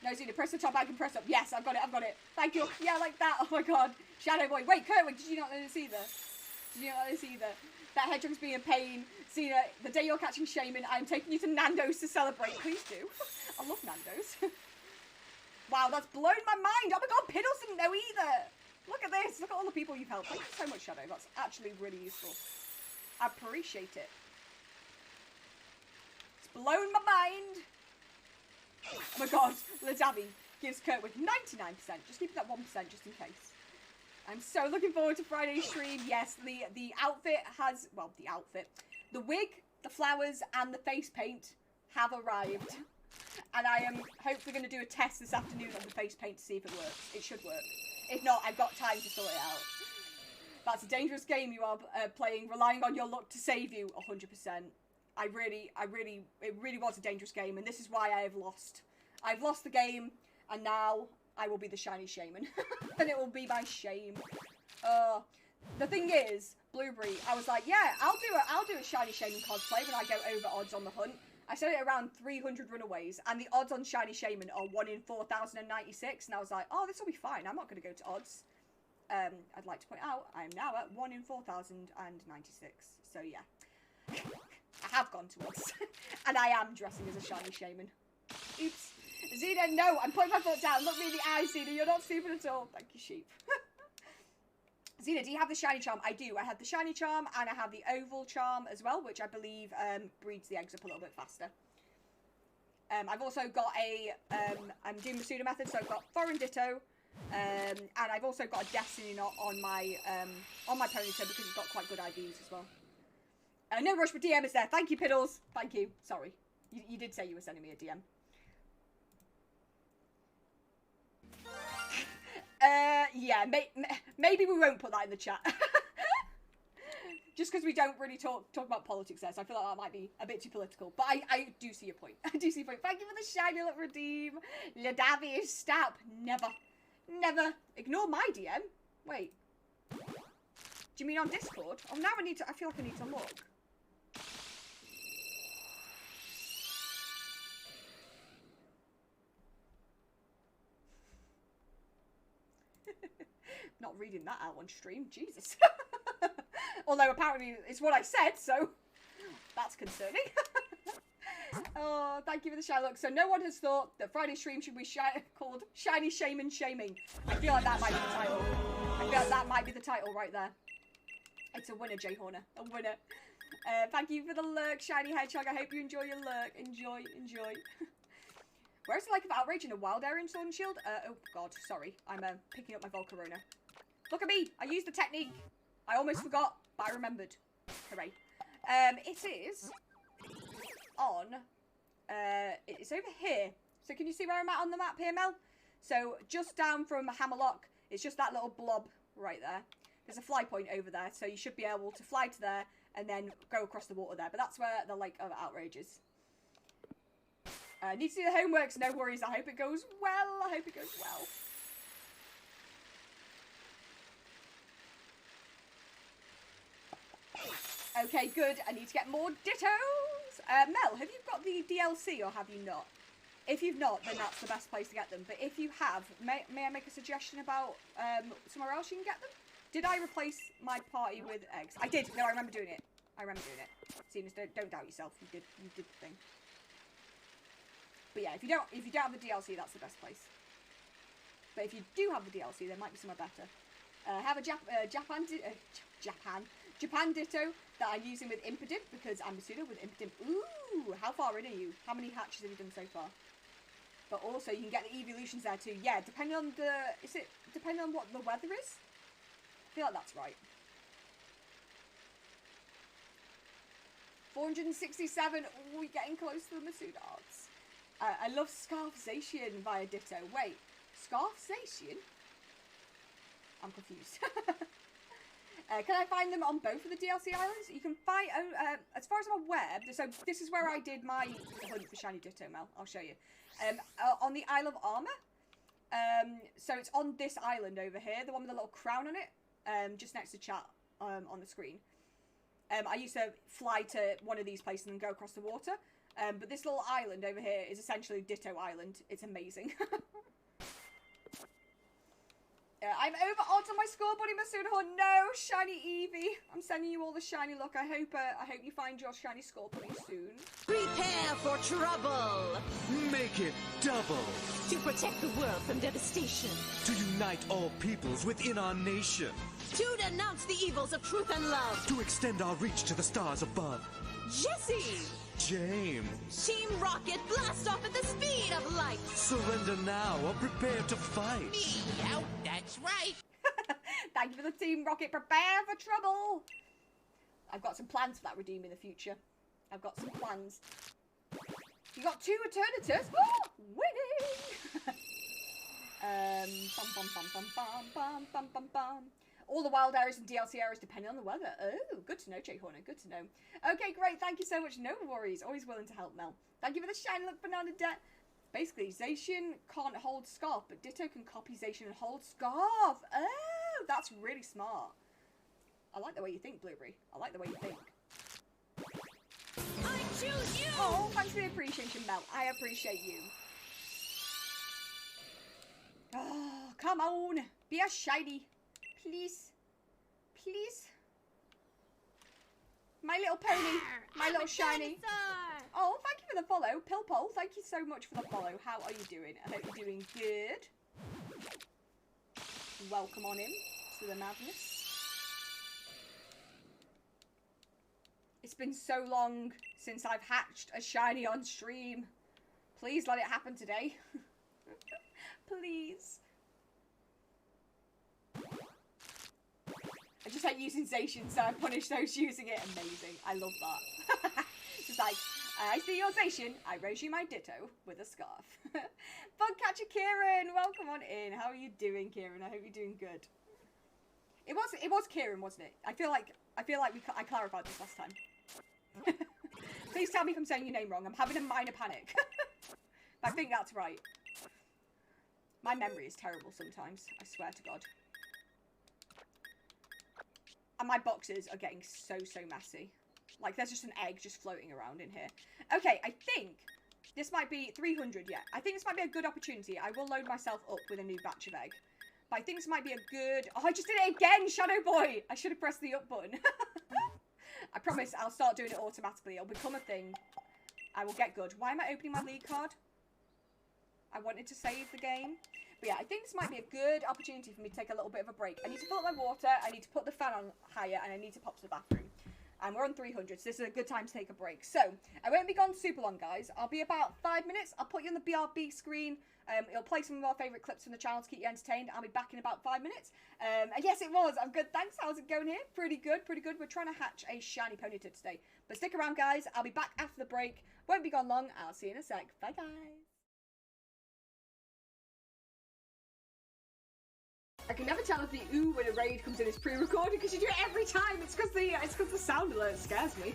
No, Xena, press the top, I can press up. Yes, I've got it, I've got it. Thank you. Yeah, like that. Oh my god. Shadow Boy. Wait, Kerwin, did you not know this either? Did you not know this either? That hedgehog's being a pain. Xena, the day you're catching Shaman, I'm taking you to Nando's to celebrate. Please do. I love Nando's. Wow, that's blown my mind. Oh my god, Piddles didn't know either. Look at this. Look at all the people you've helped. Thank you so much, Shadow. That's actually really useful. I appreciate it. It's blown my mind. my god, Ladavi gives Kurt with 99%. Just keep that 1% just in case. I'm so looking forward to Friday's stream. Yes, the outfit has, well, the wig, the flowers, and the face paint have arrived. And I am hopefully going to do a test this afternoon on the face paint to see if it works. It should work. If not, I've got time to sort it out. That's a dangerous game you are playing, relying on your luck to save you, 100%. It really was a dangerous game, and this is why I have lost. I've lost the game, and now I will be the shiny shaman. And it will be my shame. The thing is, Blueberry, I was like, yeah, I'll do a shiny shaman cosplay when I go over odds on the hunt. I set it around 300 runaways, and the odds on shiny shaman are 1 in 4,096, and I was like, oh, this will be fine. I'm not going to go to odds. I'd like to point out, I am now at 1 in 4,096. So yeah, I have gone to odds, and I am dressing as a shiny shaman. Oops. Zena, no, I'm putting my foot down. Look me in the eye, Zena. You're not stupid at all. Thank you, sheep. Zena, do you have the shiny charm? I do. I have the shiny charm, and I have the oval charm as well, which I believe breeds the eggs up a little bit faster. I've also got a, I'm doing Masuda method, so I've got foreign ditto, and I've also got a destiny knot on my Ponyta because it's got quite good IVs as well. No rush, but DM is there. Thank you, Piddles. Thank you. Sorry. You did say you were sending me a DM. Yeah, maybe we won't put that in the chat. Just because we don't really talk about politics there, so I feel like that might be a bit too political. But I do see your point. I do see your point. Thank you for the shiny little redeem. Ladavi is stap. Never. Never. Ignore my DM. Wait. Do you mean on Discord? Oh, now I feel like I need to look. Not reading that out on stream, Jesus. Although apparently it's what I said, so that's concerning. Oh, thank you for the shiny look. So no one has thought that Friday's stream should be called Shiny Shaman Shaming. I feel like that might be the title. I feel like that might be the title right there. It's a winner, Jay Horner. A winner. Thank you for the lurk, Shiny Hedgehog. I hope you enjoy your lurk. Enjoy, enjoy. Where's the like of outrage in a wild area in Sword and Shield? Oh god, sorry. I'm picking up my Volcarona. Look at me! I used the technique. I almost forgot, but I remembered. Hooray. It is on, it's over here. So can you see where I'm at on the map here, Mel? So just down from Hammerlock, it's just that little blob right there. There's a fly point over there, so you should be able to fly to there and then go across the water there. But that's where the Lake of Outrage is. Need to do the homeworks, no worries. I hope it goes well. I hope it goes well. Okay, good. I need to get more dittos. Mel, have you got the DLC or have you not? If you've not, then that's the best place to get them. But if you have, may I make a suggestion about somewhere else you can get them? Did I replace my party with eggs? I did. No, I remember doing it. I remember doing it. Seems don't doubt yourself. You did the thing. But yeah, if you don't have the DLC, that's the best place. But if you do have the DLC, there might be somewhere better. Have a Japan Ditto that I'm using with Impidimp because I'm Masuda with Impidimp. Ooh, how far in are you? How many hatches have you done so far? But also you can get the evolutions there too. Yeah, depending on depending on what the weather is? I feel like that's right. 467. Oh, we're getting close to the Masuda odds. I love Scarfzation via Ditto. Wait, Scarfzation? I'm confused. Can I find them on both of the DLC islands? You can find, as far as I'm aware, so this is where I did my hunt for Shiny Ditto, Mel. I'll show you. On the Isle of Armor. So it's on this island over here, the one with the little crown on it, just next to chat on the screen. I used to fly to one of these places and then go across the water. But this little island over here is essentially Ditto Island. It's amazing. I'm over odds on my score, buddy Masuda. Oh no, shiny Eevee. I'm sending you all the shiny luck. I hope you find your shiny score buddy soon. Prepare for trouble. Make it double. To protect the world from devastation. To unite all peoples within our nation. To denounce the evils of truth and love. To extend our reach to the stars above. Jesse. James. Team Rocket blast off at the speed of light. Surrender now or prepare to fight. Meow, that's right. Thank you for the Team Rocket. Prepare for trouble. I've got some plans for that Redeem in the future. I've got some plans. You got 2 Eternatus. Winning. Bum, bum, bum, bum, bum, bum, bum, bum, bum. All the wild areas and DLC areas depending on the weather. Oh, good to know, Jake Horner. Good to know. Okay, great. Thank you so much. No worries. Always willing to help, Mel. Thank you for the shiny look, Banana Debt. Basically, Zacian can't hold Scarf, but Ditto can copy Zacian and hold Scarf. Oh, that's really smart. I like the way you think, Blueberry. I like the way you think. I choose you! Oh, thanks for the appreciation, Mel. I appreciate you. Oh, come on. Be a shiny. Please. Please. My little pony. My little shiny. Oh, thank you for the follow. Pilpole, thank you so much for the follow. How are you doing? I hope you're doing good. Welcome on in to the madness. It's been so long since I've hatched a shiny on stream. Please let it happen today. Please. I just hate using Zacian, so I punish those using it. Amazing. I love that. Just like, I see your Zacian, I raise you my Ditto with a scarf. Bugcatcher Kieran, welcome on in. How are you doing, Kieran? I hope you're doing good. It was Kieran, wasn't it? I feel like I clarified this last time. Please tell me if I'm saying your name wrong. I'm having a minor panic. I think that's right. My memory is terrible sometimes. I swear to God. And my boxes are getting so messy. Like, there's just an egg just floating around in here. Okay, I think this might be 300 yet. I think this might be a good opportunity. I will load myself up with a new batch of egg. But I think this might be a good... Oh, I just did it again, Shadow Boy! I should have pressed the up button. I promise I'll start doing it automatically. It'll become a thing. I will get good. Why am I opening my league card? I wanted to save the game. But yeah, I think this might be a good opportunity for me to take a little bit of a break. I need to fill up my water, I need to put the fan on higher, and I need to pop to the bathroom. And we're on 300, so this is a good time to take a break. So, I won't be gone super long, guys. I'll be about 5 minutes. I'll put you on the BRB screen. It'll play some of our favourite clips from the channel to keep you entertained. I'll be back in about 5 minutes. And yes, it was. I'm good, thanks. How's it going here? Pretty good, pretty good. We're trying to hatch a shiny Ponyta today. But stick around, guys. I'll be back after the break. Won't be gone long. I'll see you in a sec. Bye, guys. I can never tell if the ooh when a raid comes in is pre-recorded because you do it every time. It's because the sound alert scares me.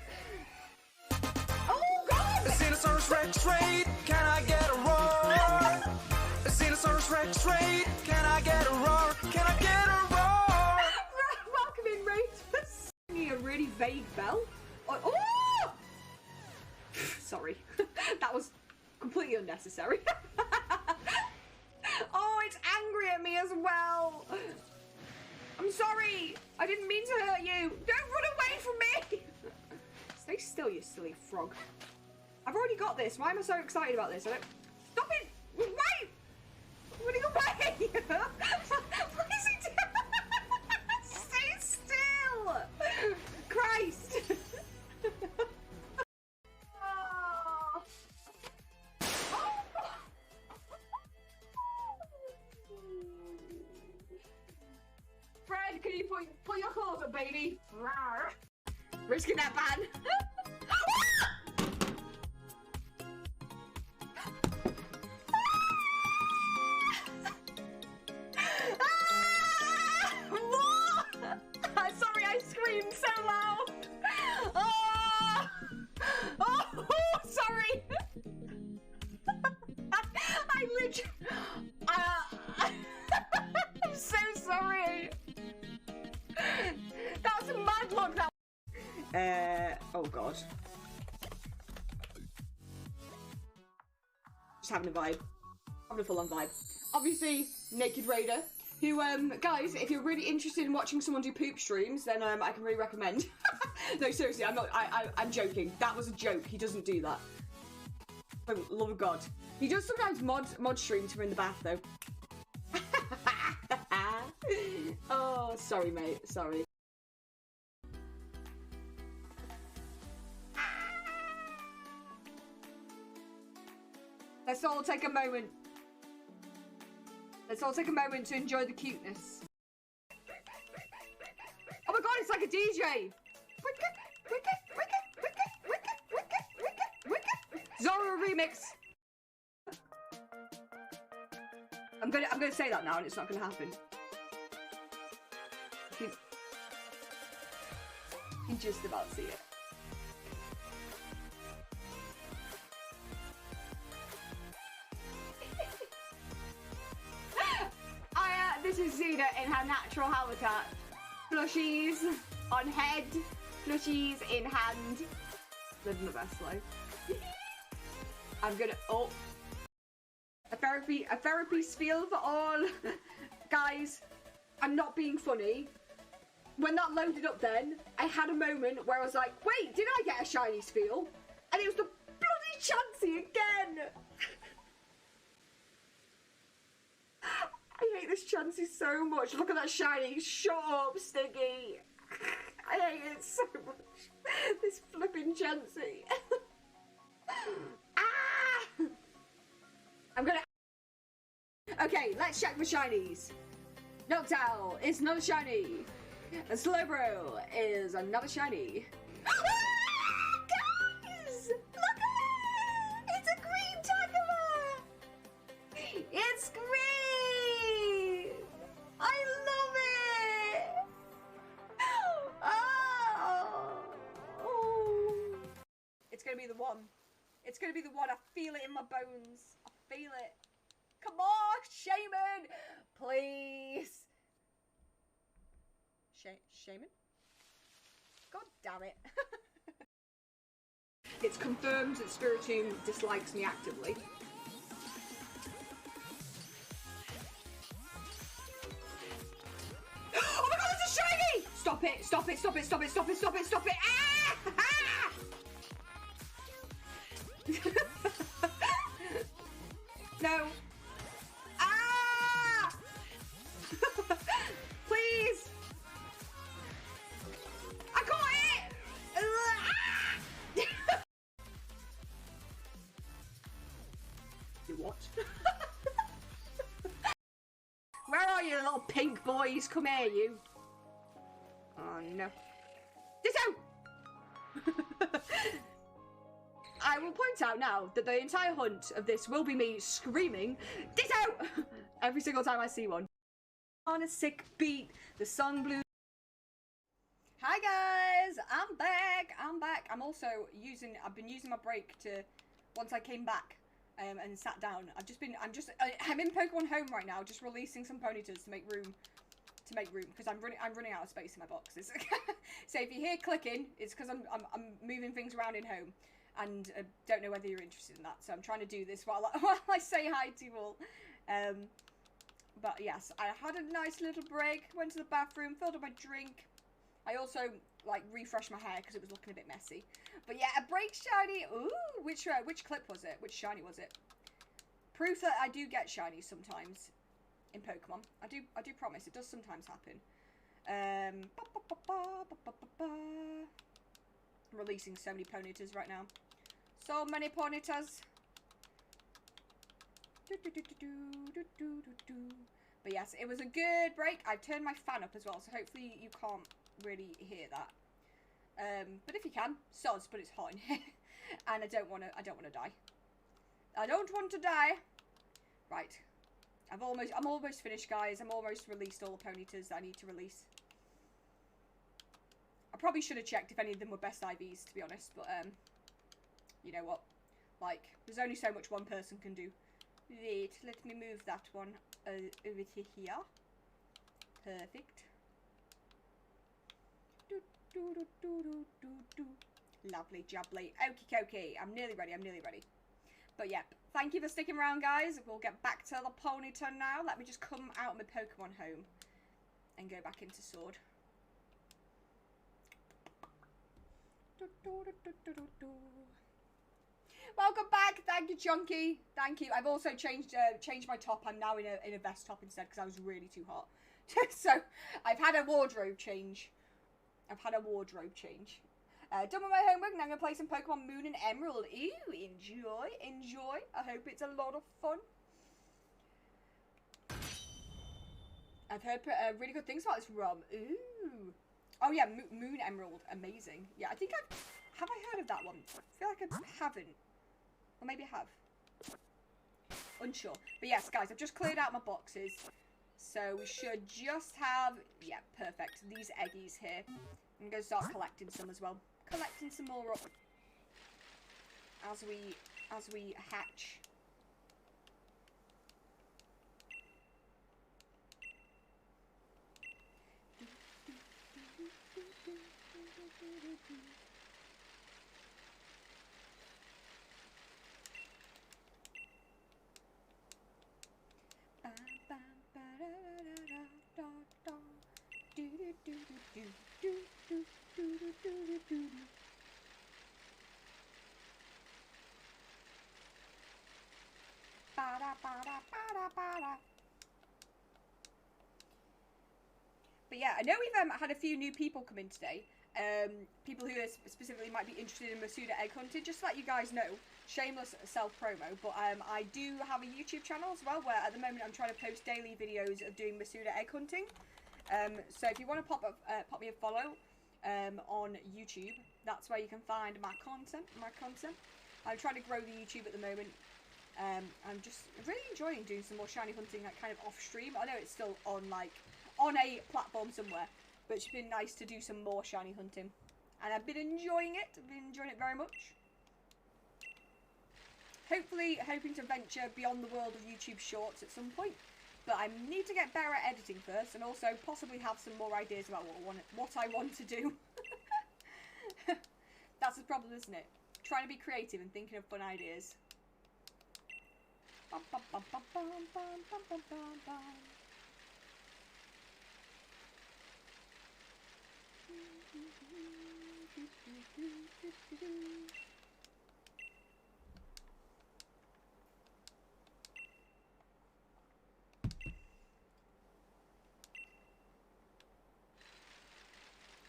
Oh God! Xenosaurus Rex raid, can I get a roar? Xenosaurus Rex raid, can I get a roar? Can I get a roar? Welcome in, raid. Singing a really vague bell. Oh! Sorry, that was completely unnecessary. Oh, it's angry at me as well. I'm sorry. I didn't mean to hurt you. Don't run away from me. Stay still, you silly frog. I've already got this. Why am I so excited about this? I don't... Stop it. Wait. I'm running away. What is he doing? Stay still. Christ. Fred, can you put your claws up, baby? Rawr. Risking that ban. Sorry, I screamed so loud. Oh, sorry. I literally... I'm so sorry. That was a mad look, that... oh God. Just having a vibe. Having a full-on vibe. Obviously, Naked Raider, who, guys, if you're really interested in watching someone do poop streams, then, I can really recommend. No, seriously, I'm joking. That was a joke. He doesn't do that. For the love of God. He does sometimes mod streams from in the bath, though. Oh, sorry, mate. Sorry. Let's all take a moment Let's all take a moment to enjoy the cuteness. Oh my god, it's like a DJ! Wicket, wicket, wicket, wicket, wicket, wicket, wicket, wicket. Zora remix. I'm gonna say that now and it's not gonna happen. You can just about see it. This is Xena in her natural habitat. Plushies on head, plushies in hand. Living the best life. I'm gonna, oh. A therapy spiel for all. Guys, I'm not being funny. When that loaded up then, I had a moment where I was like, wait, did I get a shiny spiel? And it was the bloody Chansey again. I hate this Chansey so much. Look at that shiny. Shut up, Stiggy. I hate it so much. This flipping Chansey. Ah! I'm gonna... Okay, let's check for shinies. Noctowl is another shiny. And Slowbro is another shiny. Guys! Look at it! It's a green Takuma! It's green! I love it! Oh. It's gonna be the one. It's gonna be the one. I feel it in my bones. I feel it. Come on, Shaman! Please. Shaman? God damn it. It's confirmed that Spiritomb dislikes me actively. Oh my god, it's a shiny! Stop it, stop it, stop it, stop it, stop it, stop it, stop it! Ah! Ah! No. Ah! Please! I got it! Ah! You what? Where are you, little pink boys? Come here, you. Oh no. Ditto! I will point out now that the entire hunt of this will be me screaming, Ditto! Every single time I see one. On a sick beat, the song blue. Hi guys, I'm back. I've been using my break to, once I came back and sat down, I'm in Pokemon Home right now, just releasing some Ponytas to make room, because I'm running out of space in my boxes. So if you hear clicking, it's because I'm moving things around in Home. And don't know whether you're interested in that, so I'm trying to do this while I say hi to you all. But yes, I had a nice little break, went to the bathroom, filled up my drink. I also, like, refreshed my hair because it was looking a bit messy. But yeah, a break shiny. Ooh, which clip was it? Which shiny was it? Proof that I do get shinies sometimes in Pokemon. I do promise, it does sometimes happen. I'm releasing so many Ponytas right now. So many Ponytas. But yes, it was a good break. I've turned my fan up as well, so hopefully you can't really hear that. But if you can, sods, but it's hot in here. And I don't want to die. I don't want to die. Right. I'm almost finished, guys. I'm almost released all the Ponytas that I need to release. I probably should have checked if any of them were best IVs, to be honest, but, you know what? Like, there's only so much one person can do. Wait, let me move that one over to here. Perfect. Lovely jubbly. Okie dokie. I'm nearly ready. But yeah, thank you for sticking around, guys. We'll get back to the Ponyta now. Let me just come out of my Pokemon Home and go back into Sword. Welcome back. Thank you, Chunky. Thank you. I've also changed my top. I'm now in a vest top instead because I was really too hot. So I've had a wardrobe change. Done with my homework. Now I'm gonna play some Pokemon Moon and Emerald. Ew, enjoy. I hope it's a lot of fun. I've heard really good things about this rum. Ooh. Oh yeah, Moon Emerald, amazing. Yeah, I think have I heard of that one? I feel like I haven't, or maybe I have. Unsure. But yes, guys, I've just cleared out my boxes, so we should just have, yeah, perfect. These eggies here. I'm gonna start collecting some as well. Collecting some more up as we hatch. But yeah, I know we've had a few new people come in today. People who specifically might be interested in Masuda egg hunting. Just to let you guys know, shameless self-promo, but I do have a YouTube channel as well, where at the moment I'm trying to post daily videos of doing Masuda egg hunting. So if you want to pop me a follow on YouTube, that's where you can find my content. I'm trying to grow the YouTube at the moment. I'm just really enjoying doing some more shiny hunting, like kind of off stream. I know it's still on on a platform somewhere, but it's been nice to do some more shiny hunting, and I've been enjoying it. I've been enjoying it very much. Hopefully, hoping to venture beyond the world of YouTube Shorts at some point, but I need to get better at editing first, and also possibly have some more ideas about what I want to do. That's the problem, isn't it? Trying to be creative and thinking of fun ideas.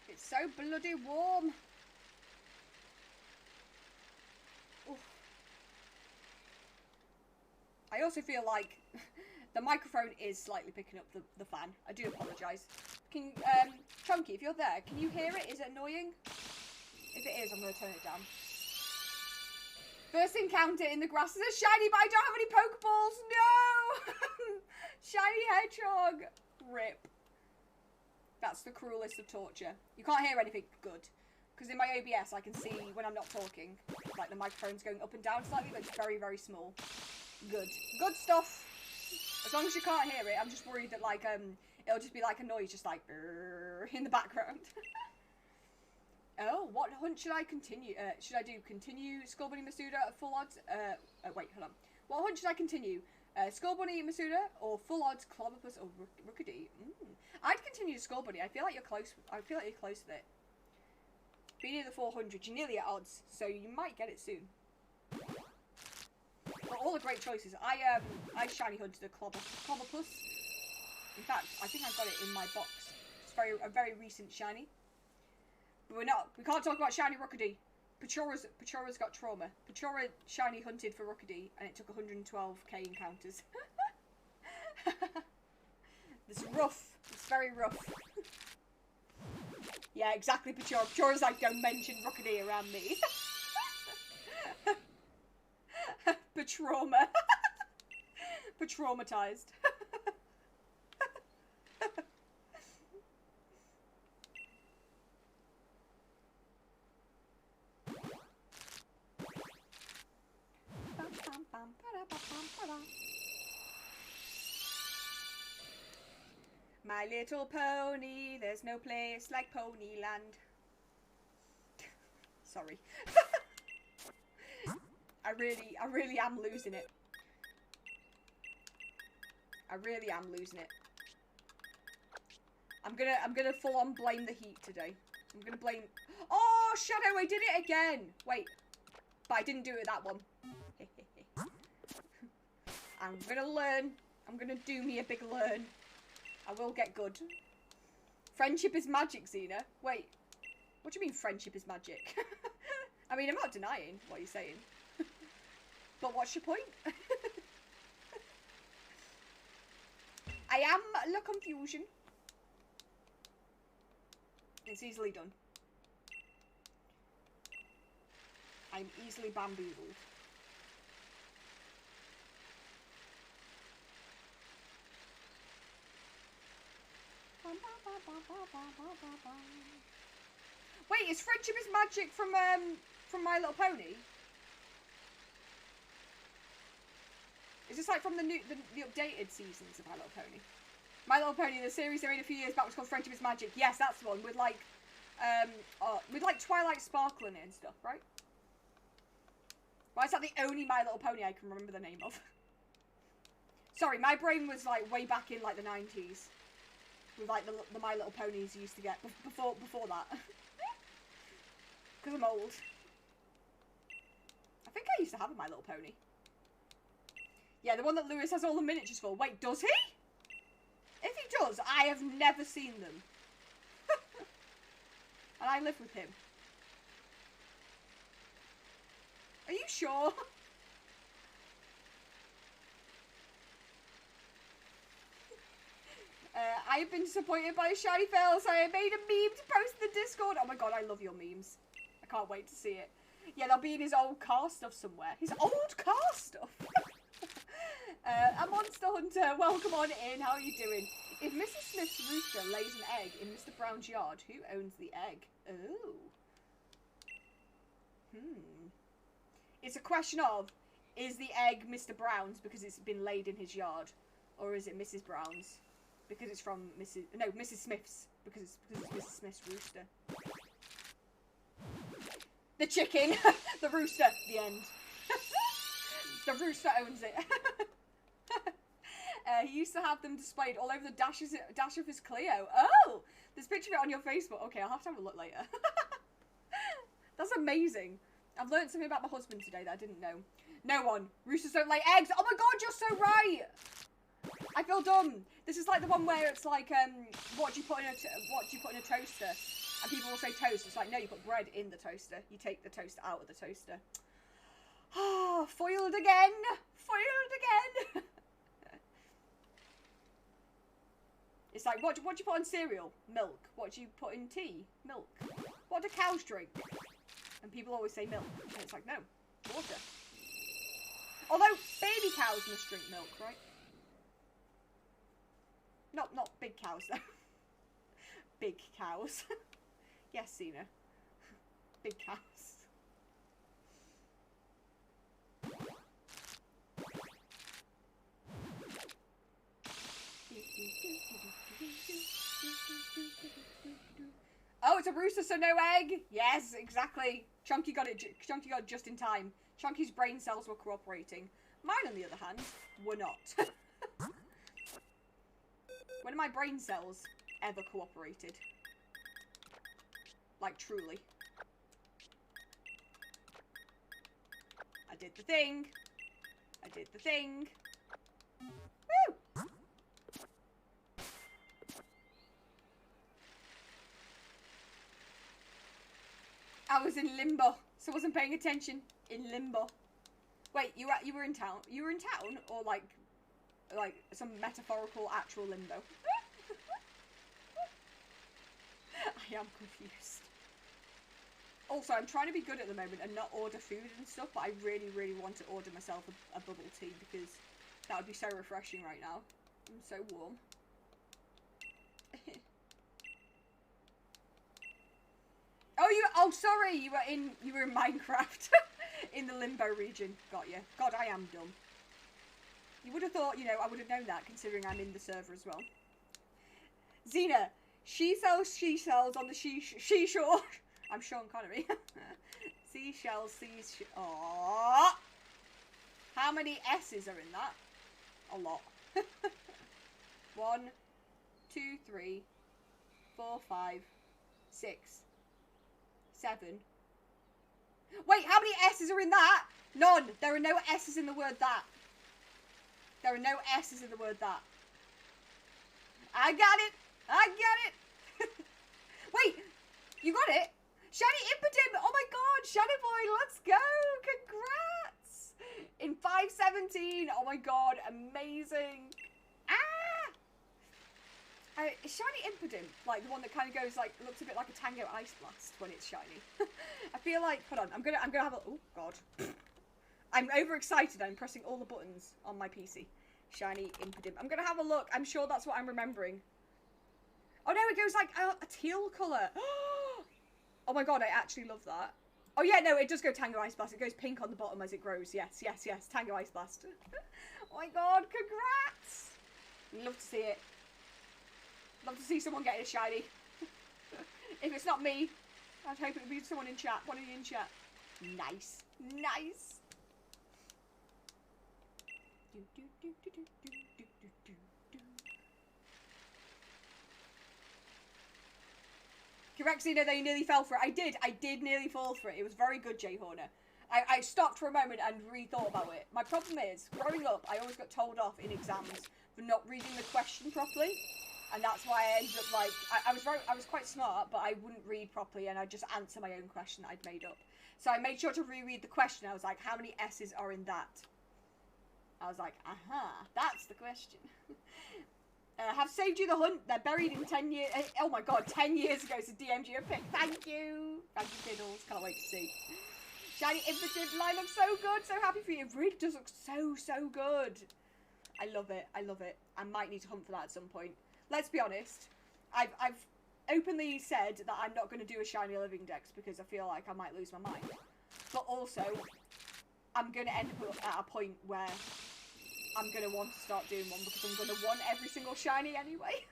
It's so bloody warm. Oof. I also feel like the microphone is slightly picking up the fan. I do apologise. Can Chunky, if you're there, can you hear it? Is it annoying? If it is, I'm going to turn it down. First encounter in the grass is a shiny, but I don't have any Pokeballs. No! Shiny hedgehog. Rip. That's the cruelest of torture. You can't hear anything good. Because in my OBS, I can see when I'm not talking, like the microphone's going up and down slightly, but it's very, very small. Good. Good stuff. As long as you can't hear it, I'm just worried that, like, it'll just be like a noise, just like, in the background. Oh, what hunt should I continue? Should I do continue Skull Bunny Masuda at full odds? Wait, hold on. What hunt should I continue? Skull Bunny Masuda or full odds Clobbopus or Rookidee? I'd continue Skull Bunny. I feel like you're close. I feel like you're close with it. Be near the 400. You're nearly at odds, so you might get it soon. But all the great choices. I shiny hunted a Clobbopus. In fact, I think I've got it in my box. It's a very recent shiny. But we can't talk about shiny Rookidee. Pachora's got trauma. Pachora shiny hunted for Rookidee, and it took 112k encounters. It's rough. It's very rough. Yeah, exactly, Pachora. Pachora's like, don't mention Rookidee around me. Patrauma. Patraumatized. My little pony, there's no place like Ponyland. Sorry. I really am losing it. I really am losing it. I'm gonna full on blame the heat today. I'm gonna blame. Oh, Shadow! I did it again. Wait, but I didn't do it that one. I'm gonna learn. I'm gonna do me a big learn. I will get good. Friendship is magic, Xena. Wait, what do you mean friendship is magic? I mean, I'm not denying what you're saying. But what's your point? I am La Confusion. It's easily done. I'm easily bamboozled. Wait, is Friendship is Magic from My Little Pony? Is this like from the updated seasons of My Little Pony? My Little Pony, the series they made a few years back was called Friendship is Magic. Yes, that's the one with like Twilight Sparkle in it and stuff, right? Why is that the only My Little Pony I can remember the name of? Sorry, my brain was like way back in like the 90s. With like the My Little Ponies you used to get before that. Because I'm old. I think I used to have a My Little Pony. Yeah, the one that Lewis has all the miniatures for. Wait, does he? If he does, I have never seen them. And I live with him. Are you sure? I have been disappointed by a shiny fail, so I made a meme to post in the Discord. Oh my god, I love your memes. I can't wait to see it. Yeah, they'll be in his old car stuff somewhere. His old car stuff? A Monster Hunter, welcome on in. How are you doing? If Mrs. Smith's rooster lays an egg in Mr. Brown's yard, who owns the egg? Oh. It's a question of, is the egg Mr. Brown's because it's been laid in his yard? Or is it Mrs. Brown's? Because it's from Mrs. Smith's. Because it's Mrs. Smith's rooster. The chicken! The rooster! The end. The rooster owns it. He used to have them displayed all over the dash of his Clio. Oh! There's a picture of it on your Facebook. Okay, I'll have to have a look later. That's amazing. I've learned something about my husband today that I didn't know. No one. Roosters don't lay eggs. Oh my god, you're so right! I feel dumb. This is like the one where it's like, what do you put in a toaster? And people will say toast. It's like, no, you put bread in the toaster. You take the toaster out of the toaster. Ah, foiled again. Foiled again. It's like, what do you put in cereal? Milk. What do you put in tea? Milk. What do cows drink? And people always say milk. And it's like, no, water. Although, baby cows must drink milk, right? Not big cows, though. Big cows. Yes, Cena. Big cows. Oh, it's a rooster, so no egg. Yes, exactly. Chunky got it just in time. Chunky's brain cells were cooperating. Mine, on the other hand, were not. When have my brain cells ever cooperated? Like, truly. I did the thing. I did the thing. Woo! I was in limbo, so I wasn't paying attention. In limbo. Wait, you were in town? You were in town, or like some metaphorical actual limbo? I am confused. Also, I'm trying to be good at the moment and not order food and stuff, but I really, really want to order myself a bubble tea because that would be so refreshing right now. I'm so warm. Oh, sorry, you were in Minecraft in the limbo region. Got you. God, I am dumb. You would have thought, you know, I would have known that considering I'm in the server as well. Xena, she sells seashells on the seashore. I'm Sean Connery. Seashells, Aww. How many S's are in that? A lot. 1, 2, 3, 4, 5, 6, 7. Wait, how many S's are in that? None. There are no S's in the word that. There are no S's in the word that. I got it. I got it. Wait, you got it? Shiny Impotent. Oh my god, Shadow Boy, let's go. Congrats. In 517. Oh my god, amazing. Ah. Is shiny Impidimp like the one that kind of goes like, looks a bit like a Tango Ice Blast when it's shiny? I feel like, hold on, I'm gonna have a, oh god. I'm overexcited, I'm pressing all the buttons on my PC. Shiny Impidimp. I'm gonna have a look, I'm sure that's what I'm remembering. Oh no, it goes like a teal colour. Oh my god, I actually love that. Oh yeah, no, it does go Tango Ice Blast. It goes pink on the bottom as it grows. Yes, yes, yes. Tango Ice Blast. Oh my god, congrats! Love to see it. Love to see someone getting a shiny. If it's not me, I'd hope it would be someone in chat. One of you in chat. Nice. Nice. Correct, Zeno, that you nearly fell for it. I did nearly fall for it. It was very good, Jay Horner. I stopped for a moment and rethought about it. My problem is, growing up, I always got told off in exams for not reading the question properly. And that's why I ended up like, I was quite smart, but I wouldn't read properly and I'd just answer my own question that I'd made up. So I made sure to reread the question. I was like, how many S's are in that? I was like, aha, that's the question. Have saved you the hunt. They're buried in 10 years. Oh my god, 10 years ago, it's a DMG pick. Thank you. Thank you, Fiddles. Can't wait to see. Shiny Impidimp line looks so good. So happy for you. It really does look so, so good. I love it. I love it. I might need to hunt for that at some point. Let's be honest. I've openly said that I'm not going to do a shiny living dex because I feel like I might lose my mind. But also, I'm going to end up at a point where I'm going to want to start doing one because I'm going to want every single shiny anyway.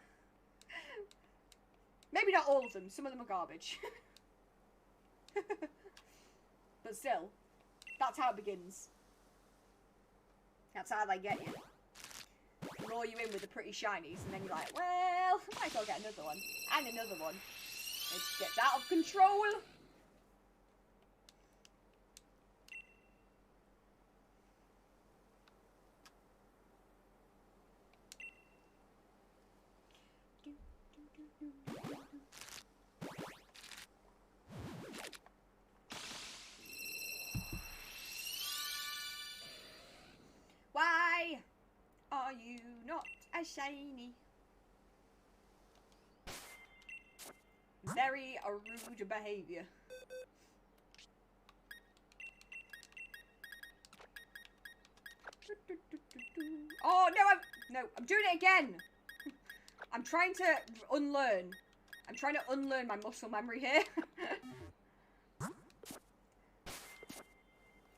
Maybe not all of them. Some of them are garbage. But still, that's how it begins. That's how they get you. Lure you in with the pretty shinies and then you're like, well, I might as well get another one. And another one. It gets out of control. Why are you not a shiny? Very rude behaviour. Oh no, I'm doing it again. I'm trying to unlearn. I'm trying to unlearn my muscle memory here.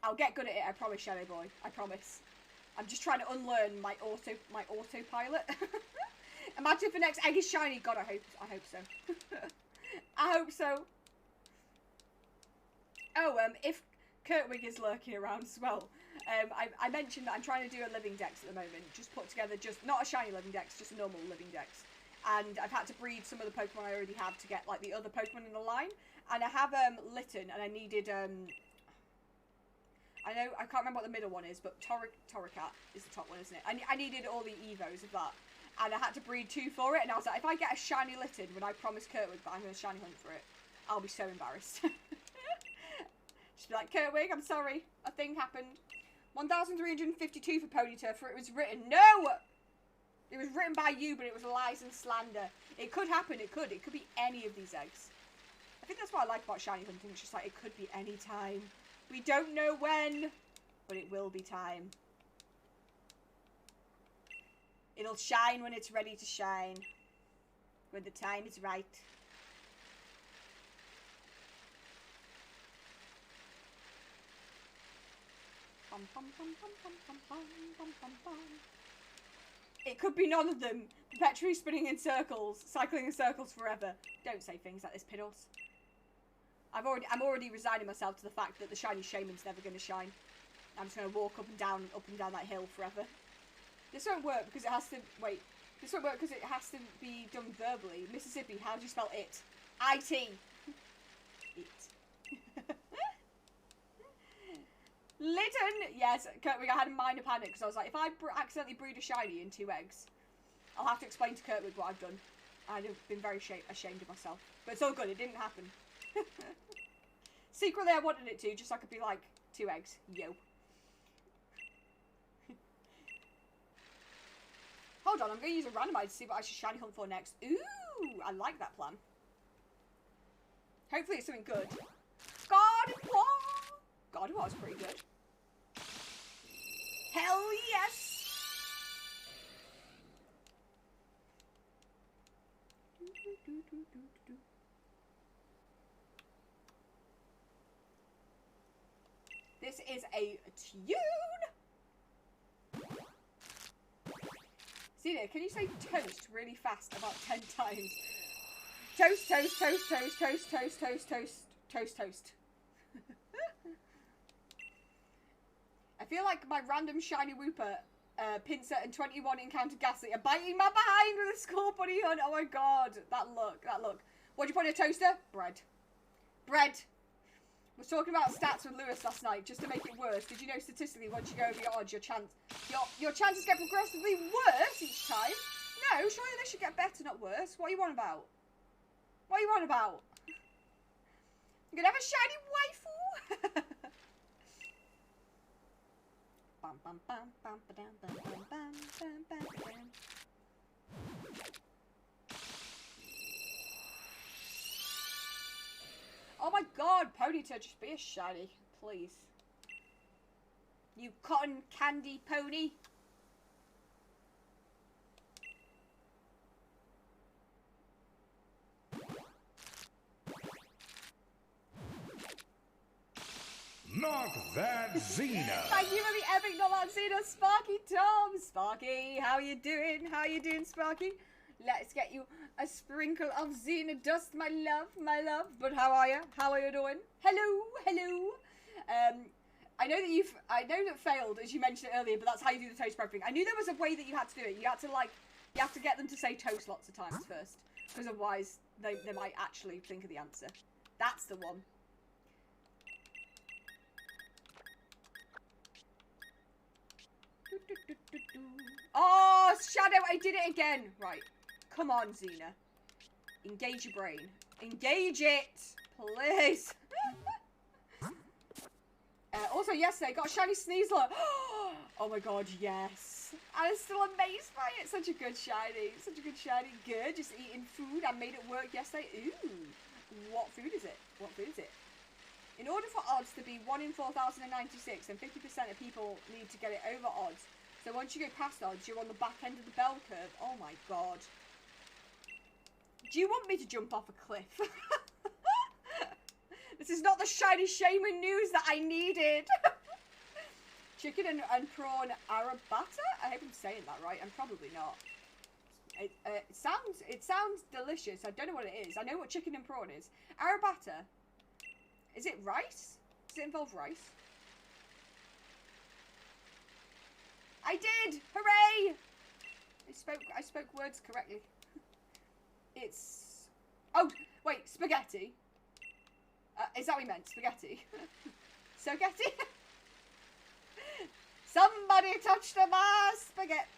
I'll get good at it, I promise, Shadow Boy. I promise. I'm just trying to unlearn my autopilot. Imagine if the next egg is shiny. God, I hope so. I hope so. Oh, if Kurtwig is lurking around as well. I mentioned that I'm trying to do a living dex at the moment. Just put together, not a shiny living dex, just a normal living dex. And I've had to breed some of the Pokemon I already have to get like the other Pokemon in the line. And I have Litten, and I needed I can't remember what the middle one is, but Torracat is the top one, isn't it? I needed all the Evos of that. And I had to breed 2 for it, and I was like, if I get a shiny Litten when I promise Kurtwig that I'm going to shiny hunt for it, I'll be so embarrassed. She'd be like, Kurtwig, I'm sorry, a thing happened. 1,352 for Ponyta, for it was written. No! It was written by you, but it was lies and slander. It could happen, it could be any of these eggs. I think that's what I like about shiny hunting, it's just like, it could be any time. We don't know when, but it will be time. It'll shine when it's ready to shine. When the time is right. It could be none of them. Perpetually spinning in circles, cycling in circles forever. Don't say things like this, Piddles. I'm already resigning myself to the fact that the shiny shaman's never going to shine. I'm just going to walk up and down that hill forever. This won't work because it has to... Wait. This won't work because it has to be done verbally. Mississippi, how do you spell it? I-T. It. Litten! Yes, Kurtwig, I had a minor panic because I was like, if I accidentally breed a shiny in 2 eggs, I'll have to explain to Kurtwig what I've done. I'd have been very ashamed of myself. But it's all good, it didn't happen. Secretly, I wanted it to, just so I could be like, 2 eggs. Yo. Hold on, I'm going to use a randomizer to see what I should shiny hunt for next. Ooh, I like that plan. Hopefully it's something good. Gardevoir! Gardevoir's pretty good. Hell yes! This is a tune! Zena, can you say toast really fast about 10 times? Toast, toast, toast, toast, toast, toast, toast, toast, toast, toast. I feel like my random shiny Wooper, Pinsir and 21 Encounter Ghastly are biting my behind with a Skull Bunny Hunt. Oh my god, that look, that look. What'd you put in a toaster? Bread. Bread. I was talking about stats with Lewis last night, just to make it worse. Did you know statistically, once you go over your odds, your chances get progressively worse each time? No, surely they should get better, not worse. What are you on about? What are you on about? I'm gonna have a shiny waifu! Bam, bam, bam, bam, ba-dam, bam, bam, bam, bam, bam, bam. Oh my god, Ponyta, just be a shiny, please. You cotton candy pony. Not that Xena. Thank you for the epic Not That Xena, Sparky Tom. Sparky, how you doing? How you doing, Sparky? Let's get you a sprinkle of Xena dust, my love, my love. But how are you? How are you doing? Hello, hello. I know that failed, as you mentioned it earlier, but that's how you do the toast bread thing. I knew there was a way that you had to do it. You have to get them to say toast lots of times first, because otherwise they might actually think of the answer. That's the one. Oh, Shadow, I did it again. Right. Come on, Xena. Engage your brain. Engage it, please. Also, yesterday, got a shiny Sneasler. Oh my god, yes. I'm still amazed by it. Such a good shiny. Such a good shiny. Good. Just eating food. I made it work yesterday. Ooh. What food is it? What food is it? In order for odds to be 1 in 4,096, and 50% of people need to get it over odds. So once you go past odds, you're on the back end of the bell curve. Oh my god. Do you want me to jump off a cliff? This is not the shiny shaman news that I needed. Chicken and prawn arrabbiata? I hope I'm saying that right. I'm probably not. It sounds delicious. I don't know what it is. I know what chicken and prawn is. Arrabbiata. Is it rice? Does it involve rice? I did! Hooray! I spoke words correctly. It's... Oh, wait, spaghetti. Is that what you meant? Spaghetti? Spaghetti? Somebody touched my spaghetti.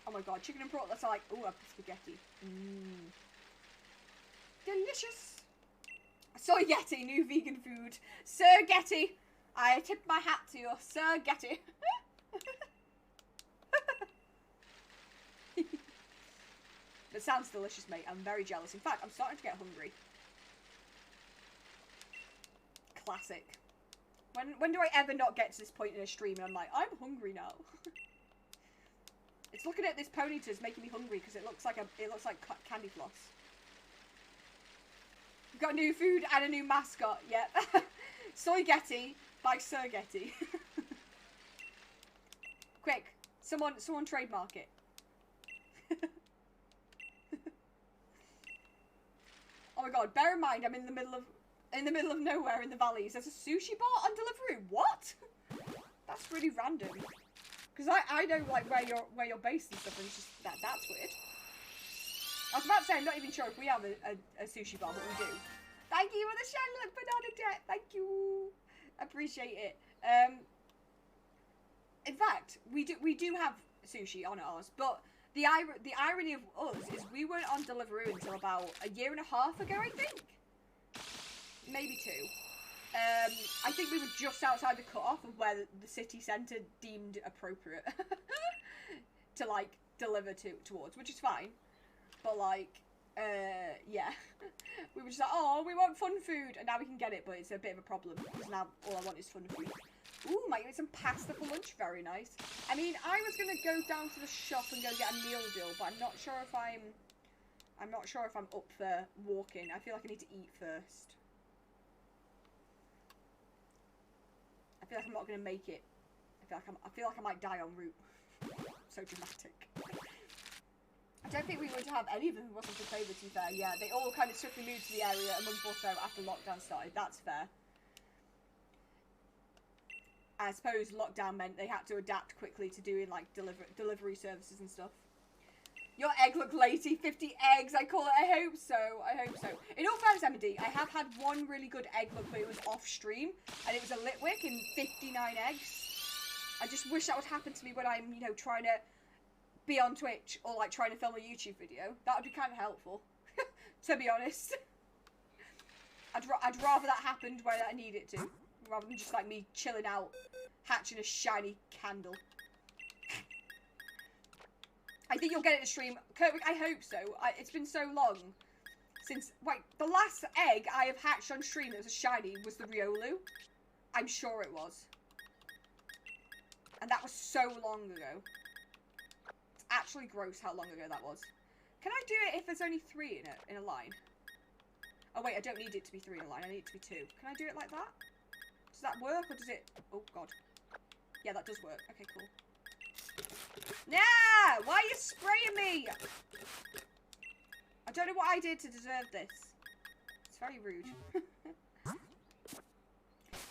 Oh my god, chicken and prawn, that's like, ooh, a spaghetti. Mmm. Delicious. Soy Getty, new vegan food. Sir Getty, I tip my hat to you, Sir Getty. That sounds delicious, mate. I'm very jealous. In fact, I'm starting to get hungry. Classic. When do I ever not get to this point in a stream and I'm like, I'm hungry now. It's looking at this Ponyta's making me hungry because it looks like candy floss. We've got new food and a new mascot. Yep. Soy Getty by Sir Getty. Quick, someone trademark it. Oh my god, bear in mind I'm in the middle of nowhere in the valleys. There's a sushi bar on Deliveroo. What? That's really random. Because I know like where you're based and stuff, and it's just that's weird. I was about to say I'm not even sure if we have a sushi bar, but we do. Thank you for the shiny banana jet. Thank you. Appreciate it. In fact, we do have sushi on ours, but the irony of us is we weren't on Deliveroo until about a year and a half ago, I think. Maybe 2. I think we were just outside the cut-off of where the city centre deemed appropriate to like deliver towards, which is fine. But like, yeah, we were just like, oh, we want fun food, and now we can get it, but it's a bit of a problem because now all I want is fun food. Ooh, might get some pasta for lunch. Very nice. I mean, I was gonna go down to the shop and go get a meal deal, but I'm not sure if I'm not sure if I'm up for walking. I feel like I need to eat first. I feel like I'm not gonna make it. I feel like I might die en route. So dramatic. I don't think we would have any of them who wasn't in favour, to be fair. Yeah, they all kind of swiftly moved to the area a month or so after lockdown started. That's fair. I suppose lockdown meant they had to adapt quickly to doing like delivery services and stuff. Your egg look lazy. 50 eggs, I call it. I hope so. I hope so. In all fairness, Emily, I have had one really good egg look, but it was off stream, and it was a Litwick and 59 eggs. I just wish that would happen to me when I'm, you know, trying to be on Twitch or like trying to film a YouTube video. That would be kind of helpful, to be honest. I'd rather that happened when I need it to, rather than just like me chilling out, hatching a shiny candle. I think you'll get it in stream. Kirkwick, I hope so. It's been so long since... Wait, the last egg I have hatched on stream that was a shiny was the Riolu. I'm sure it was. And that was so long ago. It's actually gross how long ago that was. Can I do it if there's only 3 in a line? Oh wait, I don't need it to be 3 in a line. I need it to be 2. Can I do it like that? Does that work or does it... Oh god. Yeah, that does work. Okay, cool. Nah! Why are you spraying me? I don't know what I did to deserve this. It's very rude.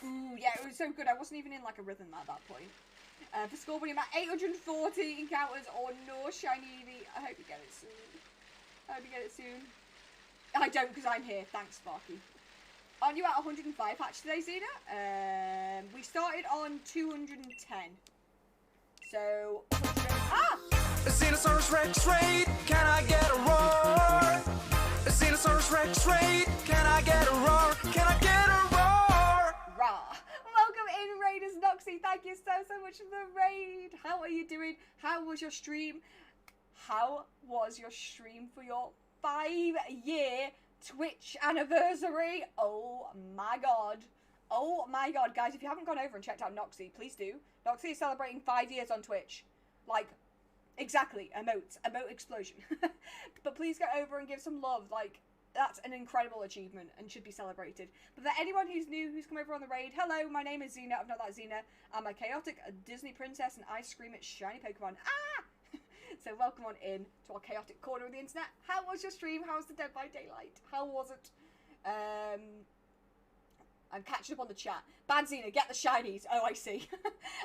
Ooh, yeah, it was so good. I wasn't even in like a rhythm at that point. For Scorbunny, I'm at 840 encounters or no shiny Eevee. I hope you get it soon. I hope you get it soon. I don't because I'm here. Thanks, Sparky. Aren't you at 105 hatch today, Zena? We started on 210. So, ah! Xenosaurus Rex raid, can I get a roar? Xenosaurus Rex raid, can I get a roar? Can I get a roar? Rah! Welcome in, Raiders Noxie. Thank you so much for the raid. How are you doing? How was your stream? How was your stream for your 5-year Twitch anniversary? Oh my god. Oh my god, guys, if you haven't gone over and checked out Noxie, please do. Noxie is celebrating 5 years on Twitch. Like, exactly, emote explosion. But please go over and give some love. Like, that's an incredible achievement and should be celebrated. But for anyone who's new, who's come over on the raid, hello, my name is Xena. I'm not that Xena. I'm a chaotic Disney princess and I scream at shiny Pokemon. Ah! So welcome on in to our chaotic corner of the internet. How was your stream? How was the Dead by Daylight? How was it? I'm catching up on the chat. Bad Xena, get the shinies. Oh, I see.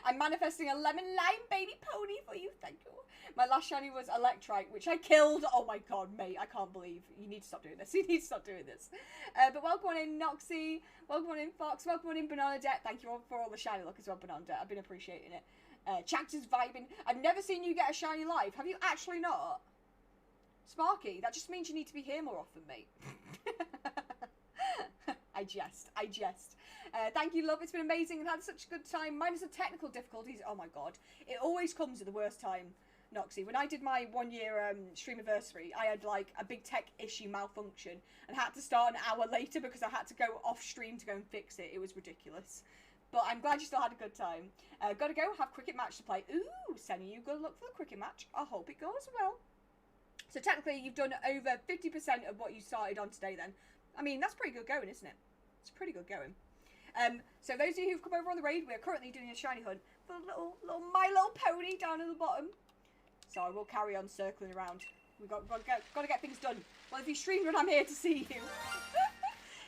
I'm manifesting a lemon lime baby pony for you. Thank you. My last shiny was Electrite, which I killed. Oh my god, mate. I can't believe. You need to stop doing this. You need to stop doing this. But welcome on in, Noxie. Welcome on in, Fox. Welcome on in, Bernadette. Thank you all for all the shiny luck as well, Bernadette. I've been appreciating it. Chax is vibing. I've never seen you get a shiny live. Have you actually not? Sparky, that just means you need to be here more often, mate. I jest. Thank you, love. It's been amazing and had such a good time. Minus the technical difficulties. Oh my god. It always comes at the worst time, Noxie. When I did my 1-year stream anniversary, I had like a big tech issue malfunction and had to start an hour later because I had to go off stream to go and fix it. It was ridiculous. But I'm glad you still had a good time. Gotta go, have cricket match to play. Ooh, Senny, you good luck for the cricket match. I hope it goes well. So technically, you've done over 50% of what you started on today then. I mean, that's pretty good going, isn't it? It's pretty good going. So those of you who've come over on the raid, we are currently doing a shiny hunt for the little My Little Pony down at the bottom. So I will carry on circling around. We've got to get things done. Well, if you stream when I'm here to see you.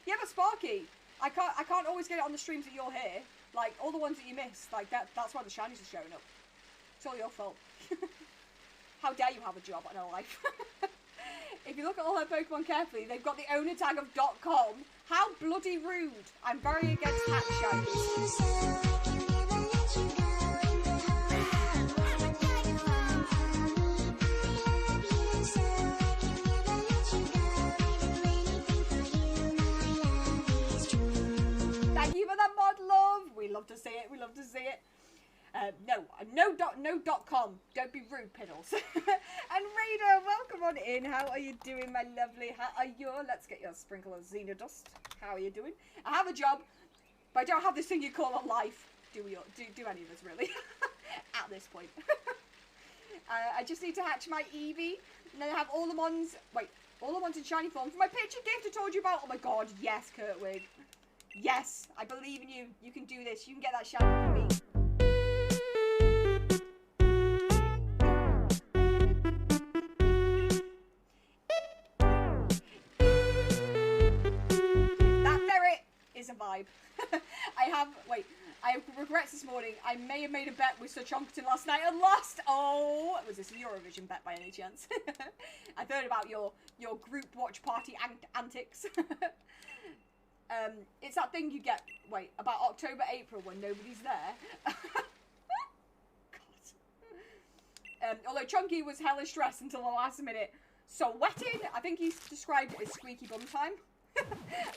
Yeah, but Sparky, I can't always get it on the streams that you're here. Like, all the ones that you missed, like, that's why the shinies are showing up. It's all your fault. How dare you have a job and a life. If you look at all her Pokemon carefully, they've got the owner tag of .com. How bloody rude. I'm very against hack shinies. Thank you for that mod, love. We love to see it. We love to see it. No.com. Don't be rude, Piddles. And Raider, welcome on in. How are you doing, my lovely? How are you? Let's get your sprinkle of Xena dust. How are you doing? I have a job, but I don't have this thing you call a life. Do any of us, really? At this point. I just need to hatch my Eevee, and then I have all the ones... Wait, all the ones in shiny form for my picture gift I told you about. Oh my god, yes, Kurtwig. Yes, I believe in you. You can do this. You can get that shiny Eevee. That ferret is a vibe. I have regrets this morning. I may have made a bet with Sir Chonkerton last night and lost. Oh, was this a Eurovision bet by any chance? I've heard about your group watch party antics. It's that thing you get, about October, April when nobody's there. God. Although Chunky was hella stressed until the last minute. So wetted, I think he's described it as squeaky bum time.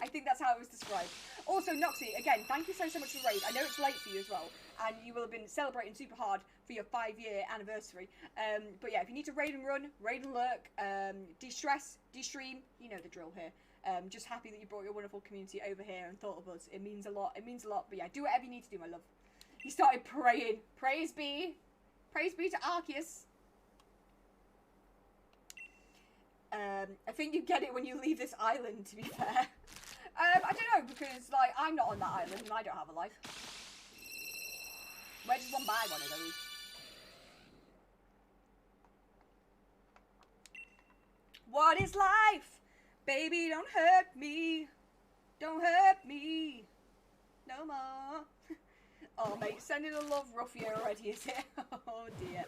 I think that's how it was described. Also, Noxie, again, thank you so much for the raid. I know it's late for you as well, and you will have been celebrating super hard for your 5-year anniversary. But yeah, if you need to raid and run, raid and lurk, de-stress, de-stream, you know the drill here. Just happy that you brought your wonderful community over here and thought of us. It means a lot. It means a lot. But yeah, do whatever you need to do, my love. He started praying. Praise be to Arceus. I think you get it when you leave this island, to be fair. I don't know, because, I'm not on that island and I don't have a life. Where does one buy one of those? What is life? Baby, don't hurt me. Don't hurt me. No more. Oh, mate, sending a love roughier already, is it? Oh, dear.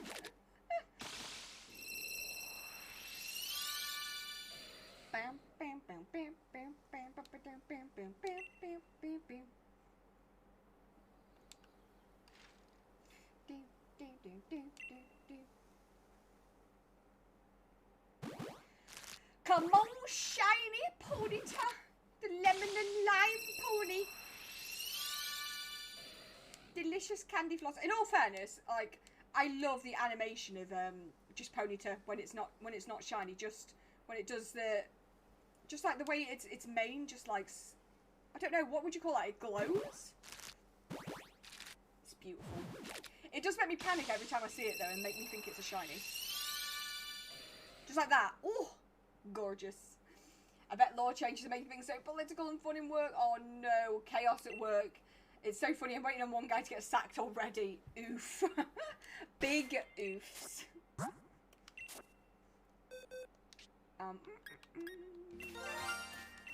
Bam, bam, bam, bam, bam, bam, bam, bam, bam, bam, bam, bam, bam, bam. Ding, ding, ding, ding, ding, ding. Come on, shiny Ponyta, the lemon and lime pony. Delicious candy floss. In all fairness, I love the animation of just Ponyta when it's not shiny. Just when it does just like the way its mane just I don't know, what would you call that? It glows. It's beautiful. It does make me panic every time I see it though, and make me think it's a shiny. Just like that. Oh, gorgeous. I bet law changes are making things so political and fun in work. Oh no, chaos at work. It's so funny. I'm waiting on one guy to get sacked already. Oof. Big oofs.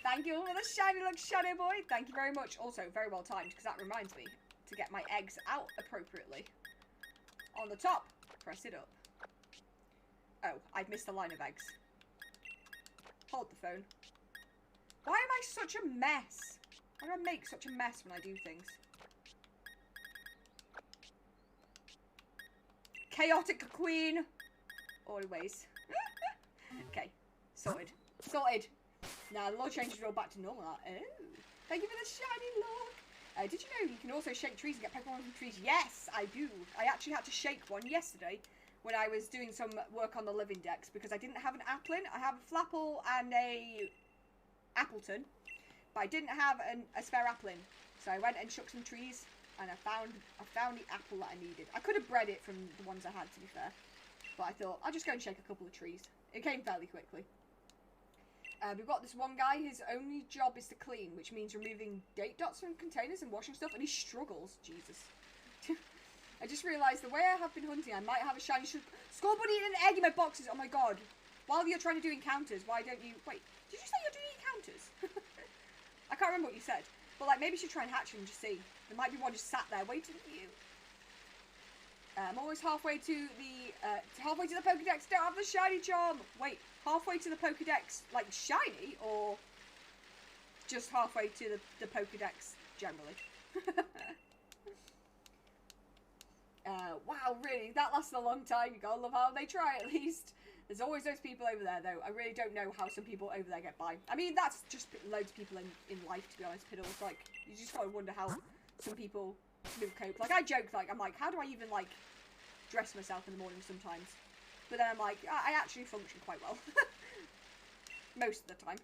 Thank you for the shiny look, Shadow Boy. Thank you very much. Also, very well timed, because that reminds me to get my eggs out appropriately. On the top, press it up. Oh, I've missed a line of eggs. Hold the phone. Why am I such a mess? Why do I make such a mess when I do things? Chaotic queen. Always. Okay. Sorted. Sorted. Now the law changes all back to normal. Oh. Thank you for the shiny look. Did you know you can also shake trees and get Pokemon from trees? Yes, I do. I actually had to shake one yesterday when I was doing some work on the living decks because I didn't have an Applin. I have a Flapple and a Appleton, but I didn't have a spare Applin. So I went and shook some trees and I found the apple that I needed. I could have bred it from the ones I had, to be fair, but I thought I'll just go and shake a couple of trees. It came fairly quickly. We've got this one guy, his only job is to clean, which means removing date dots from containers and washing stuff, and he struggles. Jesus. I just realised the way I have been hunting, I might have a shiny Skull Bunny and an egg in my boxes. Oh my god. While you're trying to do encounters, why don't you... Wait, did you say you're doing encounters? I can't remember what you said. But, maybe you should try and hatch them and just see. There might be one just sat there waiting for you. I'm always halfway to the Pokédex. Don't have the shiny charm. Wait, halfway to the Pokédex, shiny, or just halfway to the Pokédex generally? Wow, really? That lasted a long time. You gotta love how they try, at least. There's always those people over there, though. I really don't know how some people over there get by. I mean, that's just loads of people in life, to be honest, Piddles. You just gotta wonder how some people cope. Like, I joke, like, I'm like, how do I even, like, dress myself in the morning sometimes? But then I'm like, I actually function quite well. Most of the time.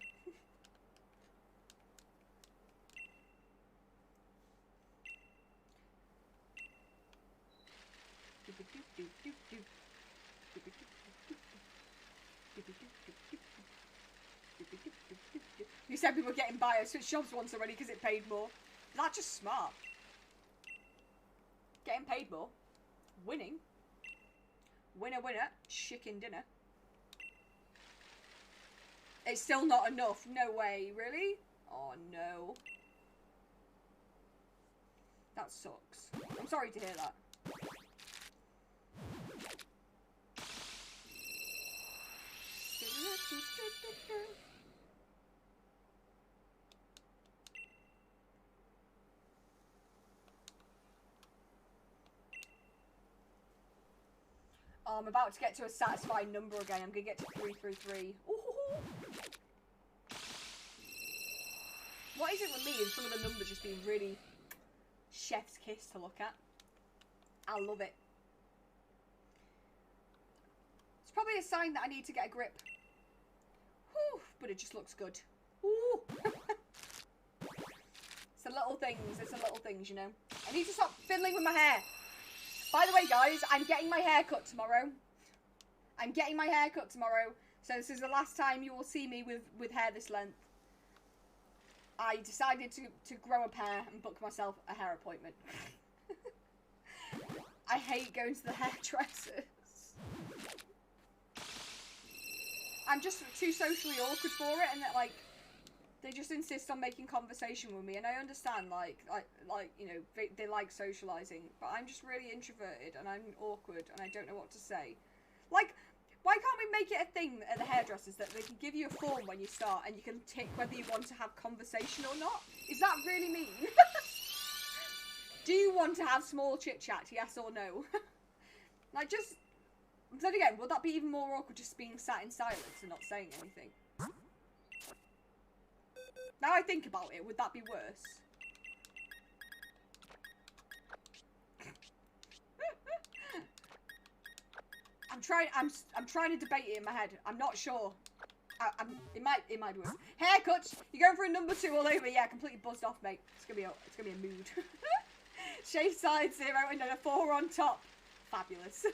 You said people were getting by. I switched jobs once already because it paid more. That's just smart. Getting paid more. Winning. Winner, winner. Chicken dinner. It's still not enough. No way. Really? Oh, no. That sucks. I'm sorry to hear that. Oh, I'm about to get to a satisfying number again. I'm gonna get to 333. Ooh. What is it with me and some of the numbers just being really chef's kiss to look at? I love it. It's probably a sign that I need to get a grip. Whew, but it just looks good. Ooh. It's the little things. It's the little things, you know. I need to stop fiddling with my hair. By the way, guys, I'm getting my hair cut tomorrow. I'm getting my hair cut tomorrow. So this is the last time you will see me with hair this length. I decided to grow a pair and book myself a hair appointment. I hate going to the hairdressers. I'm just too socially awkward for it, and that, like, they just insist on making conversation with me, and I understand, like you know, they like socializing, but I'm just really introverted, and I'm awkward, and I don't know what to say. Like, why can't we make it a thing at the hairdressers that they can give you a form when you start, and you can tick whether you want to have conversation or not? Is that really mean? Do you want to have small chit-chat, yes or no? Like, just... Then again, would that be even more awkward just being sat in silence and not saying anything? Now I think about it, would that be worse? I'm trying to debate it in my head. I'm not sure. It might be worse. Haircuts. You're going for a number 2 all over. Yeah, completely buzzed off, mate. It's gonna be a mood. Shaved side 0 and then a 4 on top. Fabulous.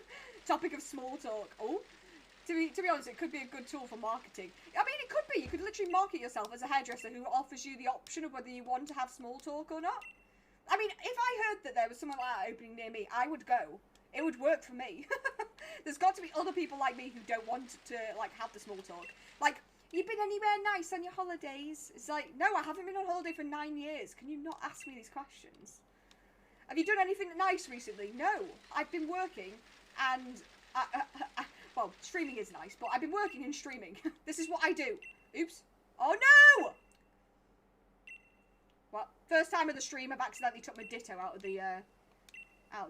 Topic of small talk. Oh. To be honest, it could be a good tool for marketing. I mean, it could be. You could literally market yourself as a hairdresser who offers you the option of whether you want to have small talk or not. I mean, if I heard that there was someone like that opening near me, I would go. It would work for me. There's got to be other people like me who don't want to, like, have the small talk. Like, you been anywhere nice on your holidays? It's like, no, I haven't been on holiday for 9 years. Can you not ask me these questions? Have you done anything nice recently? No. I've been working and... well, streaming is nice, but I've been working and streaming. This is what I do. Oops. Oh, no! Well, first time of the stream, I've accidentally took my Ditto out of the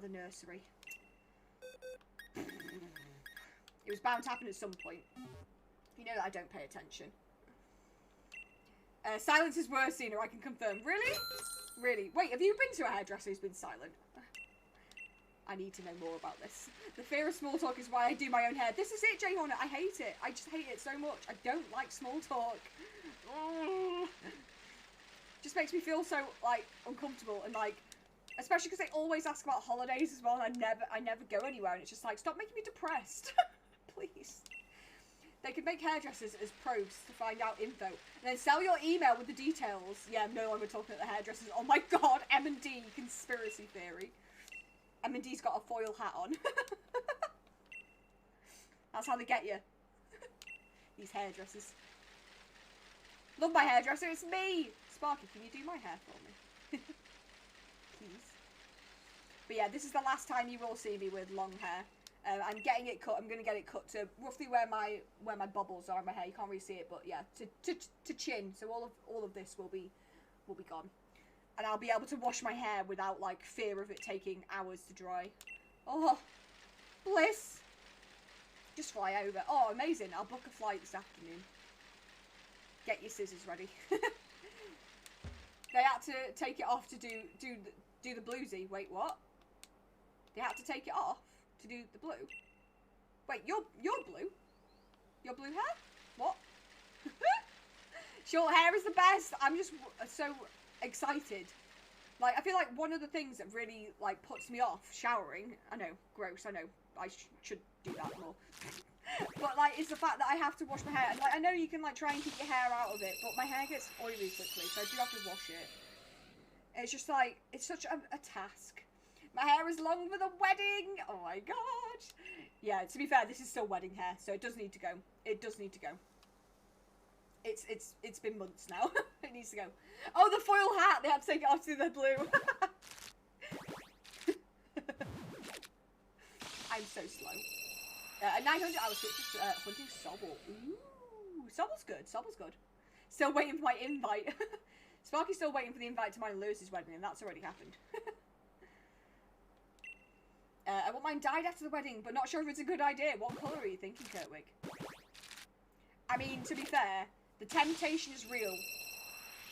nursery. It was bound to happen at some point. You know that I don't pay attention. Silence is worse, Cena, I can confirm. Really? Really? Wait, have you been to a hairdresser who's been silent? I need to know more about this. The fear of small talk is why I do my own hair. This is it, Jay Hornet. I hate it. I just hate it so much. I don't like small talk. Just makes me feel so, like, uncomfortable and, like, especially because they always ask about holidays as well, and I never go anywhere, and it's just like, stop making me depressed. Please. They could make hairdressers as probes to find out info, and then sell your email with the details. Yeah, no longer talking at the hairdressers. Oh my god, M&D conspiracy theory. M&D's got a foil hat on. That's how they get you. These hairdressers. Love my hairdresser, it's me! Sparky, can you do my hair for me? Please. But yeah, this is the last time you will see me with long hair. I'm getting it cut. I'm gonna get it cut to roughly where my bubbles are in my hair. You can't really see it, but yeah, to chin. So all of this will be gone, and I'll be able to wash my hair without like fear of it taking hours to dry. Oh, bliss! Just fly over. Oh, amazing! I'll book a flight this afternoon. Get your scissors ready. They had to take it off to do do the bluesy. Wait, what? They had to take it off to do the blue. Wait, you're blue? Your blue hair? What? Short hair is the best. I'm just so excited. Like, I feel like one of the things that really, like, puts me off showering, I know, gross, I know, I should do that more. But, like, it's the fact that I have to wash my hair. And, like, I know you can, like, try and keep your hair out of it, but my hair gets oily quickly, so I do have to wash it. And it's just, like, it's such a task. My hair is long for the wedding. Oh, my God. Yeah, to be fair, this is still wedding hair, so it does need to go. It does need to go. It's been months now. It needs to go. Oh, the foil hat! They had to take it off to the blue. I'm so slow. At 900, I was hunting Sobble. Ooh, Sobble's good. Sobble's good. Still waiting for my invite. Sparky's still waiting for the invite to mine and Lewis's wedding, and that's already happened. I want mine dyed after the wedding, but not sure if it's a good idea. What colour are you thinking, Kurtwig? I mean, to be fair, the temptation is real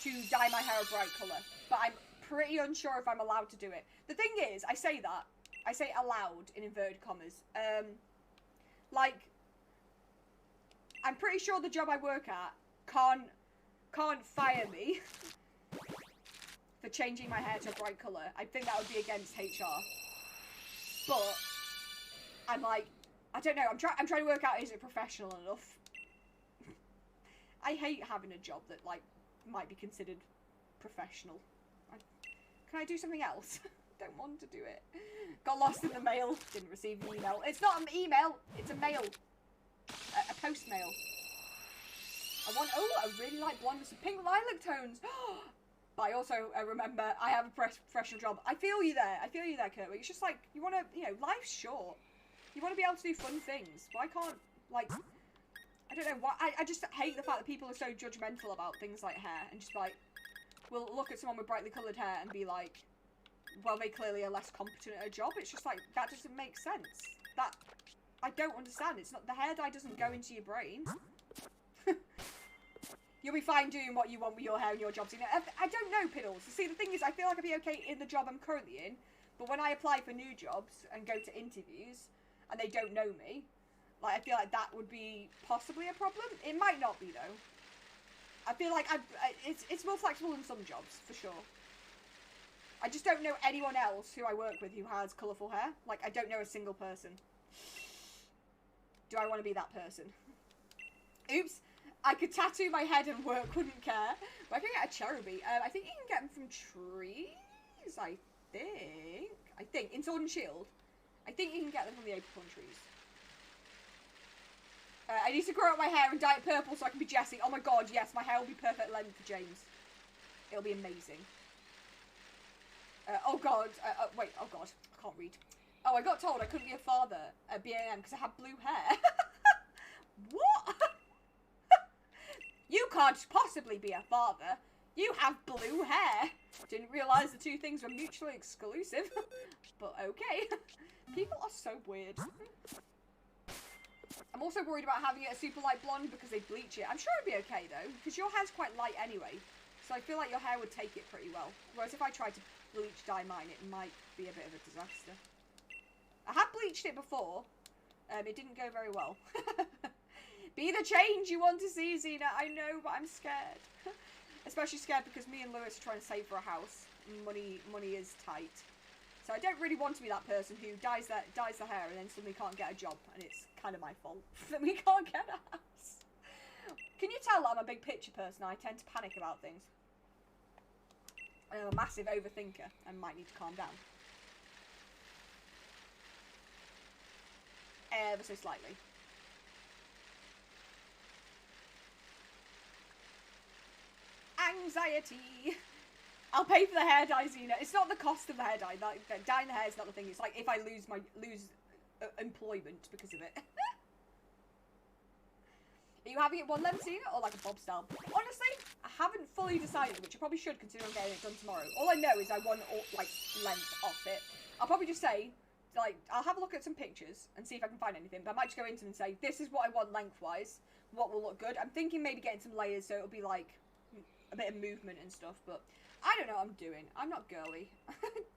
to dye my hair a bright colour, but I'm pretty unsure if I'm allowed to do it. The thing is, I say that. I say allowed, in inverted commas. Like, I'm pretty sure the job I work at can't fire me for changing my hair to a bright colour. I think that would be against HR. But I'm like, I don't know. I'm trying to work out, is it professional enough? I hate having a job that, like, might be considered professional. Can I do something else? Don't want to do it. Got lost in the mail. Didn't receive an email. It's not an email. It's a mail. A post mail. I really like blonde with some pink lilac tones. But I also remember I have a professional job. I feel you there. I feel you there, Kurt. It's just like, you want to, you know, life's short. You want to be able to do fun things. Why can't, like, I don't know, why, I just hate the fact that people are so judgmental about things like hair. And just like, we'll look at someone with brightly coloured hair and be like, well, they clearly are less competent at a job. It's just like, that doesn't make sense. That, I don't understand. It's not, the hair dye doesn't go into your brain. You'll be fine doing what you want with your hair and your jobs. You know, I don't know, Piddles. See, the thing is, I feel like I'd be okay in the job I'm currently in, but when I apply for new jobs and go to interviews, and they don't know me, like, I feel like that would be possibly a problem. It might not be, though. I feel like it's more flexible in some jobs, for sure. I just don't know anyone else who I work with who has colourful hair. Like, I don't know a single person. Do I want to be that person? Oops. I could tattoo my head and work, wouldn't care. But I can get a cherubi. I think you can get them from trees, I think. In Sword and Shield. I think you can get them from the apricorn trees. I need to grow out my hair and dye it purple so I can be Jessie. Oh my god, yes, my hair will be perfect length for James. It'll be amazing. Oh god, wait, oh god, I can't read. Oh, I got told I couldn't be a father at BAM because I have blue hair. What? You can't possibly be a father. You have blue hair. Didn't realise the two things were mutually exclusive. But okay. People are so weird. I'm also worried about having it a super light blonde because they bleach it. I'm sure it'd be okay though, because your hair's quite light anyway. So I feel like your hair would take it pretty well. Whereas if I tried to bleach dye mine, it might be a bit of a disaster. I have bleached it before. It didn't go very well. Be the change you want to see, Xena. I know, but I'm scared. Especially scared because me and Lewis are trying to save for a house. Money is tight. So I don't really want to be that person who dyes the hair and then suddenly can't get a job. And it's kind of my fault that we can't get a house. Can you tell I'm a big picture person? I tend to panic about things. I'm a massive overthinker and might need to calm down. Ever so slightly. Anxiety. I'll pay for the hair dye, Xena. It's not the cost of the hair dye. Like, dyeing the hair is not the thing. It's like if I lose employment because of it. Are you having it one length, Xena, or like a bob style? Honestly, I haven't fully decided, which I probably should consider I'm getting it done tomorrow. All I know is I want like length off it. I'll probably just say, like, I'll have a look at some pictures and see if I can find anything. But I might just go into them and say, this is what I want lengthwise. What will look good? I'm thinking maybe getting some layers so it'll be like a bit of movement and stuff, but I don't know what I'm doing. I'm not girly.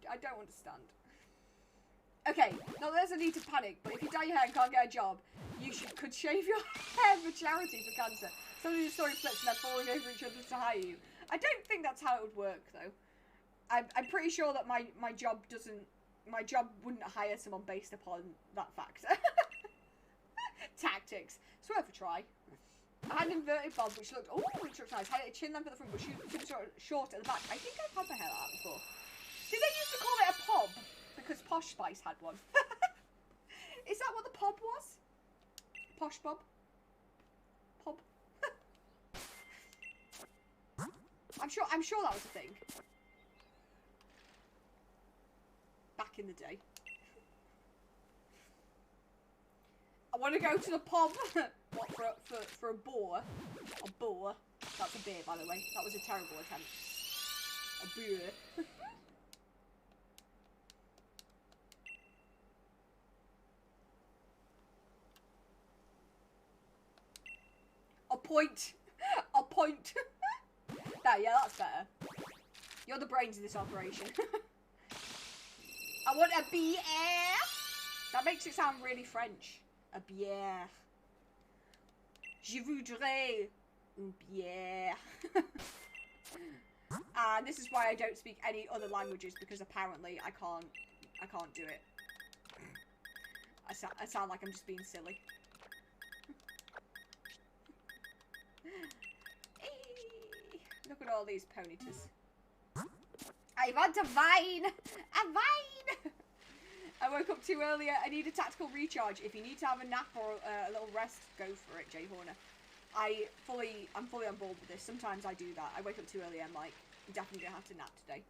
I don't understand. Okay, now there's a need to panic, but if you dye your hair and can't get a job, could shave your hair for charity for cancer. Some of your story flips and they're falling over each other to hire you. I don't think that's how it would work, though. I'm pretty sure that my job wouldn't hire someone based upon that fact. Tactics. It's worth a try. I had an inverted bob, which looked nice. Had a chin length at the front, but super short at the back. I think I've had my hair like that before. Did they used to call it a pob? Because Posh Spice had one. Is that what the pob was? Posh bob? Pob? I'm sure that was a thing. Back in the day. I want to go to the pub. What, for a boar? A boar. That's a beer, by the way. That was a terrible attempt. A beer. A point. A point. Yeah, that's better. You're the brains of this operation. I want a bière. That makes it sound really French. A bière. Je voudrais une bière. And this is why I don't speak any other languages, because apparently I can't do it. I sound like I'm just being silly. Look at all these ponytas. I want a vine! A vine! I woke up too earlier. I need a tactical recharge. If you need to have a nap or a little rest, go for it, Jay Horner. I'm fully on board with this. Sometimes I do that. I wake up too early. I'm like, I'm definitely gonna have to nap today.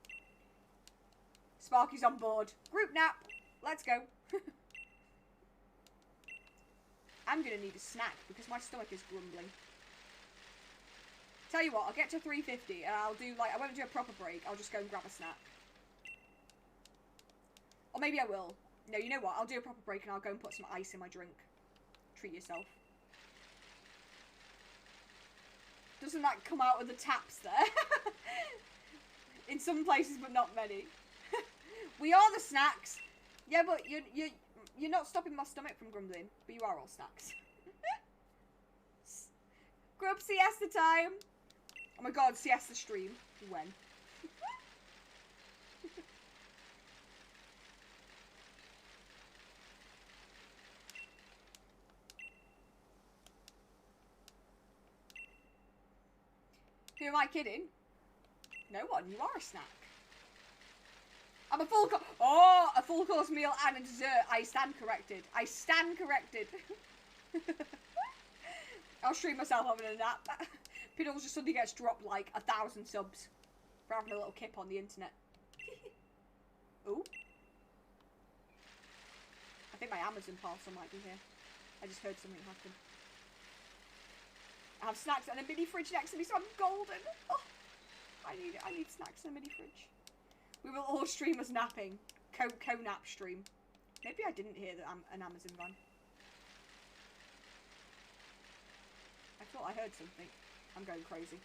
Sparky's on board. Group nap. Let's go. I'm gonna need a snack because my stomach is grumbling. Tell you what, I'll get to 350 and I'll do like, I won't do a proper break. I'll just go and grab a snack. Or maybe I will. No, you know what? I'll do a proper break and I'll go and put some ice in my drink. Treat yourself. Doesn't that come out of the taps there? In some places, but not many. We are the snacks. Yeah, but you're not stopping my stomach from grumbling. But you are all snacks. Grub siesta time. Oh my god, siesta stream. When? Who am I kidding? No one. You are a snack. I'm a full course. Oh, a full course meal and a dessert. I stand corrected. I stand corrected. I'll stream myself having a nap. Piddles just suddenly gets dropped like 1,000 subs for having a little kip on the internet. Ooh. I think my Amazon parcel might be here. I just heard something happen. I have snacks and a mini fridge next to me, so I'm golden. Oh, I need snacks and a mini fridge. We will all stream us napping. Co-nap stream. Maybe I didn't hear that an Amazon van. I thought I heard something. I'm going crazy.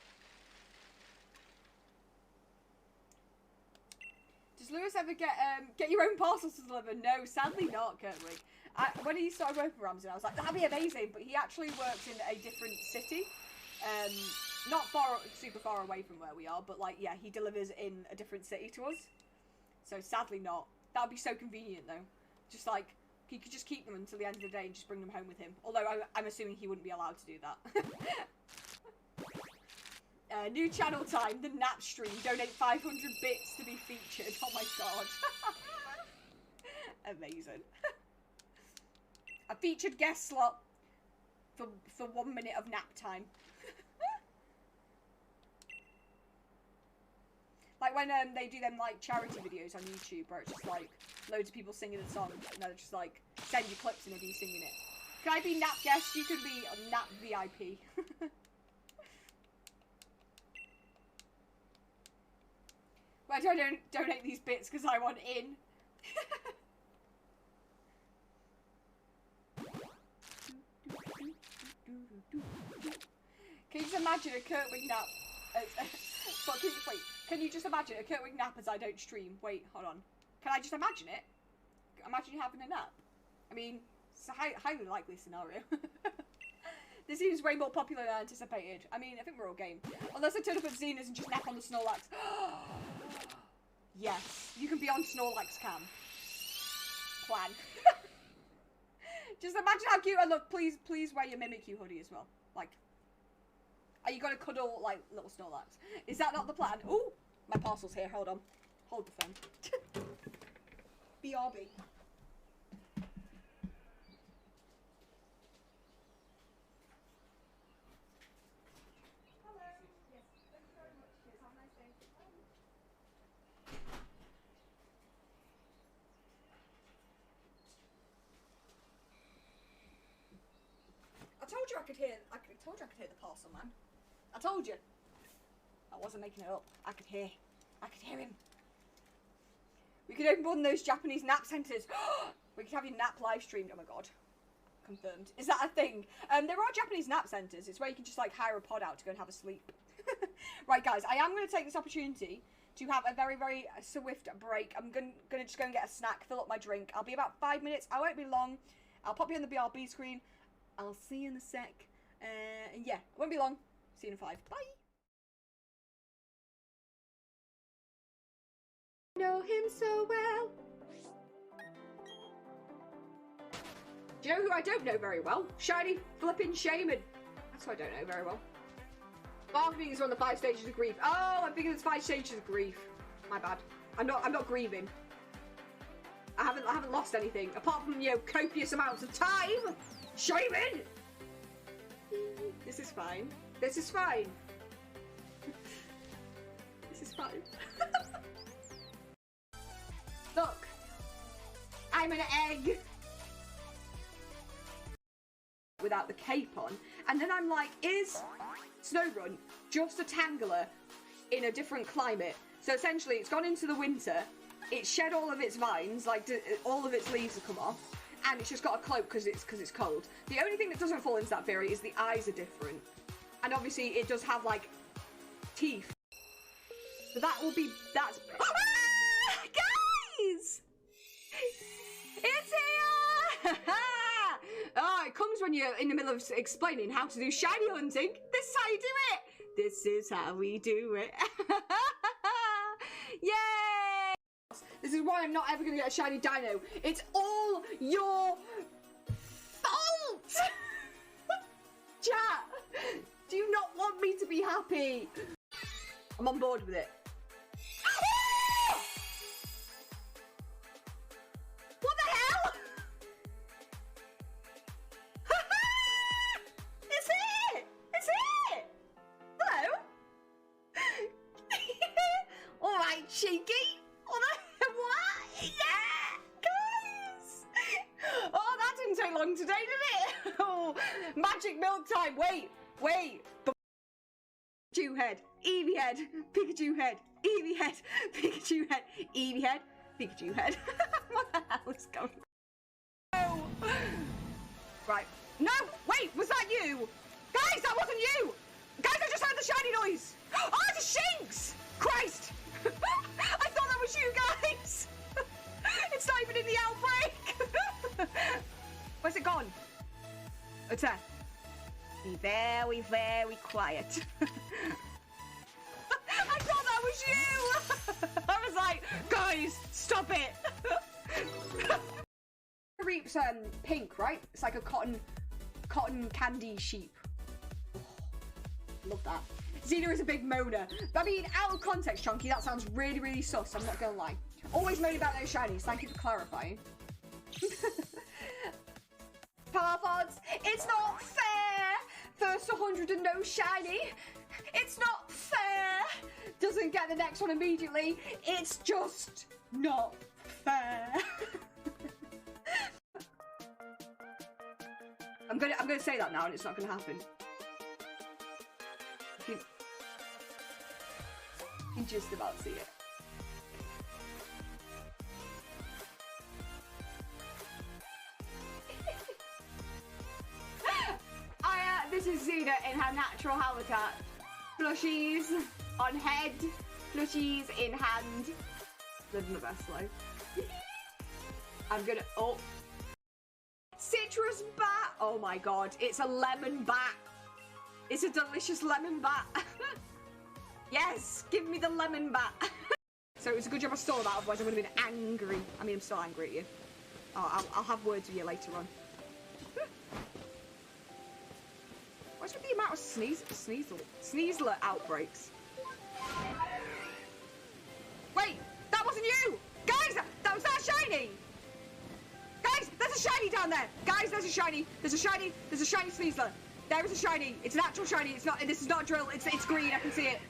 Does Lewis ever get your own parcels to deliver? No, sadly not, Kurtwig. When he started working for Amazon, I was like, that'd be amazing. But he actually works in a different city. Not super far away from where we are, but like, yeah, he delivers in a different city to us. So sadly not. That would be so convenient though. Just like, he could just keep them until the end of the day and just bring them home with him. Although I'm assuming he wouldn't be allowed to do that. New channel time, the nap stream. Donate 500 bits to be featured. Oh my god. Amazing. A featured guest slot for 1 minute of nap time. Like when they do them like charity videos on YouTube where it's just like loads of people singing the song and they're just like send you clips and of you singing it. Can I be nap guest? You can be a nap VIP. Why do I don't donate these bits? Because I want in. Can you just imagine a Kurtwig nap But wait, can you just imagine a Kurtwig nap as I don't stream? Wait, hold on. Can I just imagine it? Imagine you having a nap. I mean, it's a highly likely scenario. This seems way more popular than anticipated. I mean, I think we're all game. Unless I turn up at Xena's and just nap on the Snorlax. Yes, you can be on Snorlax cam. Plan. Just imagine how cute. And look, please wear your Mimikyu hoodie as well. Like, are you gonna cuddle like little Snorlax? Is that not the plan? Ooh, my parcel's here. Hold on. Hold the phone. BRB. I told you I could hear the parcel man. I told you. I wasn't making it up. I could hear him. We could open one of those Japanese nap centres. We could have your nap live streamed. Oh my god. Confirmed. Is that a thing? There are Japanese nap centres. It's where you can just like hire a pod out to go and have a sleep. Right guys, I am going to take this opportunity to have a very, very swift break. I'm gonna just go and get a snack, fill up my drink. I'll be about 5 minutes. I won't be long. I'll pop you on the BRB screen. I'll see you in a sec. And yeah, it won't be long. See you in 5. Bye. Know him so well. Do you know who I don't know very well? Shiny flipping Shaman. That's who I don't know very well. Bargaining is one of the 5 stages of grief. Oh, I'm thinking it's 5 stages of grief. My bad. I'm not grieving. I haven't lost anything apart from, you know, copious amounts of time. Shaman. This is fine. This is fine. This is fine. Look, I'm an egg without the cape on, and then I'm like, is Snowrun just a Tangela in a different climate? So essentially, it's gone into the winter, it's shed all of its vines, like all of its leaves have come off, and it's just got a cloak because it's cold. The only thing that doesn't fall into that theory is the eyes are different, and obviously it does have like teeth. So that's guys, it's here. Oh, it comes when you're in the middle of explaining how to do shiny hunting. This is how you do it. This is how we do it. Yay! This is why I'm not ever going to get a shiny dino. It's all your fault! Chat, do you not want me to be happy? I'm on board with it. What the hell? It's it! It's it! Hello? Alright, cheeky. What? Yeah! Guys! Oh, that didn't take long today, did it? Oh, magic milk time. Wait. Pikachu head, Eevee head, Pikachu head, Eevee head, Pikachu head, Eevee head, Pikachu head. What the hell is going on? No! Right. No! Wait, was that you? Guys, that wasn't you! Guys, I just heard the shiny noise! Oh, it's a Shinx! Christ! I thought that was you guys! It's not even in the outbreak! Where's it gone? It's there. Be very, very quiet. I thought that was you! I was like, guys, stop it! Reap's pink, right? It's like a cotton candy sheep. Oh, love that. Xena is a big moaner. I mean, out of context, Chunky, that sounds really, really sus, I'm not gonna lie. Always moan about those shinies, thank you for clarifying. Parfods, it's not fair! First 100 and no shiny. It's not fair! Doesn't get the next one immediately. It's just not fair. I'm gonna say that now and it's not gonna happen. You can just about see it. This is Xena in her natural habitat. Plushies on head, plushies in hand. Living the best life. I'm gonna, oh. Citrus bat! Oh my god, it's a lemon bat. It's a delicious lemon bat. Yes, give me the lemon bat. So it was a good job I stole that, otherwise I would have been angry. I mean, I'm still angry at you. Oh, I'll have words with you later on. What's with the amount of sneezler outbreaks? Wait, that wasn't you! Guys, that was that shiny! Guys, there's a shiny down there! Guys, there's a shiny! There's a shiny sneezler! There is a shiny! It's an actual shiny, it's not, this is not a drill, it's green, I can see it.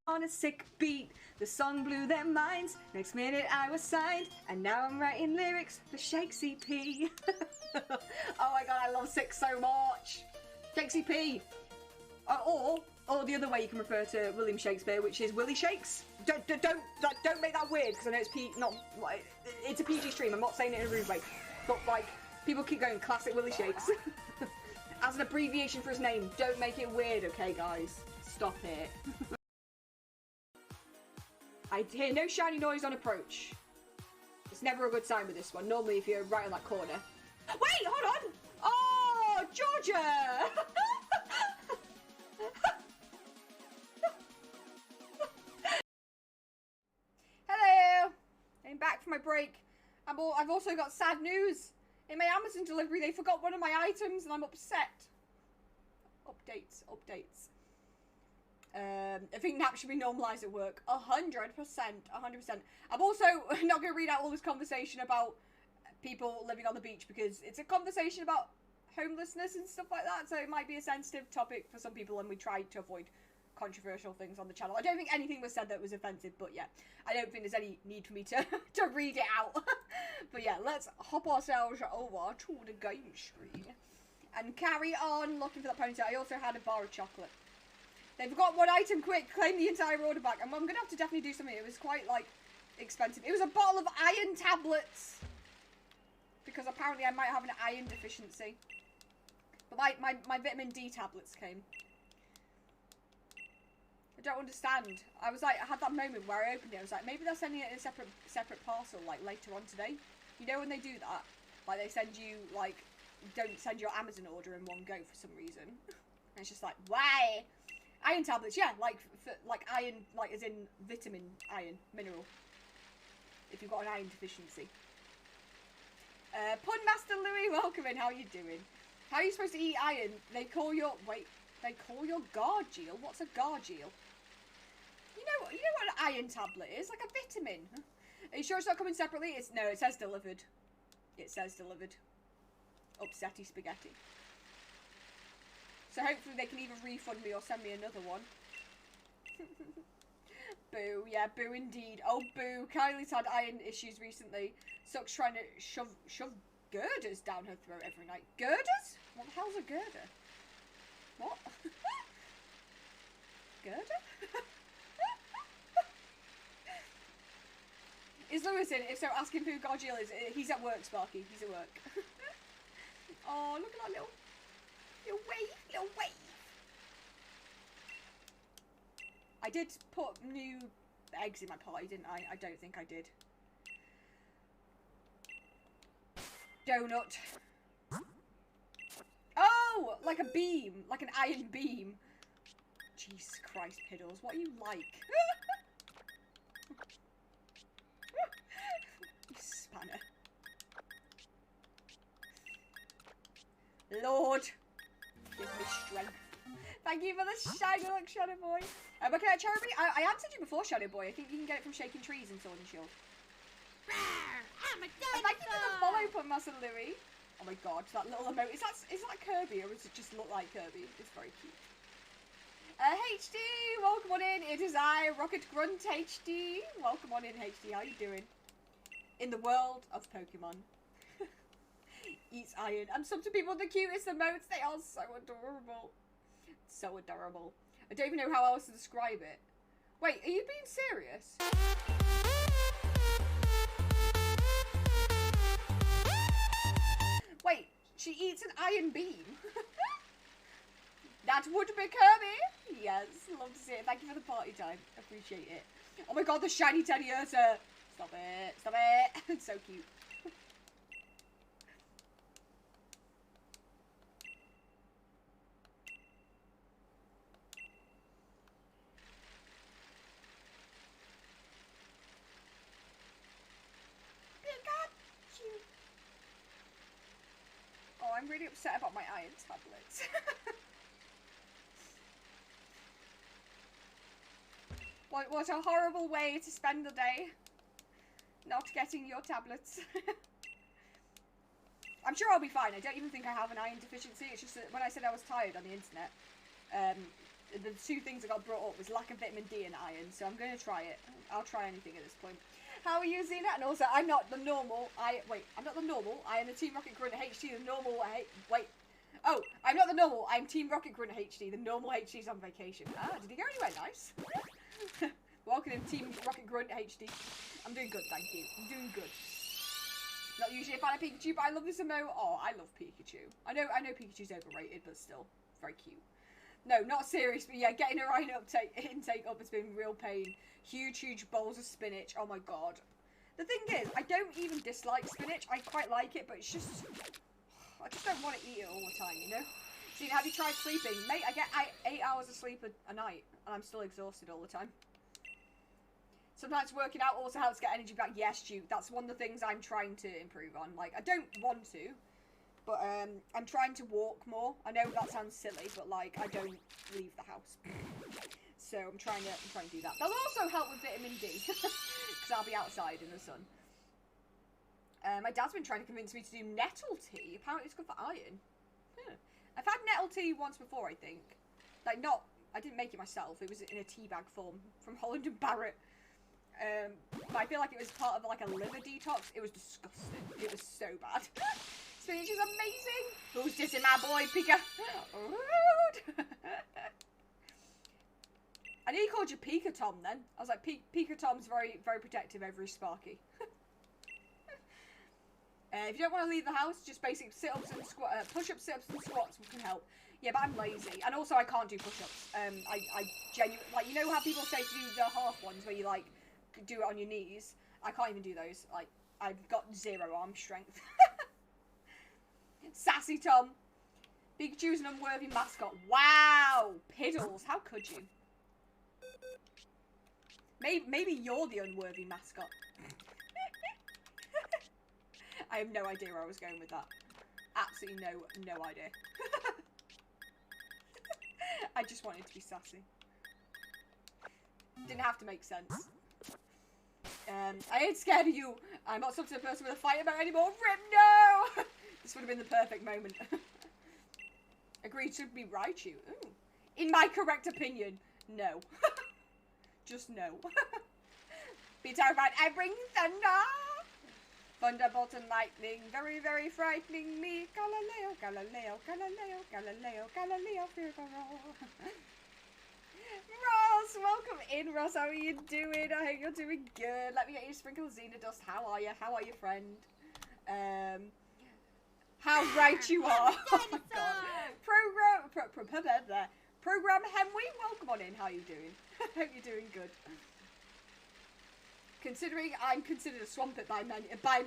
On a sick beat, the song blew their minds. Next minute I was signed, and now I'm writing lyrics for Shakespeare P. Oh my god, I love Sick so much! Shakespeare P! Or the other way you can refer to William Shakespeare, which is Willie Shakes. Don't make that weird, because I know it's it's a PG stream. I'm not saying it in a rude way, but like people keep going classic Willie Shakes as an abbreviation for his name. Don't make it weird, okay, guys? Stop it. I hear no shiny noise on approach. It's never a good sign with this one. Normally, if you're right on that corner. Wait, hold on. Oh, Georgia. Hello! I'm back from my break. I've also got sad news. In my Amazon delivery, they forgot one of my items and I'm upset. Updates. I think naps should be normalised at work. 100%. I'm also not going to read out all this conversation about people living on the beach because it's a conversation about homelessness and stuff like that, so it might be a sensitive topic for some people and we tried to avoid controversial things on the channel. I don't think anything was said that was offensive, but yeah, I don't think there's any need for me to read it out. But yeah, let's hop ourselves over to the game screen and carry on looking for that Ponyta. I also had a bar of chocolate. They forgot one item, quick, claim the entire order back. And I'm gonna have to definitely do something. It was quite like expensive. It was a bottle of iron tablets because apparently I might have an iron deficiency. But my vitamin D tablets came. I don't understand. I had that moment where I opened it. I was like, maybe they're sending it in a separate parcel, like later on today. You know when they do that, like they send you like, don't send your Amazon order in one go for some reason. And it's just like, why? Iron tablets, yeah, like iron, like as in vitamin iron, mineral. If you've got an iron deficiency. Pun Master Louis, welcome in. How are you doing? How are you supposed to eat iron? They call your Gargiel. What's a Gargiel? You know what an iron tablet is? Like a vitamin. Are you sure it's not coming separately? No, it says delivered. It says delivered. Upsetty spaghetti. So hopefully they can either refund me or send me another one. Boo, yeah, boo indeed. Oh, boo. Kylie's had iron issues recently. Sucks trying to shove girders down her throat every night. Girders? What the hell's a girder? What? Girder? Is Lewis in? If so, ask him who Gargiel is. He's at work, Sparky. He's at work. Oh, look at that little wave. I did put new eggs in my pie, didn't I? I don't think I did. Donut. Oh, like a beam. Like an iron beam. Jesus Christ, Piddles. What are you like? You spanner. Lord. Give me strength. Thank you for the shiny look, Shadow Boy. Okay, Cherubini, I answered you before, Shadow Boy. I think you can get it from Shaking Trees and Sword and Shield. I'm a Thank you for the follow, Put Master Louis. Oh my god, that little emote. Is that Kirby or does it just look like Kirby? It's very cute. HD, welcome on in. It is I, Rocket Grunt HD. Welcome on in, HD. How you doing? In the world of Pokemon. Eats iron. And some people the cutest emotes. They are so adorable. So adorable. I don't even know how else to describe it. Wait, are you being serious? Wait, she eats an iron beam? That would be Kirby. Yes, love to see it. Thank you for the party time. Appreciate it. Oh my god, the shiny Teddy Ursa. Stop it. Stop it. It's so cute. Oh, I'm really upset about my iron tablets. What a horrible way to spend the day. Not getting your tablets. I'm sure I'll be fine. I don't even think I have an iron deficiency. It's just that when I said I was tired on the internet, the two things that got brought up was lack of vitamin D and iron. So I'm going to try it. I'll try anything at this point. How are you, Zena? And also, I'm not the normal. I'm not the normal. I am the Team Rocket Grunt HD. The normal. Oh, I'm not the normal. I'm Team Rocket Grunt HD. The normal HD's on vacation. Ah, did he go anywhere nice? Welcome to Team Rocket Grunt HD. I'm doing good, thank you. I'm doing good. Not usually a fan of Pikachu, but I love this emo. Oh, I love Pikachu. I know Pikachu's overrated, but still very cute. No, not serious, but yeah, getting a iron intake up has been real pain. Huge bowls of spinach. Oh my god. The thing is, I don't even dislike spinach. I quite like it, but it's just... I just don't want to eat it all the time, you know? See, have you tried sleeping? Mate, I get 8 hours of sleep a night, and I'm still exhausted all the time. Sometimes working out also helps get energy back. Yes, Stu, that's one of the things I'm trying to improve on. Like, I don't want to, but I'm trying to walk more. I know that sounds silly, but like, I don't leave the house. So I'm trying to do that. That'll also help with vitamin D, because I'll be outside in the sun. My dad's been trying to convince me to do nettle tea. Apparently it's good for iron. Yeah. I've had nettle tea once before, I think. Like, I didn't make it myself. It was in a tea bag form from Holland and Barrett. But I feel like it was part of like a liver detox. It was disgusting. It was so bad. Spinach is amazing. Who's dissing my boy, Pika? Rude. I nearly called you Pika Tom then. I was like, Pika Tom's very protective over his Sparky. If you don't want to leave the house, just basically sit-ups and push-ups, sit-ups and squats can help. Yeah, but I'm lazy. And also I can't do push-ups. I genuinely, like, you know how people say to do the half ones where you, like, do it on your knees? I can't even do those. Like, I've got 0 arm strength. Sassy Tom. Pikachu's an unworthy mascot. Wow! Piddles, how could you? Maybe you're the unworthy mascot. I have no idea where I was going with that. Absolutely no idea. I just wanted to be sassy. Didn't have to make sense. I ain't scared of you. I'm not some sort of person with a fight about anymore. Rip, no! This would have been the perfect moment. Agreed, should be Raichu. Ooh. In my correct opinion, no. Just no. Be terrified. I bring thunder. Thunderbolt and lightning, very frightening me. Galileo, Galileo, Galileo, Galileo, Galileo, Figaro. Ross, welcome in, Ross. How are you doing? I hope you're doing good. Let me get you sprinkle Xena dust. How are you? How are you, friend? How right you are. Oh my god. Program Henry, welcome on in. How are you doing? Hope you're doing good. Considering I'm considered a Swampert by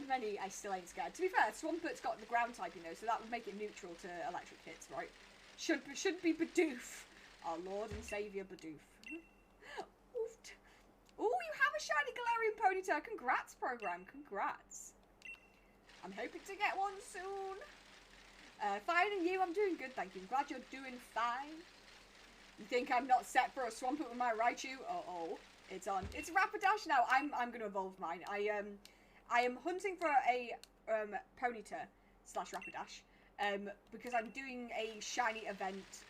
many, I still ain't scared. To be fair, Swampert's got the ground type, you know, so that would make it neutral to electric hits, right? Should be Bidoof. Our Lord and Saviour Bidoof. Ooh, you have a shiny Galarian Ponyta. Congrats, program. Congrats. I'm hoping to get one soon. Fine, and you? I'm doing good, thank you. I'm glad you're doing fine. You think I'm not set for a Swampert with my Raichu? Uh-oh. It's on. It's Rapidash now. I'm gonna evolve mine. I am hunting for a Ponyta / Rapidash because I'm doing a shiny event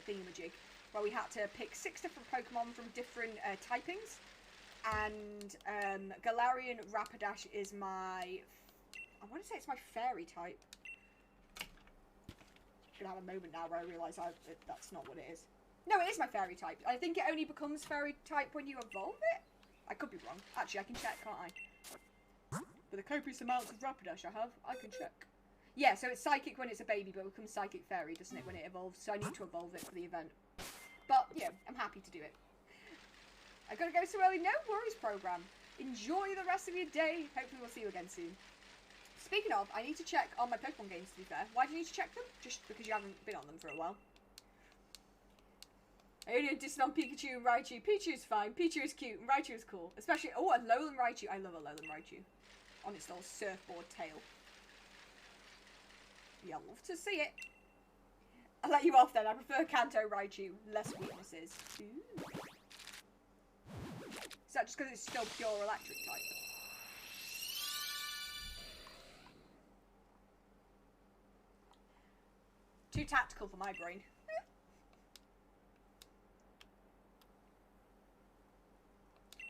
thingamajig where we had to pick 6 different Pokemon from different typings, and Galarian Rapidash is my, I want to say it's my fairy type. I'm gonna have a moment now where I realise that's not what it is. No, it is my fairy type. I think it only becomes fairy type when you evolve it. I could be wrong. Actually, I can check, can't I? With the copious amounts of Rapidash I have, I can check. Yeah, so it's psychic when it's a baby, but it becomes psychic fairy, doesn't it, when it evolves? So I need to evolve it for the event. But, yeah, I'm happy to do it. I gotta go so early. No worries, program. Enjoy the rest of your day. Hopefully we'll see you again soon. Speaking of, I need to check on my Pokemon games, to be fair. Why do you need to check them? Just because you haven't been on them for a while. I only dissed on Pikachu and Raichu. Pichu's fine. Pichu is cute and Raichu is cool. Especially, oh, a Alolan Raichu. I love a Alolan Raichu. On its little surfboard tail. Yeah, I'd love to see it. I'll let you off then. I prefer Kanto Raichu. Less weaknesses. Ooh. Is that just because it's still pure electric type? Too tactical for my brain.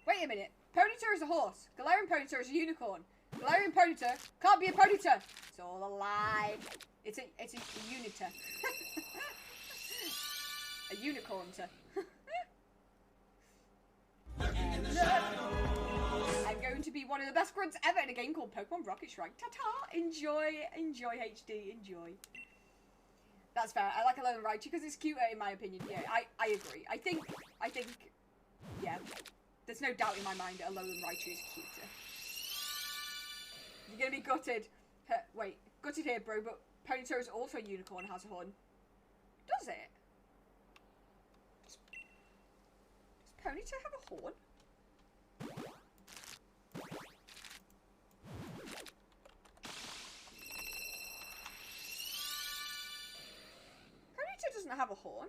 Wait a minute. Ponyta is a horse. Galarian Ponyta is a unicorn. Galarian Ponyta can't be a Ponyta. It's all a lie. It's a unita. A unicorn-ta. I'm going to be one of the best grunts ever in a game called Pokemon Rocket Strike. Ta-ta! Enjoy HD, enjoy. That's fair. I like Alolan Raichu because it's cuter in my opinion. Yeah, I agree. I think, yeah. There's no doubt in my mind that Alolan Raichu is cuter. You're gonna be gutted. Wait, gutted here, bro, but Ponyta is also a unicorn, has a horn. Does it? Does Ponyta have a horn? Ponyta doesn't have a horn.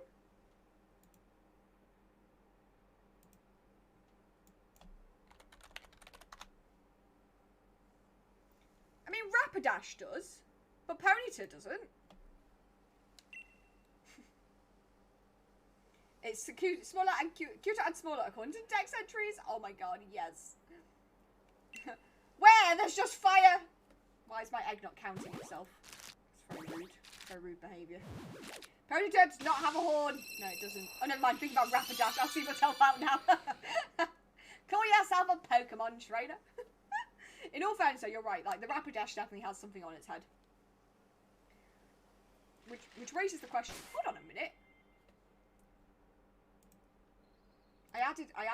I mean, Rapidash does, but Ponyta doesn't. It's cute, smaller and cuter and smaller according to Dex entries. Oh my god, yes. Where? There's just fire. Why is my egg not counting itself? It's very rude. Very rude behaviour. Ponyta does not have a horn. No, it doesn't. Oh, never mind. Think about Rapidash. I'll see myself out now. Call yourself a Pokemon trainer. In all fairness, though, you're right. Like, the Rapidash definitely has something on its head. Which raises the question. Hold on a minute. I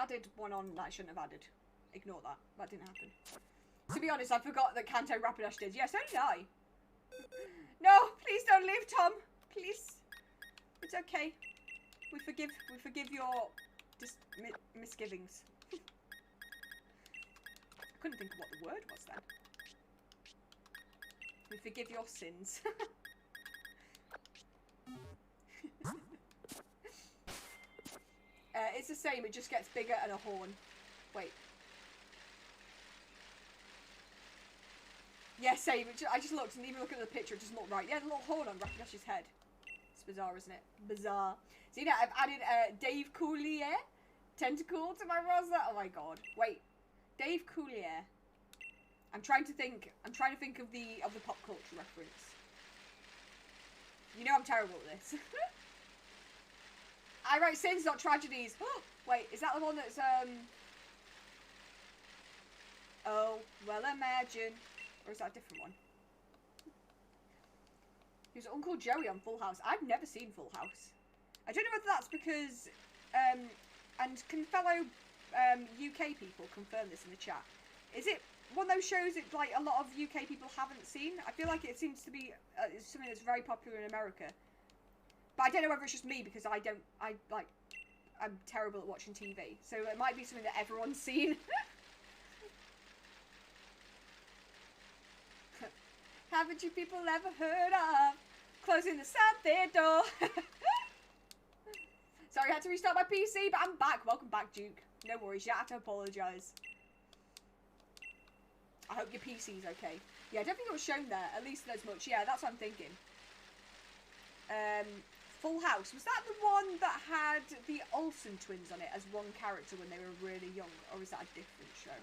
added one on that I shouldn't have added. Ignore that. That didn't happen. To be honest, I forgot that Kanto Rapidash did. Yeah, so did I. No, please don't leave, Tom. Please. It's okay. We forgive your misgivings. I couldn't think of what the word was then. We forgive your sins. It's the same, it just gets bigger and a horn. Wait. Yeah, same. I just looked, and even looking at the picture, it doesn't look right. Yeah, the little horn on Rapidash's head. It's bizarre, isn't it? Bizarre. See now, I've added Dave Coulier tentacle to my roster. Oh my god. Wait. Dave Coulier. I'm trying to think of the pop culture reference. You know I'm terrible at this. I write sins, not tragedies. Wait, is that the one that's oh, well imagine. Or is that a different one? He was Uncle Joey on Full House. I've never seen Full House. I don't know whether that's because and can fellow UK people confirm this in the chat. Is it one of those shows that like a lot of UK people haven't seen? I feel like it seems to be something that's very popular in America. But I don't know whether it's just me because I'm terrible at watching TV. So it might be something that everyone's seen. Haven't you people ever heard of closing the South door? Sorry, I had to restart my PC, but I'm back. Welcome back, Duke. No worries, you don't have to apologise. I hope your PC's okay. Yeah, I don't think it was shown there, at least as much. Yeah, that's what I'm thinking. Full House. Was that the one that had the Olsen twins on it as one character when they were really young? Or is that a different show?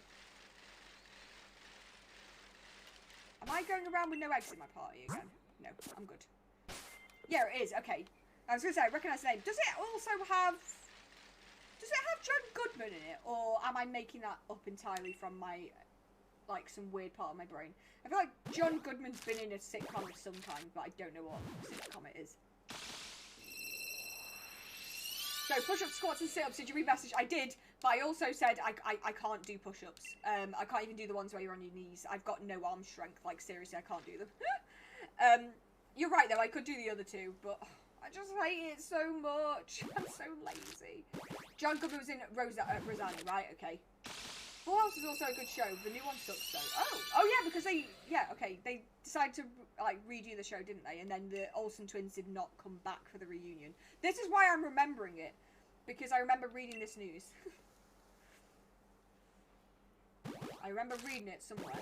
Am I going around with no eggs in my party again? No, I'm good. Yeah, it is. Okay. I was going to say, I recognise the name. Does it also have... Does it have John Goodman in it? Or am I making that up entirely from my like some weird part of my brain. I feel like John Goodman's been in a sitcom of some kind, but I don't know what sitcom it is. So push-ups, squats, and sit-ups. Did you read message? I did, but I also said I can't do push-ups. I can't even do the ones where you're on your knees. I've got no arm strength. Like seriously, I can't do them. You're right though. I could do the other two, but I just hate it so much. I'm so lazy. John Goodman was in Rosanna, right? Okay. Full House is also a good show. The new one sucks though. Oh yeah, because they decided to like redo the show, didn't they? And then the Olsen twins did not come back for the reunion. This is why I'm remembering it, because I remember reading this news. I remember reading it somewhere.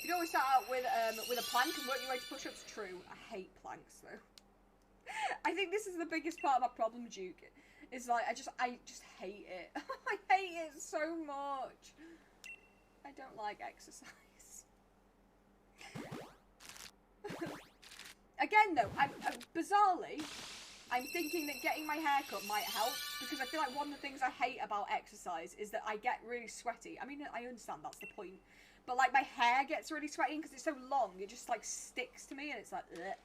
You can always start out with a plank and work your way to push-ups. True. I hate planks though. I think this is the biggest part of my problem, Duke. It's like I just hate it. I hate it so much. I don't like exercise. Again though, bizarrely, I'm thinking that getting my hair cut might help, because I feel like one of the things I hate about exercise is that I get really sweaty. I mean, I understand that's the point, but like my hair gets really sweaty because it's so long, it just like sticks to me and it's like ugh.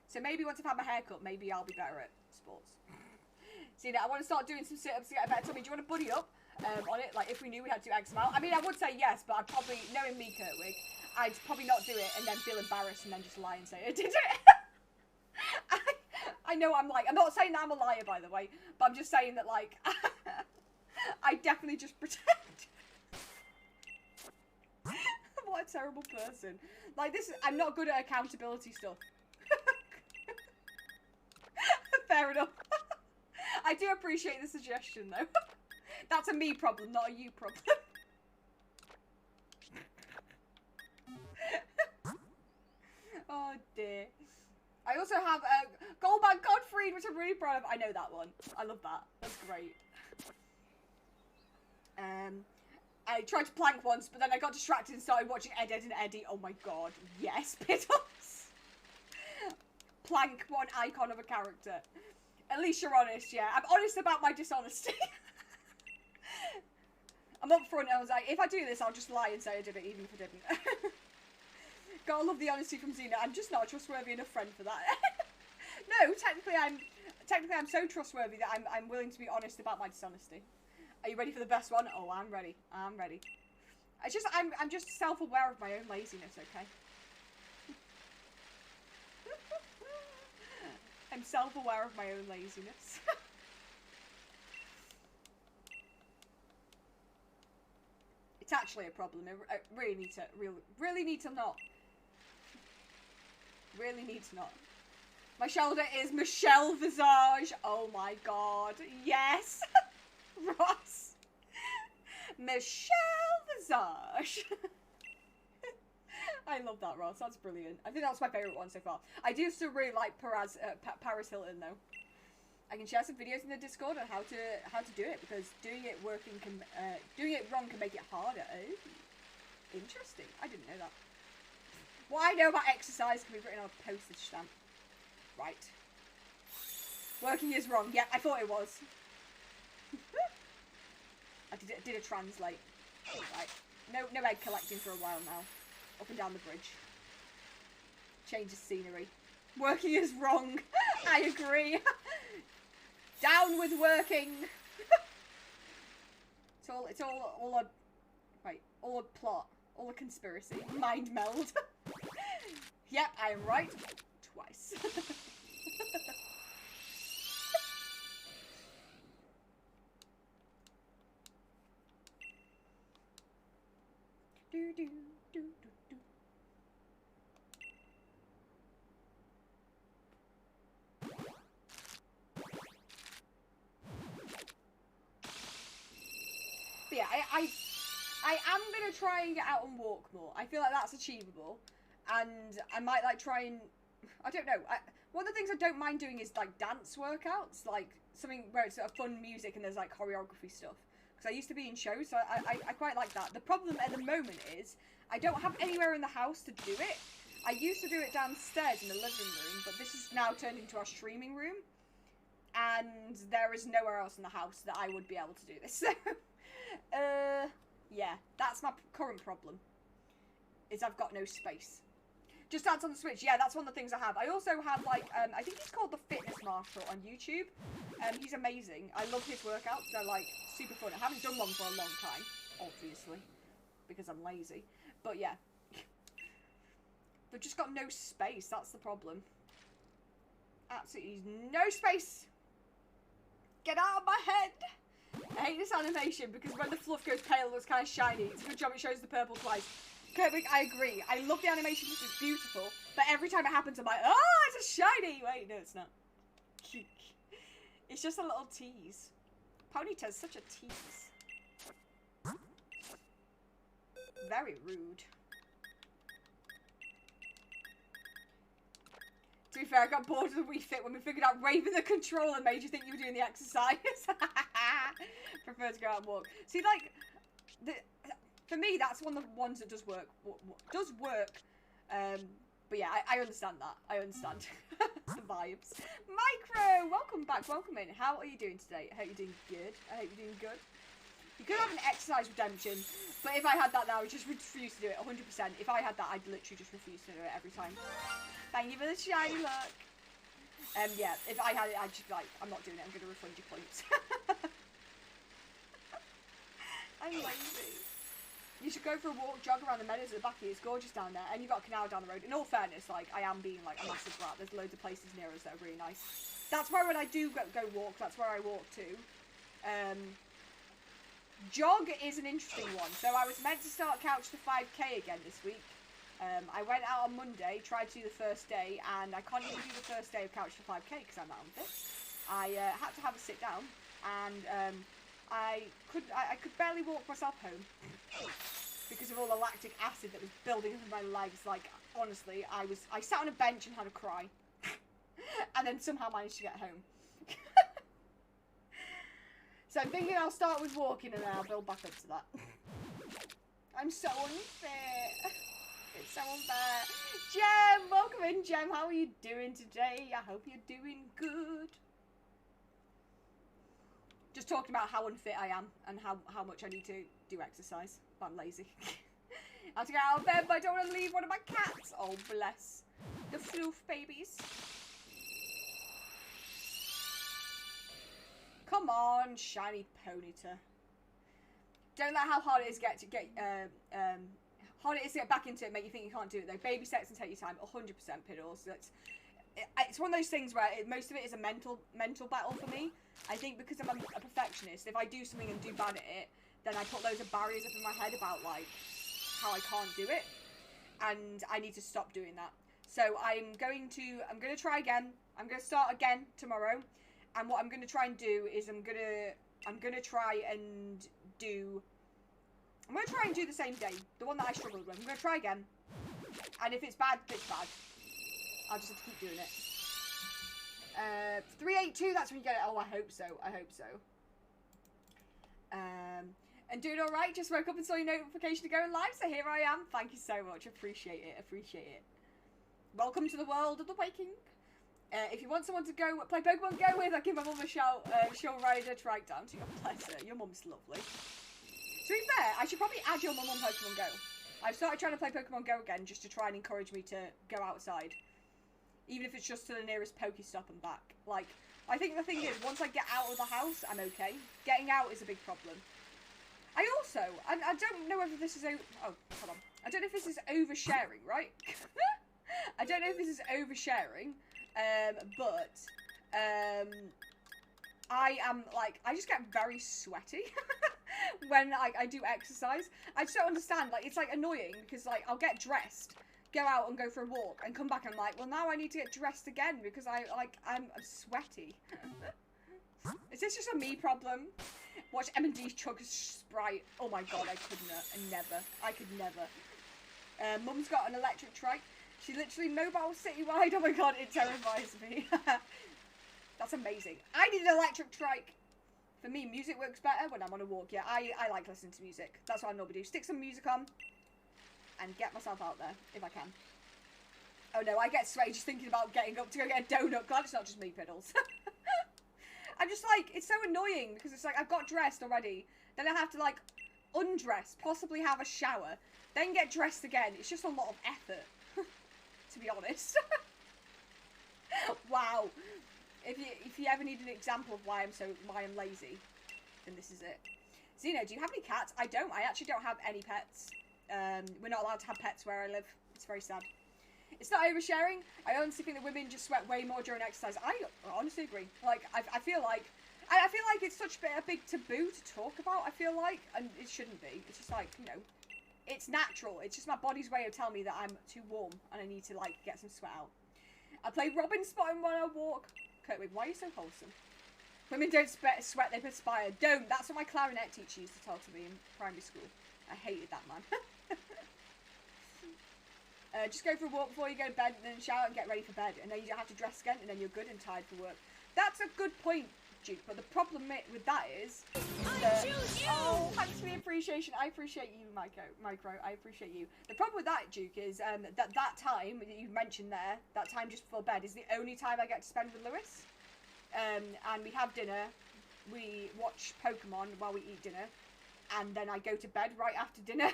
So maybe once I've had my hair cut, maybe I'll be better at sports. See, now I want to start doing some sit-ups to get a better tummy. Do you want to buddy up on it? Like, if we knew we had to do X amount? I mean, I would say yes, but I'd probably, knowing me, Kurtwig, I'd probably not do it and then feel embarrassed and then just lie and say I did it. I know I'm not saying that I'm a liar, by the way, but I'm just saying that, like, I definitely just pretend. What a terrible person. Like, I'm not good at accountability stuff. Fair enough. I do appreciate the suggestion, though. That's a me problem, not a you problem. Oh, dear. I also have Goldman Godfrey, which I'm really proud of. I know that one. I love that. That's great. I tried to plank once, but then I got distracted and started watching Ed, Edd and Eddy. Oh my god. Yes, Piddles. Plank, one icon of a character. At least you're honest, yeah. I'm honest about my dishonesty. I'm up front, I was like, if I do this, I'll just lie and say I did it, even if I didn't. Gotta love the honesty from Xena. I'm just not a trustworthy enough friend for that. No, technically I'm so trustworthy that I'm willing to be honest about my dishonesty. Are you ready for the best one? Oh, I'm ready. I'm ready. I'm just self-aware of my own laziness, okay? I'm self-aware of my own laziness. It's actually a problem. I really need to really need to not. Really need to not. My shoulder is Michelle Visage. Oh my god. Yes. Ross. Michelle Visage. I love that, Ross. That's brilliant. I think that's my favourite one so far. I do still really like Paris Hilton, though. I can share some videos in the Discord on how to do it, because doing it wrong can make it harder. Oh, interesting. I didn't know that. What I know about exercise can be written on a postage stamp. Right. Working is wrong. Yeah, I thought it was. I did a translate. Right. No egg collecting for a while now. Up and down the bridge. Change of scenery. Working is wrong. I agree. Down with working. It's all a plot. All a conspiracy. Mind meld. Yep, I am right. Twice. Do do do do do. But yeah, I am gonna try and get out and walk more. I feel like that's achievable, and I might like try and I don't know. One of the things I don't mind doing is like dance workouts, like something where it's sort of fun music and there's like choreography stuff. Because I used to be in shows, so I quite like that. The problem at the moment is I don't have anywhere in the house to do it. I used to do it downstairs in the living room, but this is now turned into our streaming room. And there is nowhere else in the house that I would be able to do this. Yeah, that's my current problem. Is I've got no space. Just Dance on the Switch. Yeah, that's one of the things I have. I also have, like, I think he's called the Fitness Marshal on YouTube. He's amazing. I love his workouts. They're, like, super fun. I haven't done one for a long time, obviously, because I'm lazy. But, yeah. They've just got no space. That's the problem. Absolutely no space. Get out of my head. I hate this animation because when the fluff goes pale, it looks kind of shiny. It's a good job it shows the purple twice. Kirkwick, I agree. I love the animation because it's beautiful, but every time it happens, I'm like, oh, it's a shiny. Wait, no, it's not. It's just a little tease. Ponyta's such a tease. Very rude. To be fair, I got bored of the Wii Fit when we figured out waving the controller made you think you were doing the exercise. Prefer to go out and walk. See, like, for me, that's one of the ones that does work. But yeah, I understand that. I understand the vibes. Micro, welcome back, welcome in. How are you doing today? I hope you're doing good. I hope you're doing good. You could have an exercise redemption, but if I had that now, I would just refuse to do it 100%. If I had that, I'd literally just refuse to do it every time. Thank you for the shiny look. Yeah, if I had it, I'd just be like, I'm not doing it, I'm going to refund your points. I'm lazy. You should go for a walk, jog around the meadows at the back here. It's gorgeous down there, and you've got a canal down the road. In all fairness, like, I am being, like, a massive brat. There's loads of places near us that are really nice. That's where when I do go walk, that's where I walk to. Jog is an interesting one. So I was meant to start Couch to 5k again this week. I went out on Monday, tried to do the first day, and I can't even do the first day of Couch to 5k because I'm not on this. I had to have a sit down, and I could barely walk myself home because of all the lactic acid that was building up in my legs. Like, honestly, I sat on a bench and had a cry, and then somehow managed to get home. So I'm thinking I'll start with walking and then I'll build back up to that. I'm so unfit. It's so unfair. Jem, welcome in, Jem. How are you doing today? I hope you're doing good. Just talking about how unfit I am and how much I need to do exercise. But I'm lazy. I have to get out of bed, but I don't want to leave one of my cats. Oh, bless. The floof babies. Come on, shiny Ponyta. Don't let how hard it is to get hard it is to get back into it, make you think you can't do it though. Baby steps and take your time, 100% Piddles. It's one of those things where most of it is a mental battle for me. I think because I'm a perfectionist, if I do something and do bad at it, then I put loads of barriers up in my head about like how I can't do it, and I need to stop doing that. So I'm going to try again. I'm going to start again tomorrow. And what I'm going to try and do is I'm going to try and do the same day, the one that I struggled with. I'm going to try again, and if it's bad, it's bad. I'll just have to keep doing it. 382, that's when you get it. Oh, I hope so. I hope so. And doing all right. Just woke up and saw your notification to go live, so here I am. Thank you so much. Appreciate it. Appreciate it. Welcome to the world of the waking. If you want someone to go play Pokemon Go with, I'll give my mum a shout. She'll ride a trike down to you. Bless her. Your mum's lovely. To be fair, I should probably add your mum on Pokemon Go. I've started trying to play Pokemon Go again just to try and encourage me to go outside. Even if it's just to the nearest Pokestop and back. Like, I think the thing is, once I get out of the house, I'm okay. Getting out is a big problem. I don't know whether this is hold on. I don't know if this is oversharing, right? I don't know if this is oversharing. But I am, like, I just get very sweaty when I do exercise. I just don't understand, like, it's, like, annoying, because, like, I'll get dressed, go out and go for a walk, and come back and I'm like, well, now I need to get dressed again, because I'm sweaty. Is this just a me problem? Watch M&D chug a Sprite. Oh my god, I could never. I could never. Mum's got an electric trike. She literally mobile citywide. Oh my god, it terrifies me. That's amazing. I need an electric trike. For me, music works better when I'm on a walk. Yeah, I like listening to music. That's what I normally do. Stick some music on and get myself out there if I can. Oh no, I get sweaty just thinking about getting up to go get a donut. Glad it's not just me, Piddles. I'm just like, it's so annoying because it's like I've got dressed already Then I have to like undress, possibly have a shower, then get dressed again. It's just a lot of effort, to be honest. Wow. If you ever need an example of why I'm lazy, then this is it. Zeno, do you have any cats? I don't. I actually don't have any pets. We're not allowed to have pets where I live. It's very sad. It's not oversharing. I honestly think that women just sweat way more during exercise. I honestly agree. Like, I feel like it's such a big taboo to talk about, I feel like, and it shouldn't be. It's just like, you know, it's natural. It's just my body's way of telling me that I'm too warm and I need to, like, get some sweat out. I play Robin Spotting when I walk. Kurtwig, why are you so wholesome? Women don't sweat, they perspire. Don't. That's what my clarinet teacher used to tell to me in primary school. I hated that man. Just go for a walk before you go to bed, and then shower and get ready for bed. And then you don't have to dress again, and then you're good and tired for work. That's a good point, Duke. But the problem with that is that, oh, thanks for the appreciation. I appreciate you, Micro. I appreciate you. The problem with that, Duke, is that time that you mentioned there, that time just before bed, is the only time I get to spend with Lewis. And we have dinner. We watch Pokemon while we eat dinner, and then I go to bed right after dinner.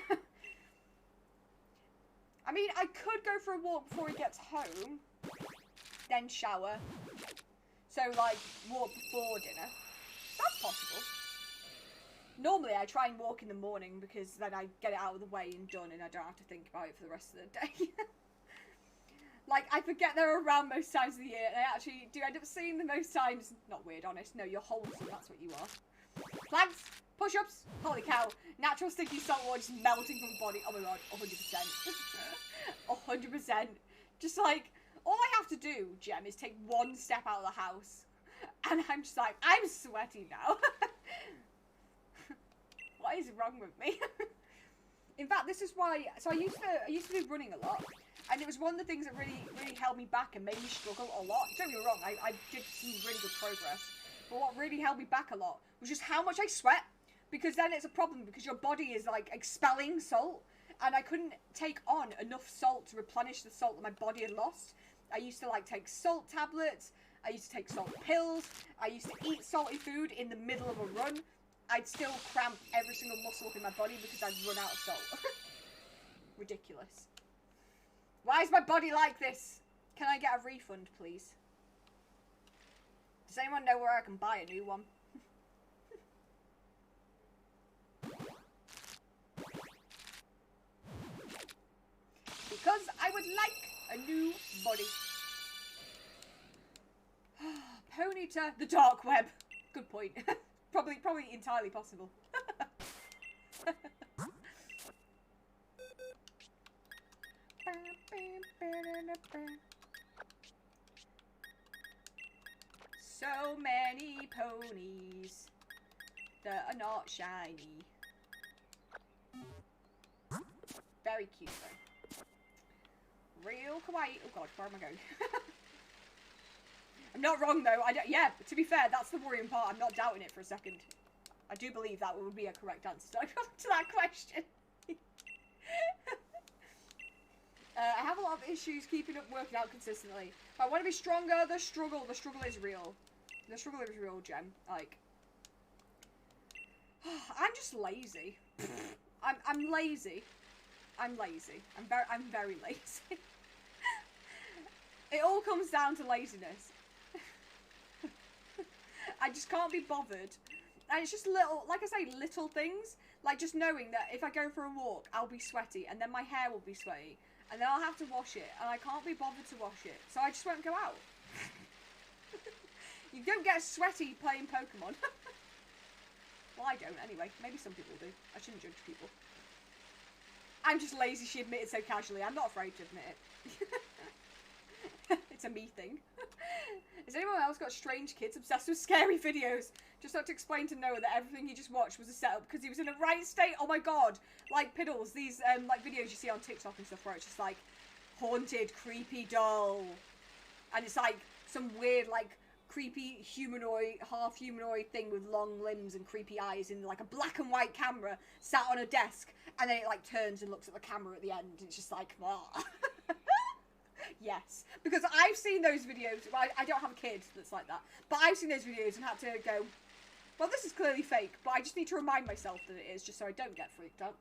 I mean, I could go for a walk before he gets home, then shower. So, like, walk before dinner. That's possible. Normally, I try and walk in the morning because then I get it out of the way and done, and I don't have to think about it for the rest of the day. Like, I forget they're around most times of the year, and I actually do end up seeing them most times. Not weird, honest. No, you're wholesome. That's what you are. Planks, push-ups. Holy cow. Natural sticky salt water just melting from the body. Oh my god, 100%. 100%. Just like, all I have to do, Gem, is take one step out of the house, and I'm just like, I'm sweaty now. What is wrong with me? In fact, this is why. So I used to do running a lot, and it was one of the things that really held me back and made me struggle a lot. Don't get me wrong, I did some really good progress, but what really held me back a lot was just how much I sweat. Because then it's a problem because your body is like expelling salt, and I couldn't take on enough salt to replenish the salt that my body had lost. I used to like take salt tablets. I used to take salt pills. I used to eat salty food in the middle of a run. I'd still cramp every single muscle in my body because I'd run out of salt. Ridiculous. Why is my body like this? Can I get a refund, please? Does anyone know where I can buy a new one? Because I would like a new body. Ponyta, the dark web. Good point. Probably entirely possible. So many ponies that are not shiny. Very cute though. Real kawaii. Oh god, where am I going? I'm not wrong though. Yeah, to be fair, that's the worrying part. I'm not doubting it for a second. I do believe that would be a correct answer to that question. I have a lot of issues keeping up working out consistently. If I want to be stronger, the struggle is real. The struggle is real, Gem. Like, I'm just lazy. I'm lazy. I'm lazy. I'm very lazy. It all comes down to laziness. I just can't be bothered. And it's just little, like I say, little things. Like just knowing that if I go for a walk, I'll be sweaty, and then my hair will be sweaty, and then I'll have to wash it, and I can't be bothered to wash it, so I just won't go out. You don't get sweaty playing Pokemon. Well, I don't anyway. Maybe some people do. I shouldn't judge people. I'm just lazy, she admitted so casually. I'm not afraid to admit it. It's a me thing. Has anyone else got strange kids obsessed with scary videos? Just had to explain to Noah that everything he just watched was a setup because he was in a right state. Oh my god. Like Piddles, these like videos you see on TikTok and stuff where it's just like haunted, creepy doll. And it's like some weird like creepy humanoid, half humanoid thing with long limbs and creepy eyes in like a black and white camera sat on a desk, and then it like turns and looks at the camera at the end, and it's just like, ah. Yes, because I've seen those videos. I don't have a kid that's like that, but I've seen those videos and had to go, Well, this is clearly fake, but I just need to remind myself that it is, just so I don't get freaked out.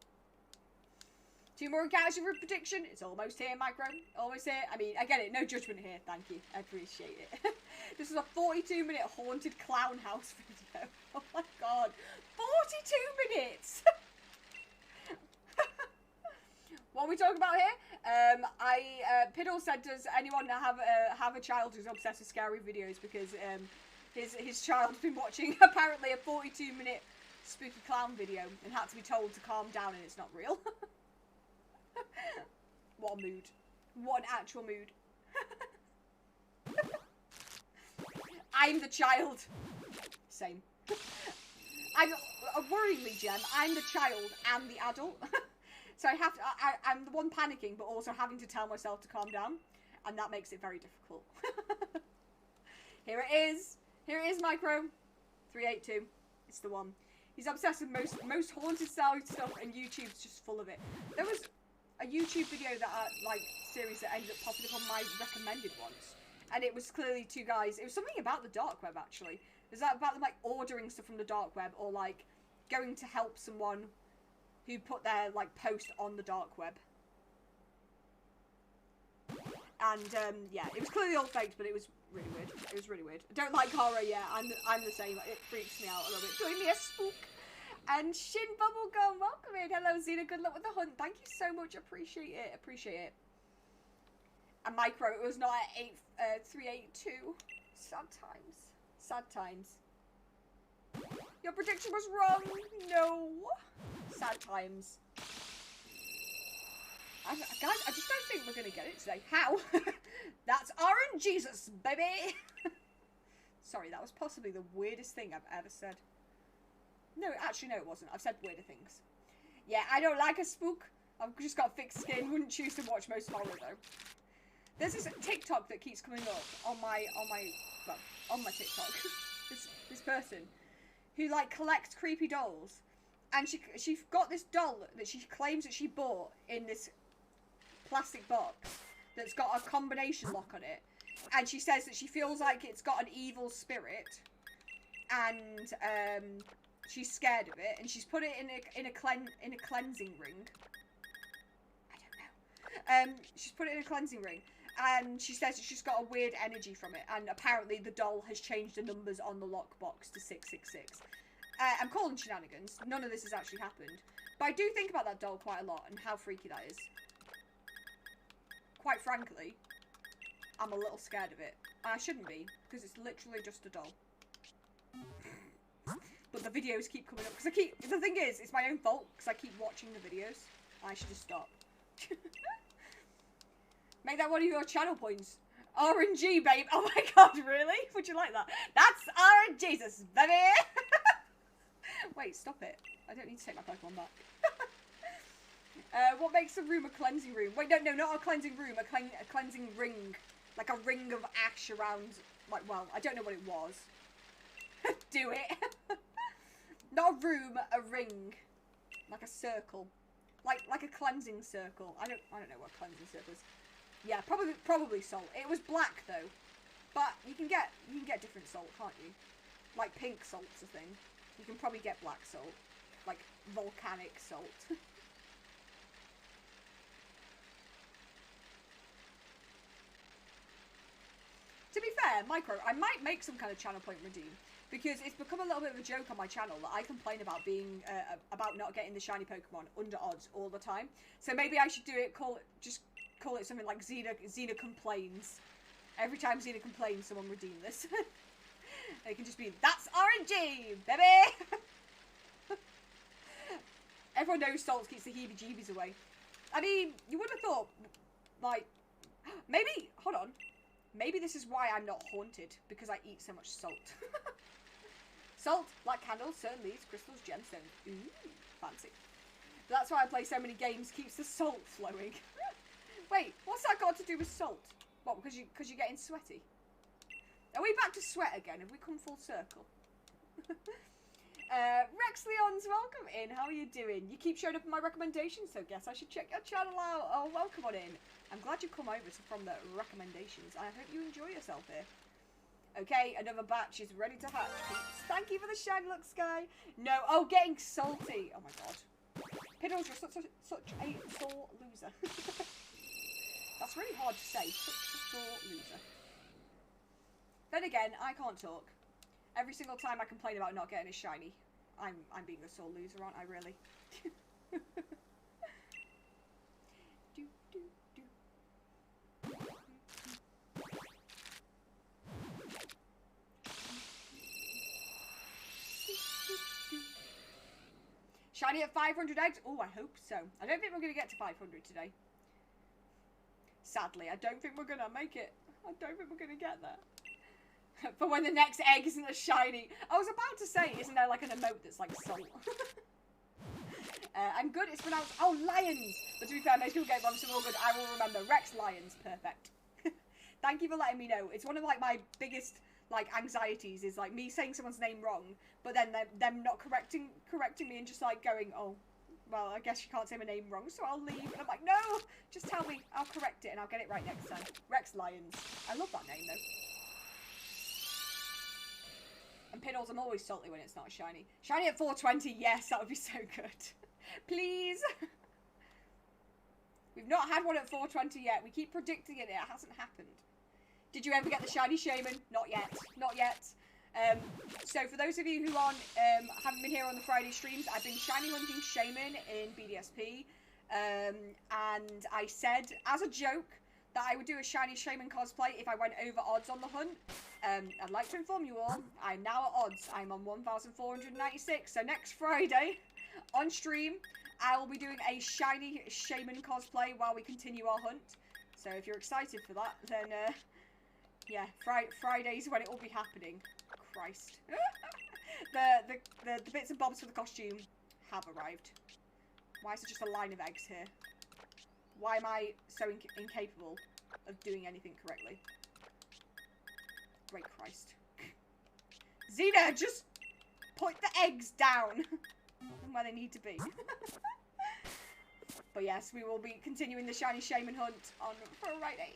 2 more encounters for prediction. It's almost here, Micro. Almost here. I mean, I get it. No judgment here. Thank you. I appreciate it. This is a 42-minute haunted clown house video. Oh my god. 42 minutes! What are we talking about here? Piddle said, does anyone have a child who's obsessed with scary videos? Because his child's been watching apparently a 42-minute spooky clown video and had to be told to calm down and it's not real. What a mood. What an actual mood. I'm the child. Same. I'm worryingly, Jem, I'm the child and the adult. So I'm the one panicking, but also having to tell myself to calm down. And that makes it very difficult. Here it is. Here it is, Micro. 382. It's the one. He's obsessed with most haunted style stuff, and YouTube's just full of it. There was a YouTube video that series that ended up popping up on my recommended ones. And it was clearly 2 guys. It was something about the dark web, actually. It was about them, like, ordering stuff from the dark web, or, like, going to help someone who put their, like, post on the dark web. And, yeah, it was clearly all faked, but it was really weird. It was really weird. I don't like horror, yeah, I'm the same. It freaks me out a little bit. Join me a spook. And Shin Bubblegum, welcome in. Hello, Zena, good luck with the hunt. Thank you so much, appreciate it, appreciate it. And Micro, it was not at 382. Sad times. Sad times. Your prediction was wrong. No. Sad times. Guys, I just don't think we're going to get it today. How? That's RNGesus, baby. Sorry, that was possibly the weirdest thing I've ever said. No, actually, no, it wasn't. I've said weirder things. Yeah, I don't like a spook. I've just got thick skin. Wouldn't choose to watch most horror, though. There's this TikTok that keeps coming up on my TikTok. this person who, like, collects creepy dolls. And she got this doll that she claims that she bought in this plastic box that's got a combination lock on it. And she says that she feels like it's got an evil spirit. And, she's scared of it, and she's put it in a cleansing ring. I don't know. She's put it in a cleansing ring, and she says that she's got a weird energy from it, and apparently the doll has changed the numbers on the lockbox to 666. I'm calling shenanigans. None of this has actually happened, but I do think about that doll quite a lot and how freaky that is. Quite frankly, I'm a little scared of it. And I shouldn't be, because it's literally just a doll. But the videos keep coming up, because the thing is, it's my own fault, because I keep watching the videos. I should just stop. Make that one of your channel points. RNG, babe. Oh my god, really? Would you like that? That's RNGesus, baby! Wait, stop it. I don't need to take my Pokemon back. What makes a room a cleansing room? Wait, no, not a cleansing room, a cleansing ring. Like a ring of ash around, like, well, I don't know what it was. Do it. Not a room, a ring. Like a circle. Like a cleansing circle. I don't know what a cleansing circle is. Yeah, probably salt. It was black though. But you can get different salt, can't you? Like pink salt's a thing. You can probably get black salt. Like volcanic salt. To be fair, Micro, I might make some kind of channel point redeem. Because it's become a little bit of a joke on my channel that I complain about being, about not getting the shiny Pokemon under odds all the time. So maybe I should do it, just call it something like Xena complains. Every time Xena complains, someone redeem this. It can just be, that's RNG, baby! Everyone knows salt keeps the heebie-jeebies away. I mean, you would have thought, like, maybe, hold on. Maybe this is why I'm not haunted, because I eat so much salt. Salt, like candles, certain leaves, crystals, gemstones. Ooh, fancy. But that's why I play so many games, keeps the salt flowing. Wait, what's that got to do with salt? What, because you're getting sweaty? Are we back to sweat again? Have we come full circle? Rex Leon's welcome in. How are you doing? You keep showing up in my recommendations, so guess I should check your channel out. Oh, welcome on in. I'm glad you come over from the recommendations. I hope you enjoy yourself here. Okay, another batch is ready to hatch. Thank you for the shiny look, Sky. No, oh, getting salty. Oh my god. Piddles, you're such a sore loser. That's really hard to say. Such a sore loser. Then again, I can't talk. Every single time I complain about not getting a shiny, I'm being a sore loser, aren't I, really? Shiny at 500 eggs? Oh, I hope so. I don't think we're going to get to 500 today. Sadly, I don't think we're going to make it. I don't think we're going to get there. But when the next egg isn't a shiny. I was about to say, isn't there like an emote that's like salt? I'm good, it's pronounced, oh, lions! But to be fair, most people get bombs, so all good. I will remember. Rex Lions, perfect. Thank you for letting me know. It's one of like my biggest like anxieties is like me saying someone's name wrong, but then them not correcting me and just like going, oh, well, I guess you can't say my name wrong, so I'll leave. And I'm like, no, just tell me, I'll correct it and I'll get it right next time. Rex Lions. I love that name though. And Piddles, I'm always salty when it's not shiny. Shiny at 420, yes, that would be so good. Please. We've not had one at 420 yet. We keep predicting it. It hasn't happened. Did you ever get the shiny shaman? Not yet. Not yet. So for those of you who haven't been here on the Friday streams, I've been shiny hunting shaman in BDSP. And I said, as a joke, that I would do a shiny shaman cosplay if I went over odds on the hunt. I'd like to inform you all, I'm now at odds. I'm on 1,496. So next Friday, on stream, I will be doing a shiny shaman cosplay while we continue our hunt. So if you're excited for that, then yeah, Friday's when it will be happening. Christ. the bits and bobs for the costume have arrived. Why is there just a line of eggs here? Why am I so incapable of doing anything correctly? Great Christ. Xena, just put the eggs down where they need to be. But yes, we will be continuing the shiny shaman hunt on Friday.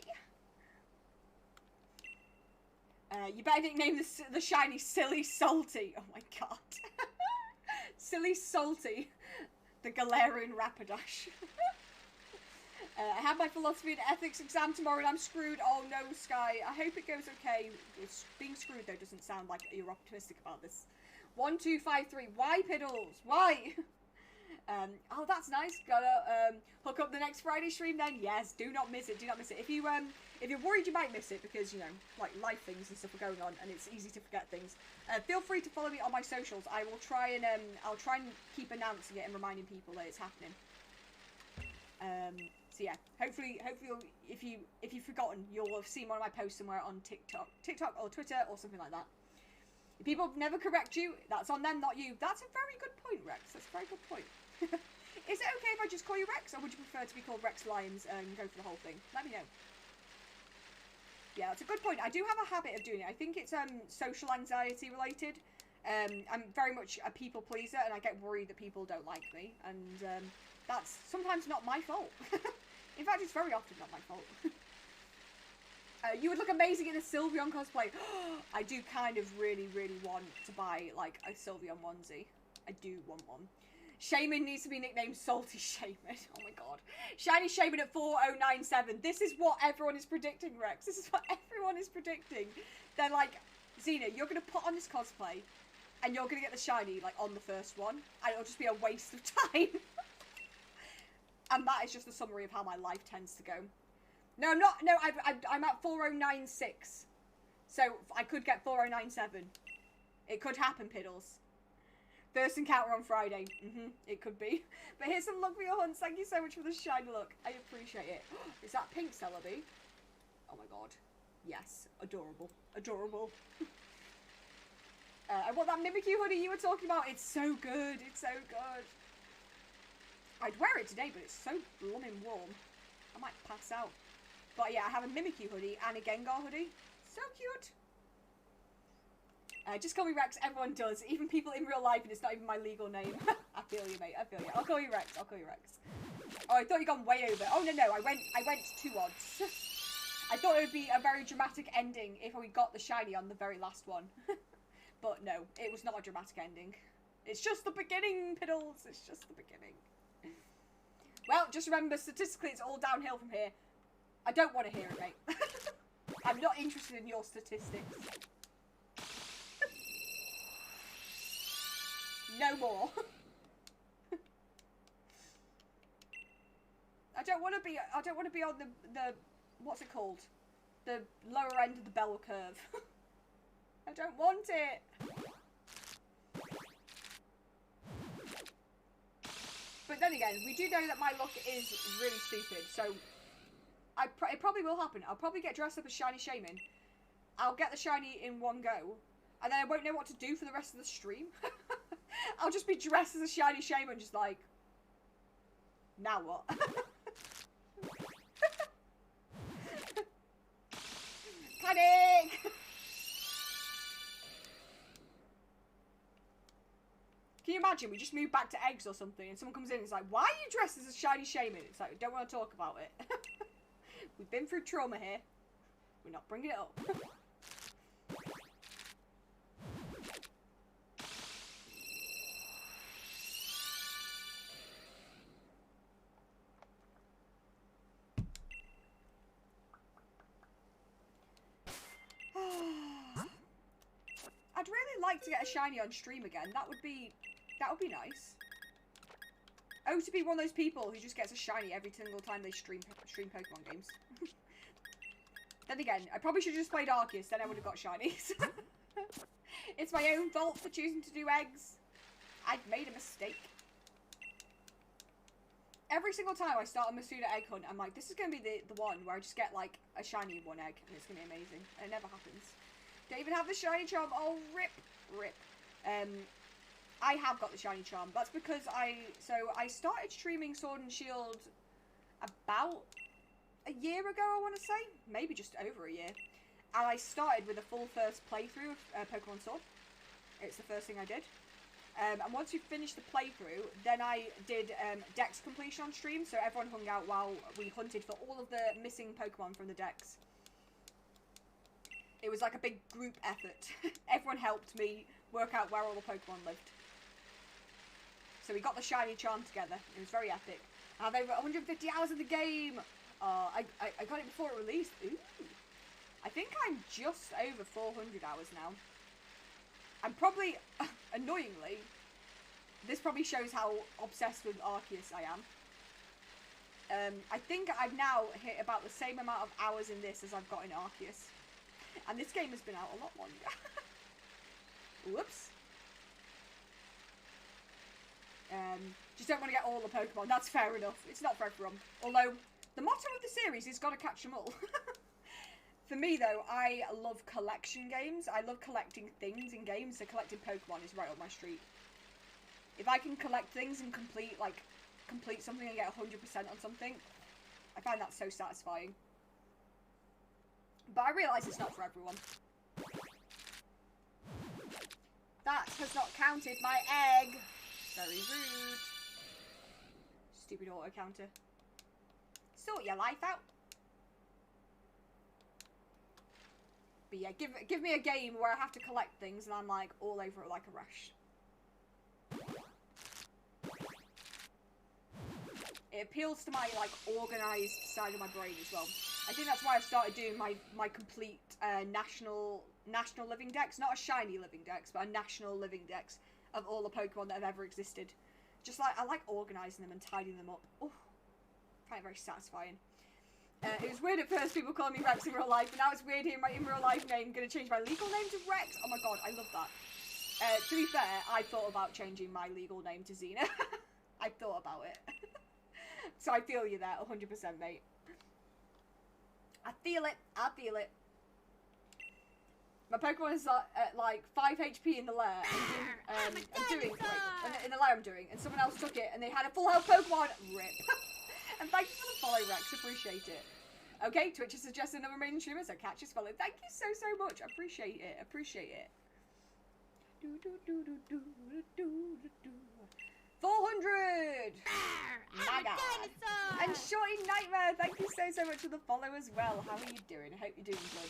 You better nickname the shiny Silly Salty. Oh my god. Silly Salty. The Galarian Rapidash. I have my philosophy and ethics exam tomorrow and I'm screwed. Oh no, Sky. I hope it goes okay. Being screwed though doesn't sound like you're optimistic about this. 1, 2, 5, 3. Why, Piddles? Why? Oh, that's nice. Gotta hook up the next Friday stream then. Yes, do not miss it. Do not miss it. If you're worried you might miss it because, you know, like life things and stuff are going on and it's easy to forget things, feel free to follow me on my socials. I will try and I'll try and keep announcing it and reminding people that it's happening. So yeah, hopefully if you've forgotten, you'll have seen one of my posts somewhere on TikTok or Twitter or something like that. If people never correct you, that's on them, not you. That's a very good point, Rex. That's a very good point. Is it okay if I just call you Rex, or would you prefer to be called Rex Lions and go for the whole thing? Let me know. Yeah, that's a good point. I do have a habit of doing it. I think it's social anxiety related. I'm very much a people pleaser, and I get worried that people don't like me, and that's sometimes not my fault. In fact, it's very often not my fault. You would look amazing in a Sylveon cosplay. I do kind of really want to buy like a Sylveon onesie. I do want one. Shaman needs to be nicknamed Salty Shaman. Oh my god. Shiny Shaman at 4097. This is what everyone is predicting, Rex. This is what everyone is predicting. They're like, Xena, you're going to put on this cosplay and you're going to get the shiny like on the first one. And it'll just be a waste of time. And that is just a summary of how my life tends to go. No, I'm not. No, I'm at 4096. So I could get 4097. It could happen, Piddles. First encounter on Friday. It could be. But here's some luck for your hunts. Thank you so much for the shiny look. I appreciate it. Is that pink Celebi? Oh my god. Yes. Adorable. Adorable. I want that Mimikyu hoodie you were talking about. It's so good. It's so good. I'd wear it today, but it's so blooming warm. I might pass out. But yeah, I have a Mimikyu hoodie and a Gengar hoodie. So cute. Just call me Rex. Everyone does. Even people in real life, and it's not even my legal name. I feel you, mate. I feel you. I'll call you Rex. I'll call you Rex. Oh, I thought you'd gone way over. Oh, no. I went 2 odds. I thought it would be a very dramatic ending if we got the shiny on the very last one. But no, it was not a dramatic ending. It's just the beginning, Piddles. It's just the beginning. Well, just remember, statistically, it's all downhill from here. I don't want to hear it, mate. I'm not interested in your statistics. No more. I don't want to be on the what's it called? The lower end of the bell curve. I don't want it. But then again, we do know that my luck is really stupid, so it probably will happen. I'll probably get dressed up as Shiny Shaman. I'll get the shiny in one go, and then I won't know what to do for the rest of the stream. I'll just be dressed as a Shiny Shaman, just like, now what? Panic! Can you imagine, we just moved back to eggs or something, and someone comes in and is like, why are you dressed as a Shiny Shaman? It's like, I don't want to talk about it. We've been through trauma here. We're not bringing it up. I'd really like to get a shiny on stream again. That would be nice. Oh, to be one of those people who just gets a shiny every single time they stream Pokemon games. Then again, I probably should have just played Arceus, then I would have got shinies. It's my own fault for choosing to do eggs. I've made a mistake. Every single time I start a Masuda egg hunt, I'm like, this is going to be the one where I just get, like, a shiny in one egg, and it's going to be amazing. And it never happens. Don't even have the shiny charm. Oh, rip. Rip. I have got the shiny charm. That's because I started streaming Sword and Shield about a year ago, I want to say. Maybe just over a year. And I started with a full first playthrough of Pokemon Sword. It's the first thing I did. And once you finish the playthrough, then I did Dex completion on stream. So everyone hung out while we hunted for all of the missing Pokemon from the Dex. It was like a big group effort. Everyone helped me work out where all the Pokemon lived. So we got the shiny charm together. It was very epic. I have over 150 hours of the game. I got it before it released. Ooh. I think I'm just over 400 hours now. I'm probably, annoyingly, this probably shows how obsessed with Arceus I am. I think I've now hit about the same amount of hours in this as I've got in Arceus. And this game has been out a lot longer. Whoops. Just don't want to get all the Pokemon. That's fair enough. It's not for everyone. Although, the motto of the series is gotta catch them all. For me, though, I love collection games. I love collecting things in games, so collecting Pokemon is right up my street. If I can collect things and complete something and get 100% on something, I find that so satisfying. But I realise it's not for everyone. That has not counted my egg. Very rude. Stupid auto counter. Sort your life out. But yeah, give me a game where I have to collect things and I'm like all over it like a rush. It appeals to my like organised side of my brain as well. I think that's why I started doing my complete national living dex, not a shiny living dex, but a national living dex of all the Pokemon that have ever existed. Just like I like organising them and tidying them up. Oh, I find it very satisfying. It was weird at first, people calling me Rex in real life, but now it's weird hearing my in real life name. I'm going to change my legal name to Rex. Oh my god, I love that. To be fair, I thought about changing my legal name to Xena. I thought about it. So I feel you there, 100%, mate. I feel it. I feel it. My Pokemon is at like 5 HP in the lair. In the lair I'm doing, and someone else took it, and they had a full health Pokemon. Rip. And thank you for the follow, Rex. Appreciate it. Okay, Twitch has suggested another main streamer, so catch his follow. Thank you so much. Appreciate it. Appreciate it. 400! My God. Dinosaur! And Shorty Nightmare, thank you so much for the follow as well. How are you doing? I hope you're doing good.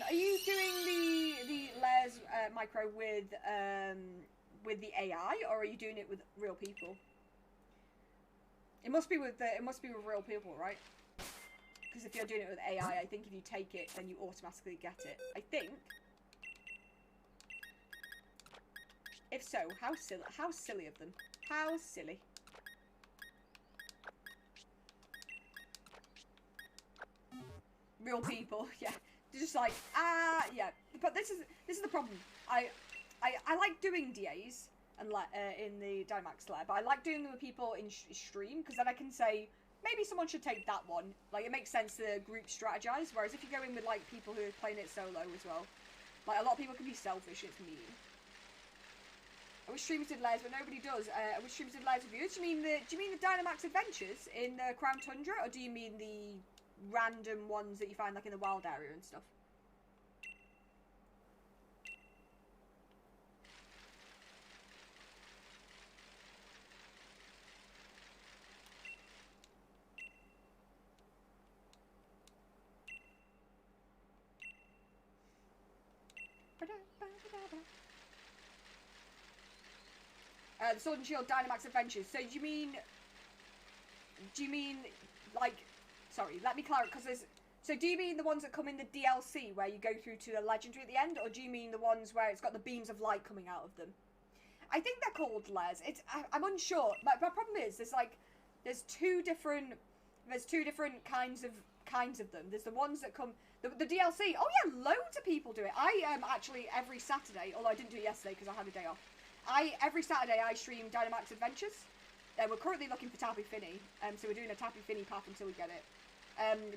Are you doing the Layers micro with the AI, or are you doing it with real people? It must be with real people, right? Because if you're doing it with AI, I think if you take it, then you automatically get it. I think. If so, how silly of them. How silly. Real people, yeah. They're just like, yeah. But this is the problem. I like doing DAs and in the Dynamax Lair, but I like doing them with people in stream, because then I can say, maybe someone should take that one. Like, it makes sense to group strategize, whereas if you go in with, like, people who are playing it solo as well, like, a lot of people can be selfish, it's mean. I wish streamers did Lairs, but nobody does. I wish streamers did Lairs reviews. Do you mean the Dynamax Adventures in the Crown Tundra, or do you mean the random ones that you find, like, in the wild area and stuff? The Sword and Shield Dynamax Adventures. So do you mean like, sorry, let me clarify, because there's, so do you mean the ones that come in the DLC where you go through to the legendary at the end, or do you mean the ones where it's got the beams of light coming out of them? I think they're called Lairs. I'm unsure. My problem is there's two different kinds of them. There's the ones that come the DLC. Oh yeah, loads of people do it. I actually every Saturday, although I didn't do it yesterday because I had a day off. Every Saturday I stream Dynamax Adventures. We're currently looking for Tappy Finney, so we're doing a Tappy Finney path until we get it.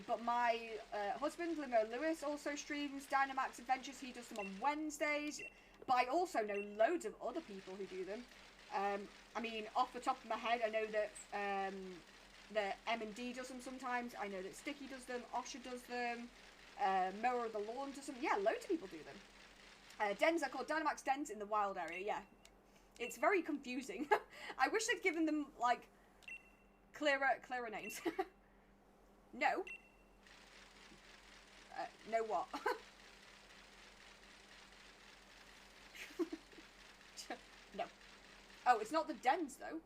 But my husband, Limo Lewis, also streams Dynamax Adventures. He does them on Wednesdays. But I also know loads of other people who do them. I mean, off the top of my head, I know that M&D does them sometimes. I know that Sticky does them. Osha does them. Mower of the Lawn does them. Yeah, loads of people do them. Dens are called Dynamax Dens in the wild area, yeah. It's very confusing. I wish they'd given them, like, clearer names. No. No what? No. Oh, it's not the dens, though.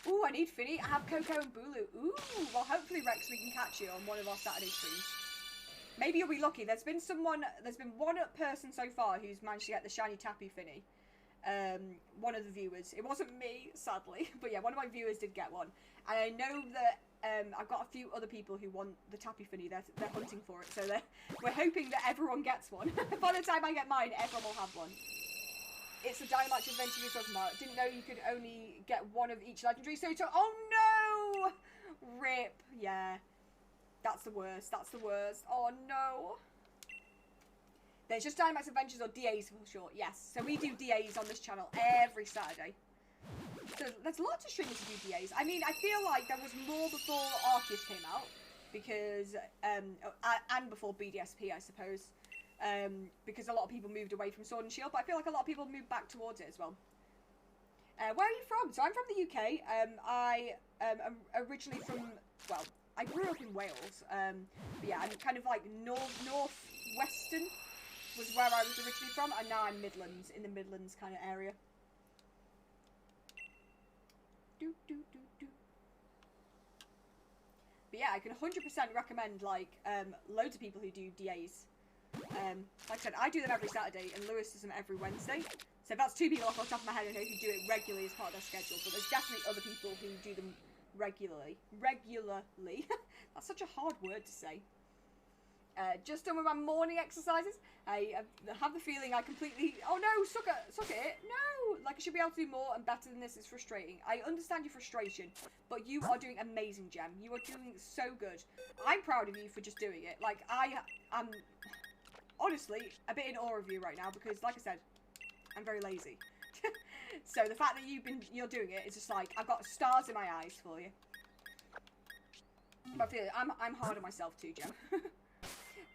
Ooh, I need Finny. I have Coco and Bulu. Ooh, well, hopefully, Rex, we can catch you on one of our Saturday streams. Maybe you'll be lucky. There's been one person so far who's managed to get the shiny Tappy Finny. One of the viewers. It wasn't me, sadly, but yeah, one of my viewers did get one. And I know that I've got a few other people who want the Tappy Finny. They're hunting for it, so we're hoping that everyone gets one. By the time I get mine, everyone will have one. It's a Dynamax Adventure you're talking about. Didn't know you could only get one of each legendary. So oh no! Rip. Yeah. That's the worst. That's the worst. Oh no. There's just Dynamax Adventures, or DAs for short. Yes. So we do DAs on this channel every Saturday. So there's lots of streamers who do DAs. I mean, I feel like there was more before Arceus came out, because and before BDSP, I suppose. Because a lot of people moved away from Sword and Shield, but I feel like a lot of people moved back towards it as well. Where are you from? So I'm from the UK. I am originally from, well, I grew up in Wales. But yeah, I'm kind of like northwestern was where I was originally from, and now I'm Midlands, in the Midlands kind of area. But yeah, I can 100% recommend, like, loads of people who do DAs. Like I said, I do them every Saturday, and Lewis does them every Wednesday. So that's two people off the top of my head I know who do it regularly as part of their schedule, but there's definitely other people who do them regularly. That's such a hard word to say. Just done with my morning exercises. I have the feeling I completely... Oh no, suck it. No! Like, I should be able to do more and better than this. It's frustrating. I understand your frustration, but you are doing amazing, Gem. You are doing so good. I'm proud of you for just doing it. Like, I'm honestly a bit in awe of you right now, because, like I said, I'm very lazy. So the fact that you're doing it is just like, I've got stars in my eyes for you. But I feel I'm hard on myself too, Gem.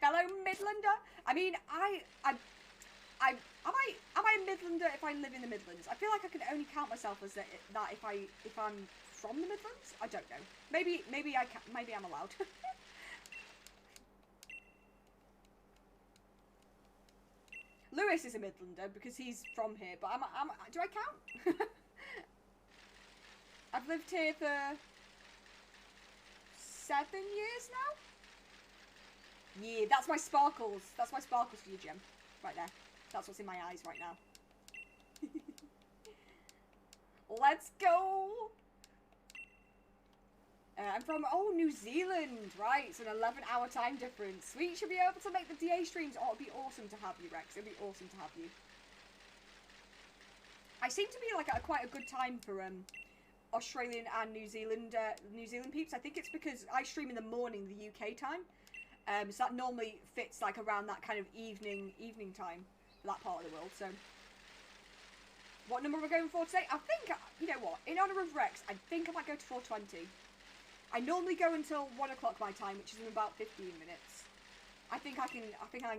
Fellow Midlander. I mean, am I a Midlander if I live in the Midlands? I feel like I can only count myself as that if I'm from the Midlands. I don't know. Maybe I'm allowed. Lewis is a Midlander because he's from here, but do I count? I've lived here for 7 years now? Yeah, that's my sparkles. That's my sparkles for you, Gem. Right there. That's what's in my eyes right now. Let's go! I'm from, New Zealand, right? It's an 11-hour time difference. We should be able to make the DA streams. Oh, it'd be awesome to have you, Rex. It'd be awesome to have you. I seem to be like at quite a good time for Australian and New Zealand peeps. I think it's because I stream in the morning, the UK time. So that normally fits like around that kind of evening time for that part of the world. So, what number are we going for today? I think, you know what, in honour of Rex, I think I might go to 420. I normally go until 1 o'clock my time, which is in about 15 minutes. I think I can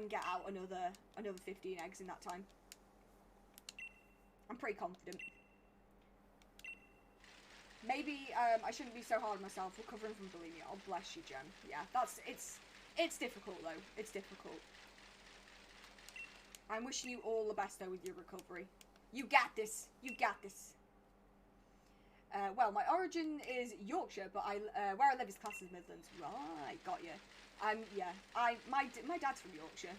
get out another 15 eggs in that time. I'm pretty confident. Maybe I shouldn't be so hard on myself recovering from bulimia. Oh, bless you, Jen. Yeah, it's difficult though. It's difficult. I'm wishing you all the best though with your recovery. You got this. You got this. Well, my origin is Yorkshire, but where I live is classed as Midlands. Right, got you. Yeah, my dad's from Yorkshire.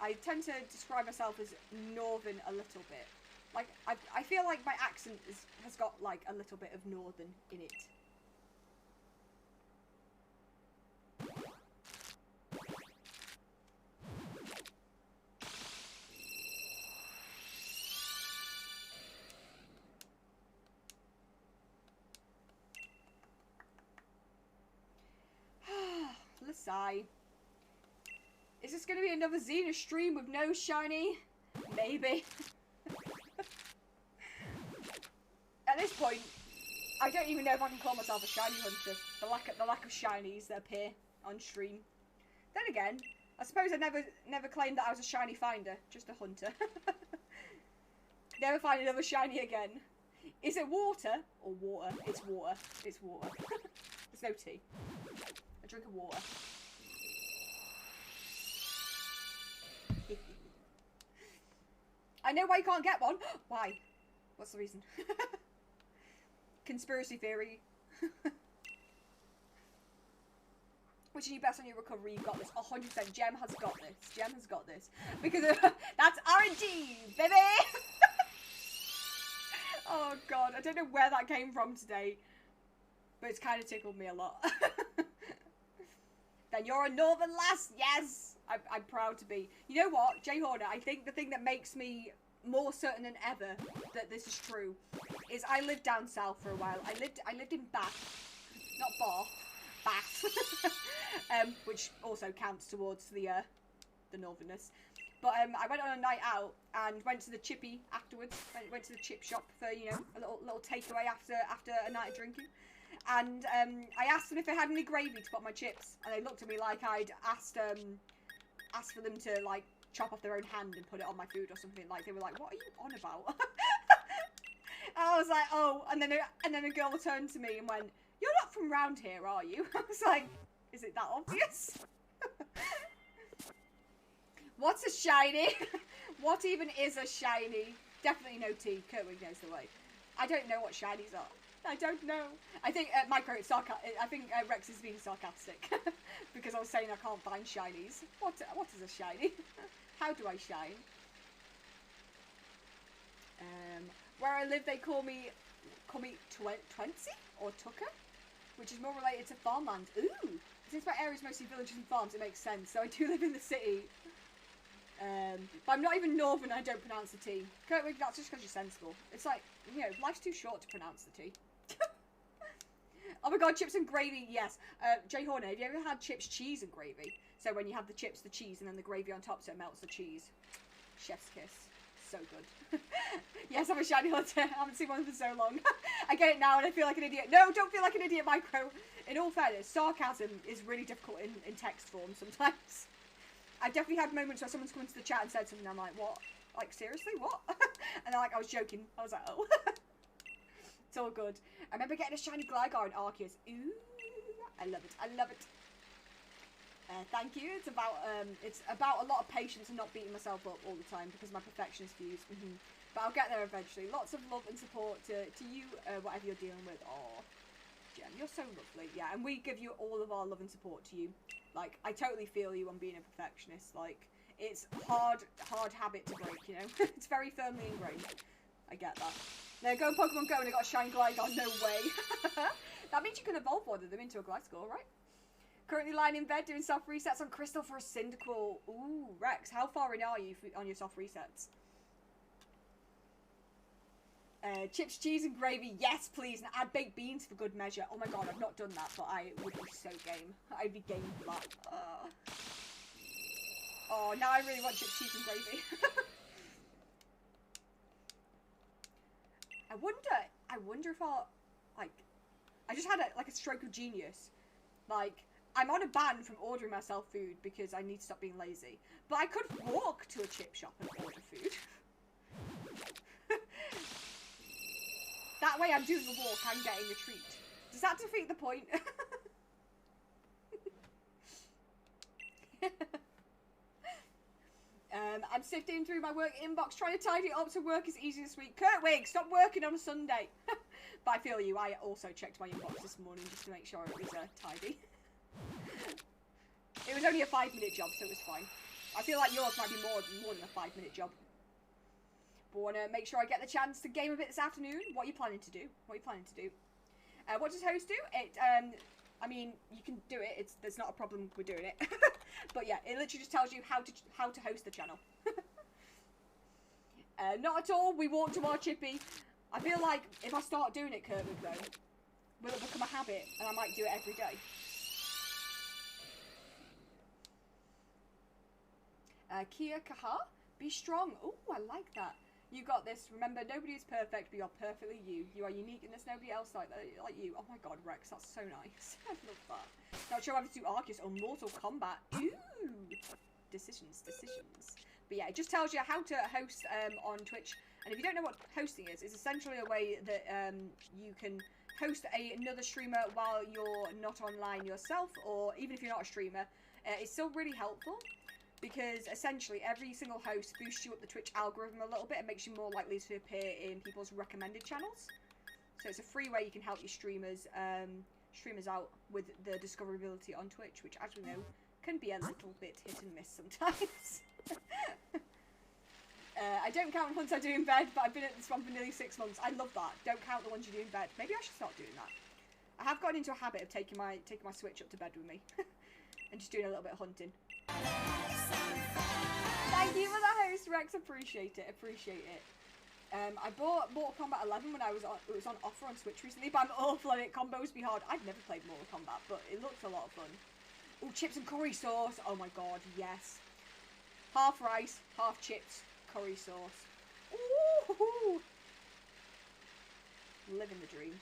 I tend to describe myself as northern a little bit. Like, I feel like my accent has got, like, a little bit of northern in it. Sigh. Is this going to be another Xena stream with no shiny? Maybe. At this point, I don't even know if I can call myself a shiny hunter. The lack of shinies that appear on stream. Then again, I suppose I never claimed that I was a shiny finder, just a hunter. Never find another shiny again. Is it water or water? It's water. It's water. There's no tea. A drink of water. I know why you can't get one. Why? What's the reason? Conspiracy theory. Wishing you best on your recovery. You've got this. 100%. Gem has got this. Gem has got this. Because that's RNG, baby! Oh god, I don't know where that came from today. But it's kind of tickled me a lot. Then you're a northern lass, yes! I'm proud to be. You know what, Jay Horner, I think the thing that makes me more certain than ever that this is true is I lived down south for a while. I lived in Bath, not Bath, which also counts towards the northernness. But I went on a night out and went to the chippy afterwards. Went to the chip shop for, you know, a little takeaway after a night of drinking. And I asked them if they had any gravy to put on my chips, and they looked at me like I'd asked for them to like chop off their own hand and put it on my food or something. Like they were like, "What are you on about?" And I was like, "Oh," and then a girl turned to me and went, "You're not from round here, are you?" I was like, "Is it that obvious?" What's a shiny? What even is a shiny? Definitely no tea. Kurtwig knows the way. I don't know what shinies are. I don't know. I think I think Rex is being sarcastic because I was saying I can't find shinies. What is a shiny? How do I shine? Where I live, they call me Twenty or Tucker, which is more related to farmland. Ooh, since my area is mostly villages and farms, it makes sense. So I do live in the city. But I'm not even northern. I don't pronounce the T. Kurtwig, that's just because you're sensible. It's like, you know, life's too short to pronounce the T. Oh my god, chips and gravy, yes. Jay Horner, have you ever had chips, cheese and gravy? So when you have the chips, the cheese, and then the gravy on top so it melts the cheese. Chef's kiss. So good. Yes, I'm a shiny hunter. I haven't seen one for so long. I get it now and I feel like an idiot. No, don't feel like an idiot, Micro. In all fairness, sarcasm is really difficult in text form sometimes. I've definitely had moments where someone's come into the chat and said something, and I'm like, what? Like, seriously, what? And they're like, I was joking. I was like, oh. It's all good. I remember getting a shiny Gligar in Arceus. Ooh, I love it. I love it. Thank you. It's about a lot of patience and not beating myself up all the time because of my perfectionist views. But I'll get there eventually. Lots of love and support to you, whatever you're dealing with. Oh, Jem, you're so lovely. Yeah, and we give you all of our love and support to you. Like, I totally feel you on being a perfectionist. Like, it's hard habit to break, you know? It's very firmly ingrained. I get that. Now, go Pokemon Go and I got a shiny Gligar. No way. That means you can evolve one of them into a Gliscor, right? Currently lying in bed doing soft resets on Crystal for a Cyndaquil. Ooh, Rex, how far in are you on your soft resets? Chips, cheese and gravy, yes please, and add baked beans for good measure. Oh my god, I've not done that, but I would be so game. I'd be game for that. Oh, now I really want chips, cheese and gravy. I wonder if I'll, like, I just had a stroke of genius. Like, I'm on a ban from ordering myself food because I need to stop being lazy. But I could walk to a chip shop and order food. That way I'm doing the walk and getting a treat. Does that defeat the point? I'm sifting through my work inbox trying to tidy it up so work is easy this week. Kurtwig, stop working on a Sunday. But I feel you. I also checked my inbox this morning just to make sure it was tidy. It was only a 5-minute job, so it was fine. I feel like yours might be more than a 5-minute job. But want to make sure I get the chance to game a bit this afternoon. What are you planning to do? What are you planning to do? What does host do? It, I mean, you can do it. There's not a problem with doing it. But yeah, it literally just tells you how to host the channel. Not at all. We walk to our chippy. I feel like if I start doing it, Kurtwood, though, will it become a habit, and I might do it every day. Kia Kaha, be strong. Oh, I like that. You got this. Remember, nobody is perfect, but you're perfectly you. You are unique, and there's nobody else like you. Oh my god, Rex, that's so nice. I love that. Not sure whether to do Arceus or Mortal Kombat. Ooh! Decisions. But yeah, it just tells you how to host on Twitch. And if you don't know what hosting is, it's essentially a way that you can host another streamer while you're not online yourself, or even if you're not a streamer. It's still really helpful. Because essentially every single host boosts you up the Twitch algorithm a little bit and makes you more likely to appear in people's recommended channels. So it's a free way you can help your streamers out with the discoverability on Twitch, which, as we know, can be a little bit hit and miss sometimes. I don't count ones I do in bed, but I've been at this one for nearly 6 months. I love that. Don't count the ones you do in bed. Maybe I should start doing that. I have gotten into a habit of taking my Switch up to bed with me and just doing a little bit of hunting. Thank you for the host, Rex. Appreciate it. I bought Mortal Kombat 11 when it was on offer on Switch recently, but I'm awful at it. Combos be hard. I've never played Mortal Kombat, but it looks a lot of fun. Oh, chips and curry sauce. Oh my god, yes. Half rice, half chips, curry sauce. Ooh, living the dream.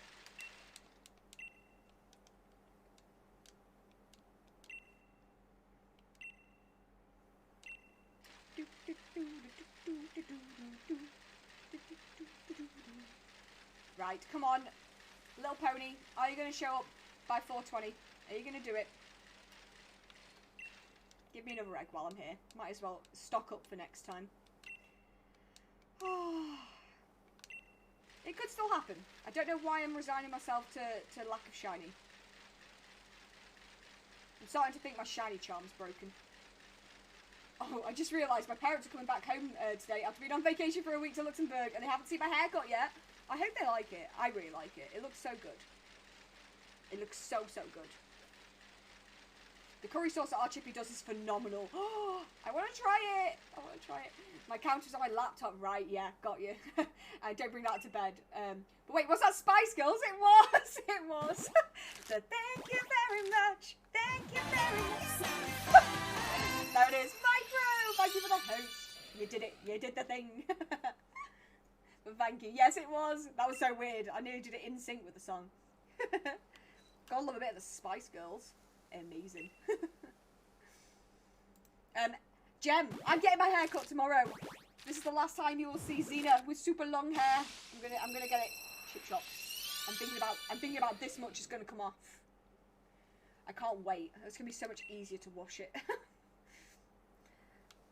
Right, come on, little pony. Are you going to show up by 4:20? Are you going to do it? Give me another egg while I'm here. Might as well stock up for next time. It could still happen. I don't know why I'm resigning myself to lack of shiny. I'm starting to think my shiny charm's broken. Oh, I just realised my parents are coming back home today after being on vacation for a week to Luxembourg, and they haven't seen my haircut yet. I hope they like it. I really like it. It looks so good. It looks so good. The curry sauce that our chippy does is phenomenal. Oh, I want to try it. My counter's on my laptop. Right, yeah, got you. Don't bring that to bed. But wait, was that Spice Girls? It was. It was. So thank you very much. Thank you very much. There it is. Micro. Thank you for the host. You did it. You did the thing. But thank you. Yes, it was. That was so weird. I nearly did it in sync with the song. Gotta love a bit of the Spice Girls. Amazing. Gem, I'm getting my hair cut tomorrow. This is the last time you will see Xena with super long hair. I'm gonna get it chip chop. I'm thinking about this much is gonna come off. I can't wait. It's gonna be so much easier to wash it.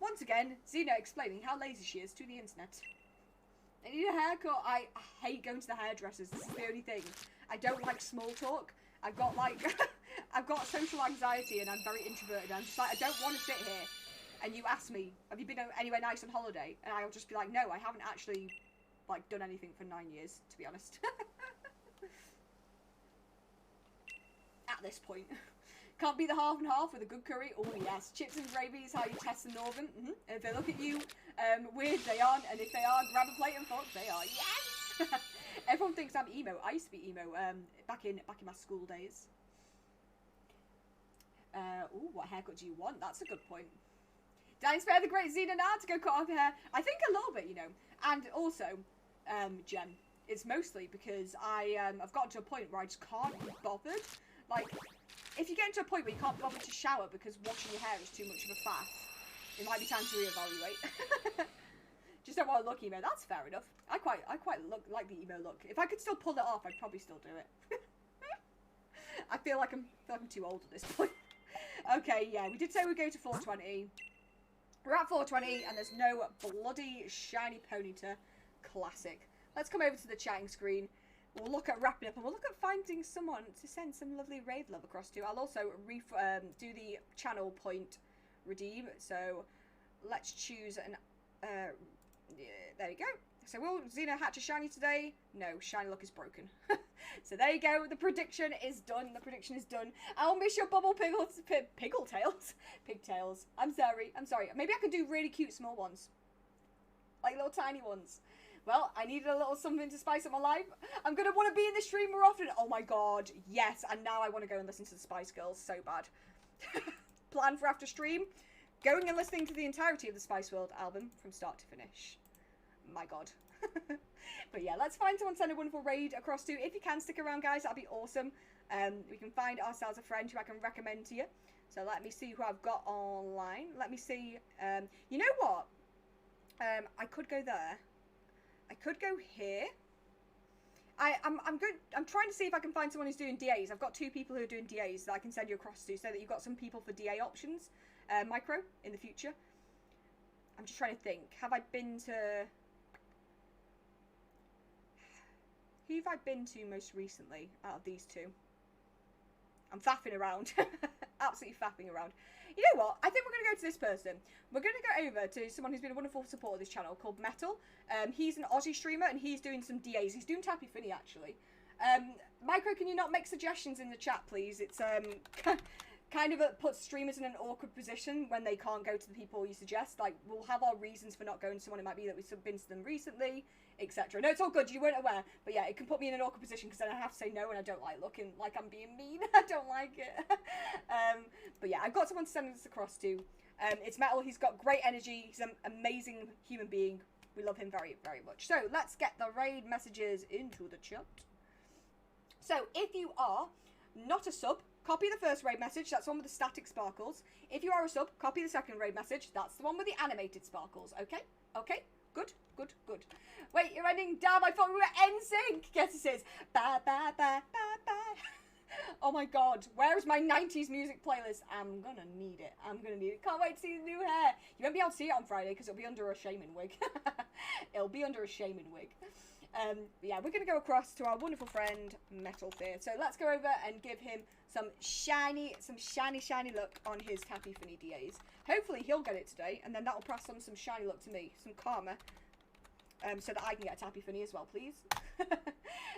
Once again, Xena explaining how lazy she is to the internet. I need a haircut. I hate going to the hairdressers. This is the only thing. I don't like small talk. I've got like, I've got social anxiety and I'm very introverted. I'm just like, I don't want to sit here. And you ask me, have you been anywhere nice on holiday? And I'll just be like, no, I haven't actually like done anything for 9 years, to be honest. At this point. Can't be the half and half with a good curry. Oh yes, chips and gravy is how you test the northern. If they look at you weird, they aren't, and if they are, grab a plate and fuck, they are. Yes. Everyone thinks I'm emo. I used to be emo back in my school days. Ooh, what haircut do you want? That's a good point. Did I inspire the great Xena now to go cut off her hair? I think a little bit, you know. And also, Jen, it's mostly because I've gotten to a point where I just can't be bothered. Like, if you get to a point where you can't bother to shower because washing your hair is too much of a faff, it might be time to reevaluate. Just don't want to look emo. That's fair enough. I quite like the emo look. If I could still pull it off, I'd probably still do it. I feel like I'm too old at this point. Okay, yeah, we did say we'd go to 420. We're at 420, and there's no bloody shiny Ponyta. Classic. Let's come over to the chatting screen. We'll look at wrapping up, and we'll look at finding someone to send some lovely raid love across to. I'll also do the channel point redeem. So let's choose an. Yeah, there you go. So will Xena hatch a shiny today? No, shiny luck is broken. So there you go. The prediction is done. The prediction is done. I'll miss your bubble pigtails. I'm sorry. Maybe I could do really cute small ones, like little tiny ones. Well, I needed a little something to spice up my life. I'm going to want to be in the stream more often. Oh my god, yes. And now I want to go and listen to the Spice Girls so bad. Plan for after stream. Going and listening to the entirety of the Spice World album from start to finish. My god. But yeah, let's find someone to send a wonderful raid across to. If you can stick around, guys, that'd be awesome. We can find ourselves a friend who I can recommend to you. So let me see who I've got online. Let me see. You know what? I could go there. I could go here. I'm good. I'm trying to see if I can find someone who's doing DAs. I've got 2 people who are doing DAs that I can send you across to, so that you've got some people for DA options, micro in the future. I'm just trying to think. Have I been to? Who have I been to most recently out of these 2? I'm faffing around. Absolutely faffing around. You know what? I think we're going to go to this person. We're going to go over to someone who's been a wonderful supporter of this channel called Metal. He's an Aussie streamer and he's doing some DAs. He's doing Tappy Finny, actually. Micro, can you not make suggestions in the chat, please? It's kind of puts streamers in an awkward position when they can't go to the people you suggest. Like, we'll have our reasons for not going to someone. It might be that we've been to them recently, etc. No, it's all good. You weren't aware. But yeah, it can put me in an awkward position because then I have to say no, and I don't like looking like I'm being mean. I don't like it. But yeah, I've got someone to send this across to. It's Metal. He's got great energy. He's an amazing human being. We love him very, very much. So let's get the raid messages into the chat. So if you are not a sub, copy the first raid message. That's the one with the static sparkles. If you are a sub, copy the second raid message. That's the one with the animated sparkles. Okay? Okay? Good, good, good. Wait, you're ending. Damn, I thought we were NSYNC. Guess it is. Ba, ba, ba, ba, ba. Oh my god. Where is my 90s music playlist? I'm gonna need it. I'm gonna need it. Can't wait to see the new hair. You won't be able to see it on Friday because it'll be under a shaman wig. It'll be under a shaman wig. Yeah, we're going to go across to our wonderful friend, Metal Fear. So let's go over and give him some shiny look on his Tappy Finny DAs. Hopefully he'll get it today, and then that will pass on some shiny look to me, some karma, so that I can get a Tappy Finny as well, please.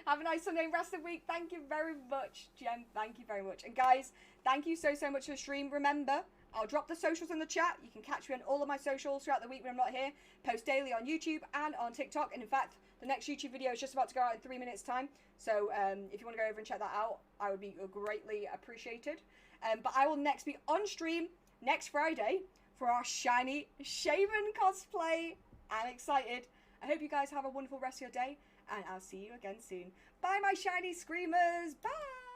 Have a nice Sunday rest of the week. Thank you very much, Jem. Thank you very much. And guys, thank you so much for the stream. Remember, I'll drop the socials in the chat. You can catch me on all of my socials throughout the week when I'm not here. Post daily on YouTube and on TikTok. And in fact, the next YouTube video is just about to go out in 3 minutes time. So if you want to go over and check that out, I would be greatly appreciated. But I will next be on stream next Friday for our shiny shaman cosplay. I'm excited. I hope you guys have a wonderful rest of your day. And I'll see you again soon. Bye, my shiny screamers. Bye.